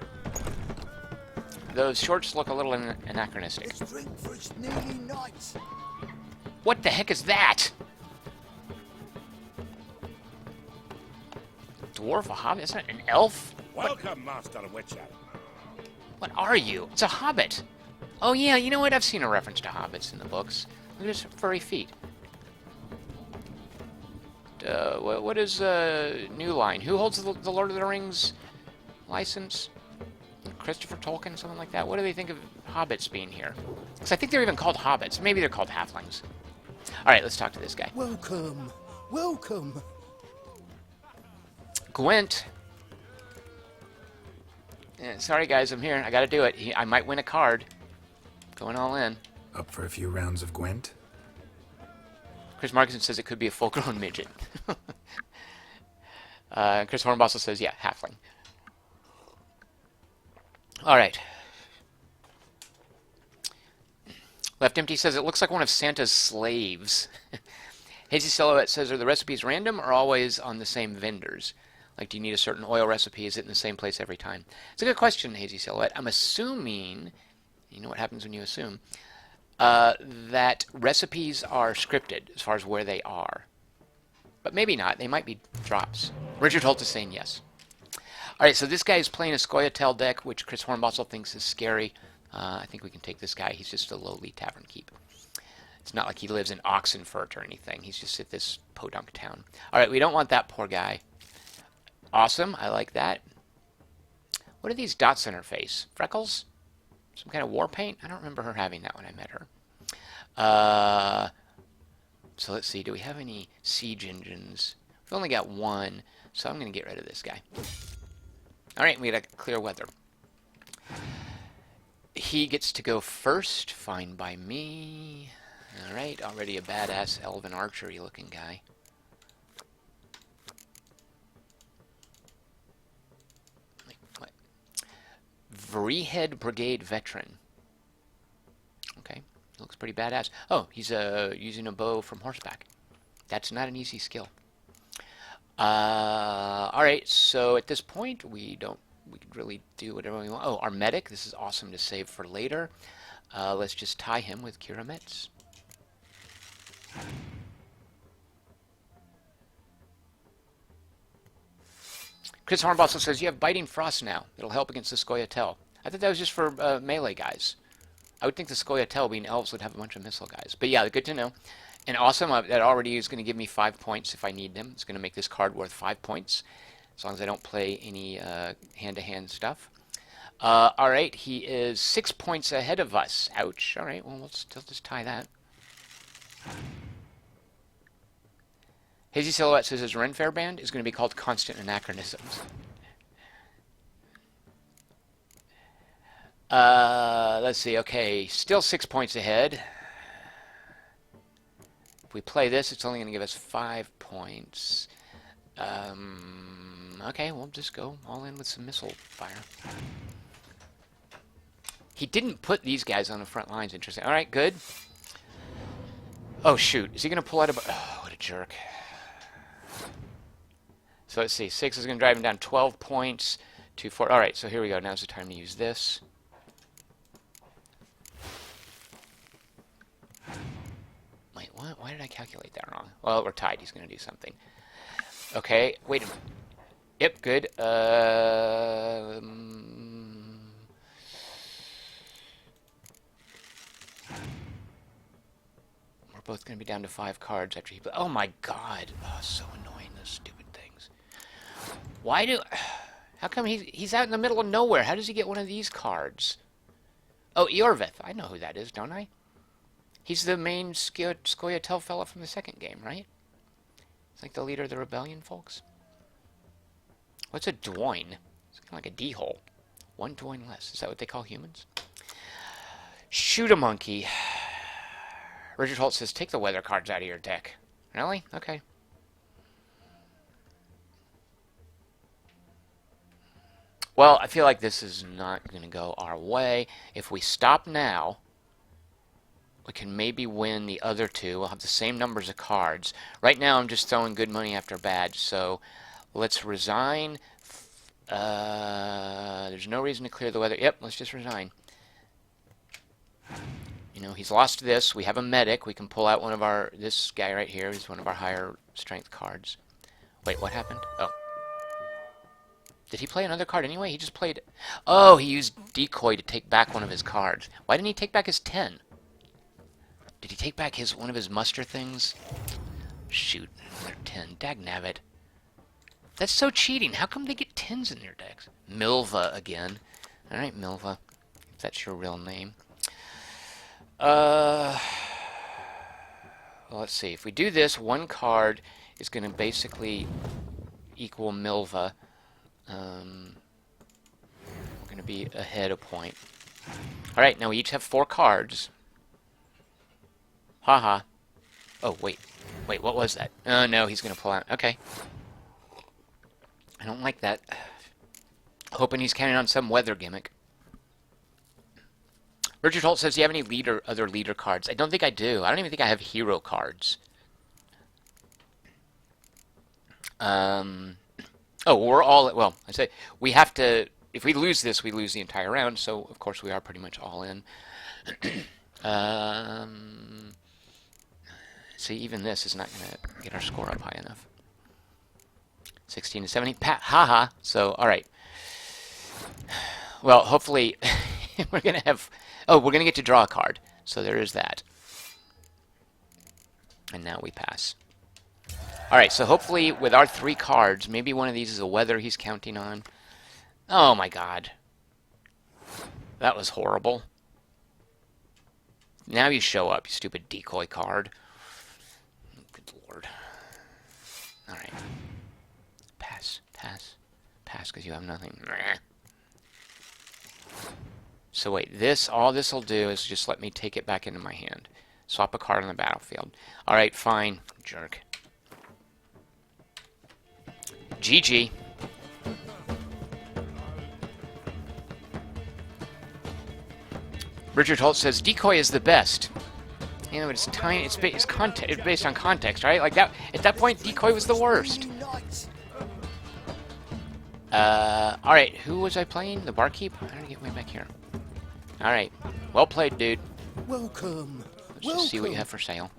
Those shorts look a little anachronistic. What the heck is that? Dwarf, a hobbit? Isn't it an elf? Welcome, Master Witcher. What are you? It's a hobbit. Oh yeah, you know what? I've seen a reference to hobbits in the books. Look at his furry feet. What is New Line? Who holds the Lord of the Rings license? Christopher Tolkien, something like that. What do they think of hobbits being here? Because I think they're even called hobbits. Maybe they're called halflings. All right, let's talk to this guy. Welcome. Welcome. Gwent. Yeah, sorry, guys, I'm here. I gotta do it. I might win a card. Going all in. Up for a few rounds of Gwent? Chris Markinson says it could be a full-grown midget. Chris Hornbossel says, yeah, halfling. All right. Left Empty says it looks like one of Santa's slaves. Hazy Silhouette says, are the recipes random or always on the same vendors? Like, do you need a certain oil recipe? Is it in the same place every time? It's a good question, Hazy Silhouette. I'm assuming, you know what happens when you assume, that recipes are scripted as far as where they are. But maybe not. They might be drops. Richard Holt is saying yes. All right, so this guy is playing a Scoia'tael deck, which Chris Hornbossel thinks is scary. I think we can take this guy. He's just a lowly tavern keep. It's not like he lives in Oxenfurt or anything. He's just at this podunk town. All right, we don't want that poor guy. Awesome, I like that. What are these dots on her face? Freckles? Some kind of war paint? I don't remember her having that when I met her. So let's see, do we have any siege engines? We've only got one, so I'm going to get rid of this guy. All right, we got clear weather. He gets to go first, fine by me. All right, already a badass elven archery looking guy. Wait, what? Vreehead Brigade veteran. Okay, looks pretty badass. Oh, he's using a bow from horseback. That's not an easy skill. All right, so at this point we could really do whatever we want. Oh, our medic. This is awesome to save for later. Let's just tie him with Kira Metz. Chris Hornbossel says you have Biting Frost now. It'll help against the Scoia'tael. I thought that was just for melee guys. I would think the Scoia'tael being elves would have a bunch of missile guys. But yeah, good to know. And awesome, that already is going to give me 5 points if I need them. It's going to make this card worth 5 points, as long as I don't play any hand-to-hand stuff. All right, he is 6 points ahead of us. Ouch. All right, well, we'll still just tie that. Hazy Silhouette says his Ren Fair band is going to be called Constant Anachronisms. Let's see. Okay, still 6 points ahead. If we play this, it's only going to give us 5 points. Okay, we'll just go all in with some missile fire. He didn't put these guys on the front lines. Interesting. All right, good. Oh, shoot. Is he going to pull out a... Oh, what a jerk. So let's see. 6 is going to drive him down 12 points to 4. All right, so here we go. Now's the time to use this. Wait, what? Why did I calculate that wrong? Well, we're tied. He's going to do something. Okay, wait a minute. Yep, good. We're both going to be down to 5 cards after he... Oh my god. Oh, so annoying, those stupid things. Why do... How come he's out in the middle of nowhere? How does he get one of these cards? Oh, Eorveth. I know who that is, don't I? He's the main Scoia'tael fella from the second game, right? It's like the leader of the rebellion, folks. What's a Dwoin? It's kind of like a D-hole. 1 Dwoin less. Is that what they call humans? Shoot a monkey. Richard Holt says, take the weather cards out of your deck. Really? Okay. Well, I feel like this is not going to go our way. If we stop now, we can maybe win the other two. We'll have the same numbers of cards. Right now, I'm just throwing good money after bad, so let's resign. There's no reason to clear the weather. Yep, let's just resign. You know, he's lost this. We have a medic. We can pull out one of our... This guy right here. He's one of our higher strength cards. Wait, what happened? Oh. Did he play another card anyway? He just played... Oh, he used Decoy to take back one of his cards. Why didn't he take back his 10? Did he take back one of his muster things? Shoot, another 10. Dagnabbit. That's so cheating. How come they get 10s in their decks? Milva again. Alright, Milva. If that's your real name. Well, let's see. If we do this, one card is going to basically equal Milva. We're going going to be ahead a point. Alright, now we each have 4 cards. Haha. Oh, wait. Wait, what was that? Oh, no, he's going to pull out. Okay. I don't like that. Hoping he's counting on some weather gimmick. Richard Holt says, do you have any other leader cards? I don't think I do. I don't even think I have hero cards. Oh, we're all... Well, I say, we have to... If we lose this, we lose the entire round, so of course we are pretty much all in. See, even this is not going to get our score up high enough. 16 to 17. Haha. So, alright. Well, hopefully we're going to have... Oh, we're going to get to draw a card. So there is that. And now we pass. Alright, so hopefully with our 3 cards, maybe one of these is a weather he's counting on. Oh my god. That was horrible. Now you show up, you stupid decoy card. Good lord. Alright. Pass, pass, pass, because you have nothing. So wait, all this will do is just let me take it back into my hand. Swap a card on the battlefield. Alright, fine. Jerk. GG. Richard Holt says decoy is the best. You know, it's tiny. It's based on context, right? Like that. At that point, decoy was the worst. All right. Who was I playing? The barkeep. I gotta get way back here. All right. Well played, dude. Welcome. Let's just see what you have for sale.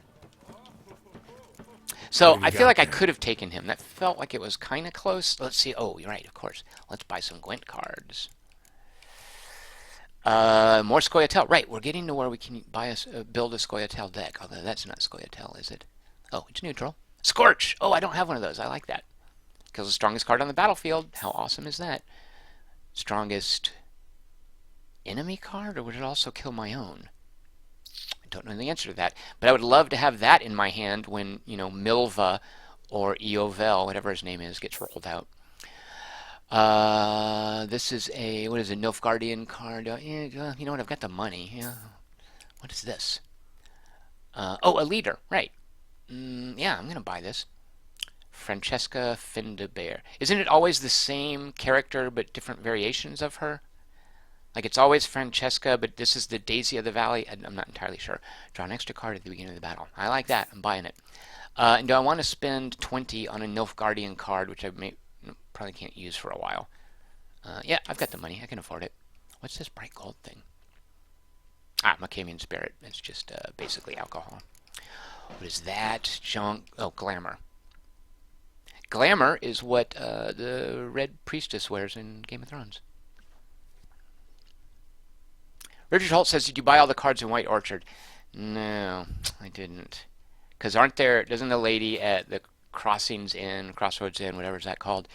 So I feel like I could have taken him. That felt like it was kind of close. Let's see. Oh, you're right. Of course. Let's buy some Gwent cards. More Scoia'tael. Right, we're getting to where we can buy build a Scoia'tael deck. Although that's not Scoia'tael, is it? Oh, it's neutral. Scorch! Oh, I don't have one of those. I like that. Kills the strongest card on the battlefield. How awesome is that? Strongest enemy card? Or would it also kill my own? I don't know the answer to that. But I would love to have that in my hand when, you know, Milva or Eovel, whatever his name is, gets rolled out. This is a, what is it, Nilfgaardian card? You know what, I've got the money. Yeah. What is this? Oh, a leader, right. Yeah, I'm going to buy this. Francesca Findebert. Isn't it always the same character but different variations of her? Like it's always Francesca, but this is the Daisy of the Valley. I'm not entirely sure. Draw an extra card at the beginning of the battle. I like that. I'm buying it. And do I want to spend 20 on a Nilfgaardian card, which I probably can't use for a while? Yeah, I've got the money. I can afford it. What's this bright gold thing? Ah, Macamian Spirit. It's just basically alcohol. What is that? Junk. Oh, glamour. Glamour is what the Red Priestess wears in Game of Thrones. Richard Holt says, did you buy all the cards in White Orchard? No, I didn't. Because doesn't the lady at the Crossroads Inn, whatever is that called,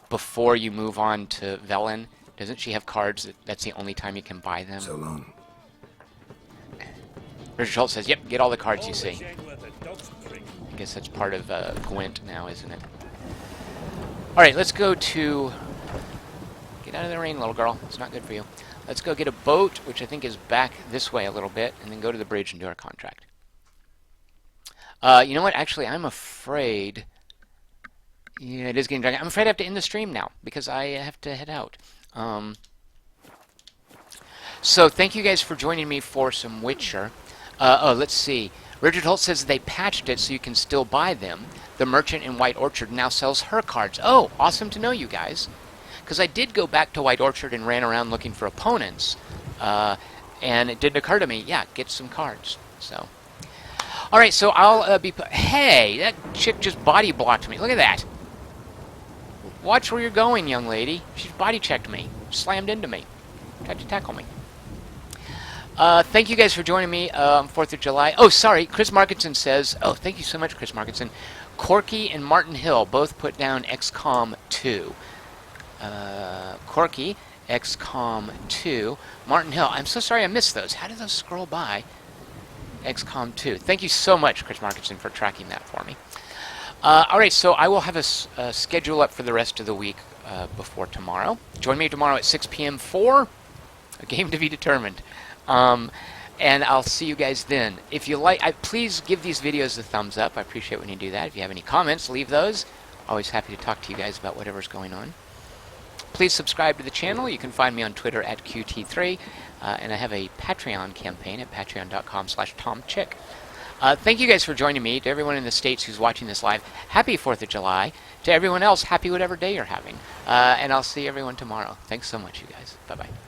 before you move on to Velen, doesn't she have cards that's the only time you can buy them? So long. Richard Holt says, yep, get all the cards you see. I guess that's part of Gwent now, isn't it? Alright, let's go to... Get out of the rain, little girl. It's not good for you. Let's go get a boat, which I think is back this way a little bit, and then go to the bridge and do our contract. You know what? Actually, I'm afraid... Yeah, it is getting dark. I'm afraid I have to end the stream now, because I have to head out. So, thank you guys for joining me for some Witcher. Oh, let's see. Richard Holt says they patched it so you can still buy them. The merchant in White Orchard now sells her cards. Oh, awesome to know, you guys. Because I did go back to White Orchard and ran around looking for opponents. And it didn't occur to me, yeah, get some cards. So, alright, so I'll be... Hey, that chick just body blocked me. Look at that. Watch where you're going, young lady. She's body checked me. Slammed into me. Tried to tackle me. Thank you guys for joining me on 4th of July. Oh, sorry. Chris Markinson says... Oh, thank you so much, Chris Markinson. Corky and Martin Hill both put down XCOM 2. Corky, XCOM 2. Martin Hill. I'm so sorry I missed those. How did those scroll by? XCOM 2. Thank you so much, Chris Markinson, for tracking that for me. All right, so I will have a schedule up for the rest of the week before tomorrow. Join me tomorrow at 6 p.m. for a game to be determined. And I'll see you guys then. If you like, please give these videos a thumbs up. I appreciate when you do that. If you have any comments, leave those. Always happy to talk to you guys about whatever's going on. Please subscribe to the channel. You can find me on Twitter at QT3. And I have a Patreon campaign at patreon.com/TomChick. Thank you guys for joining me. To everyone in the States who's watching this live, happy 4th of July. To everyone else, happy whatever day you're having. And I'll see everyone tomorrow. Thanks so much, you guys. Bye-bye.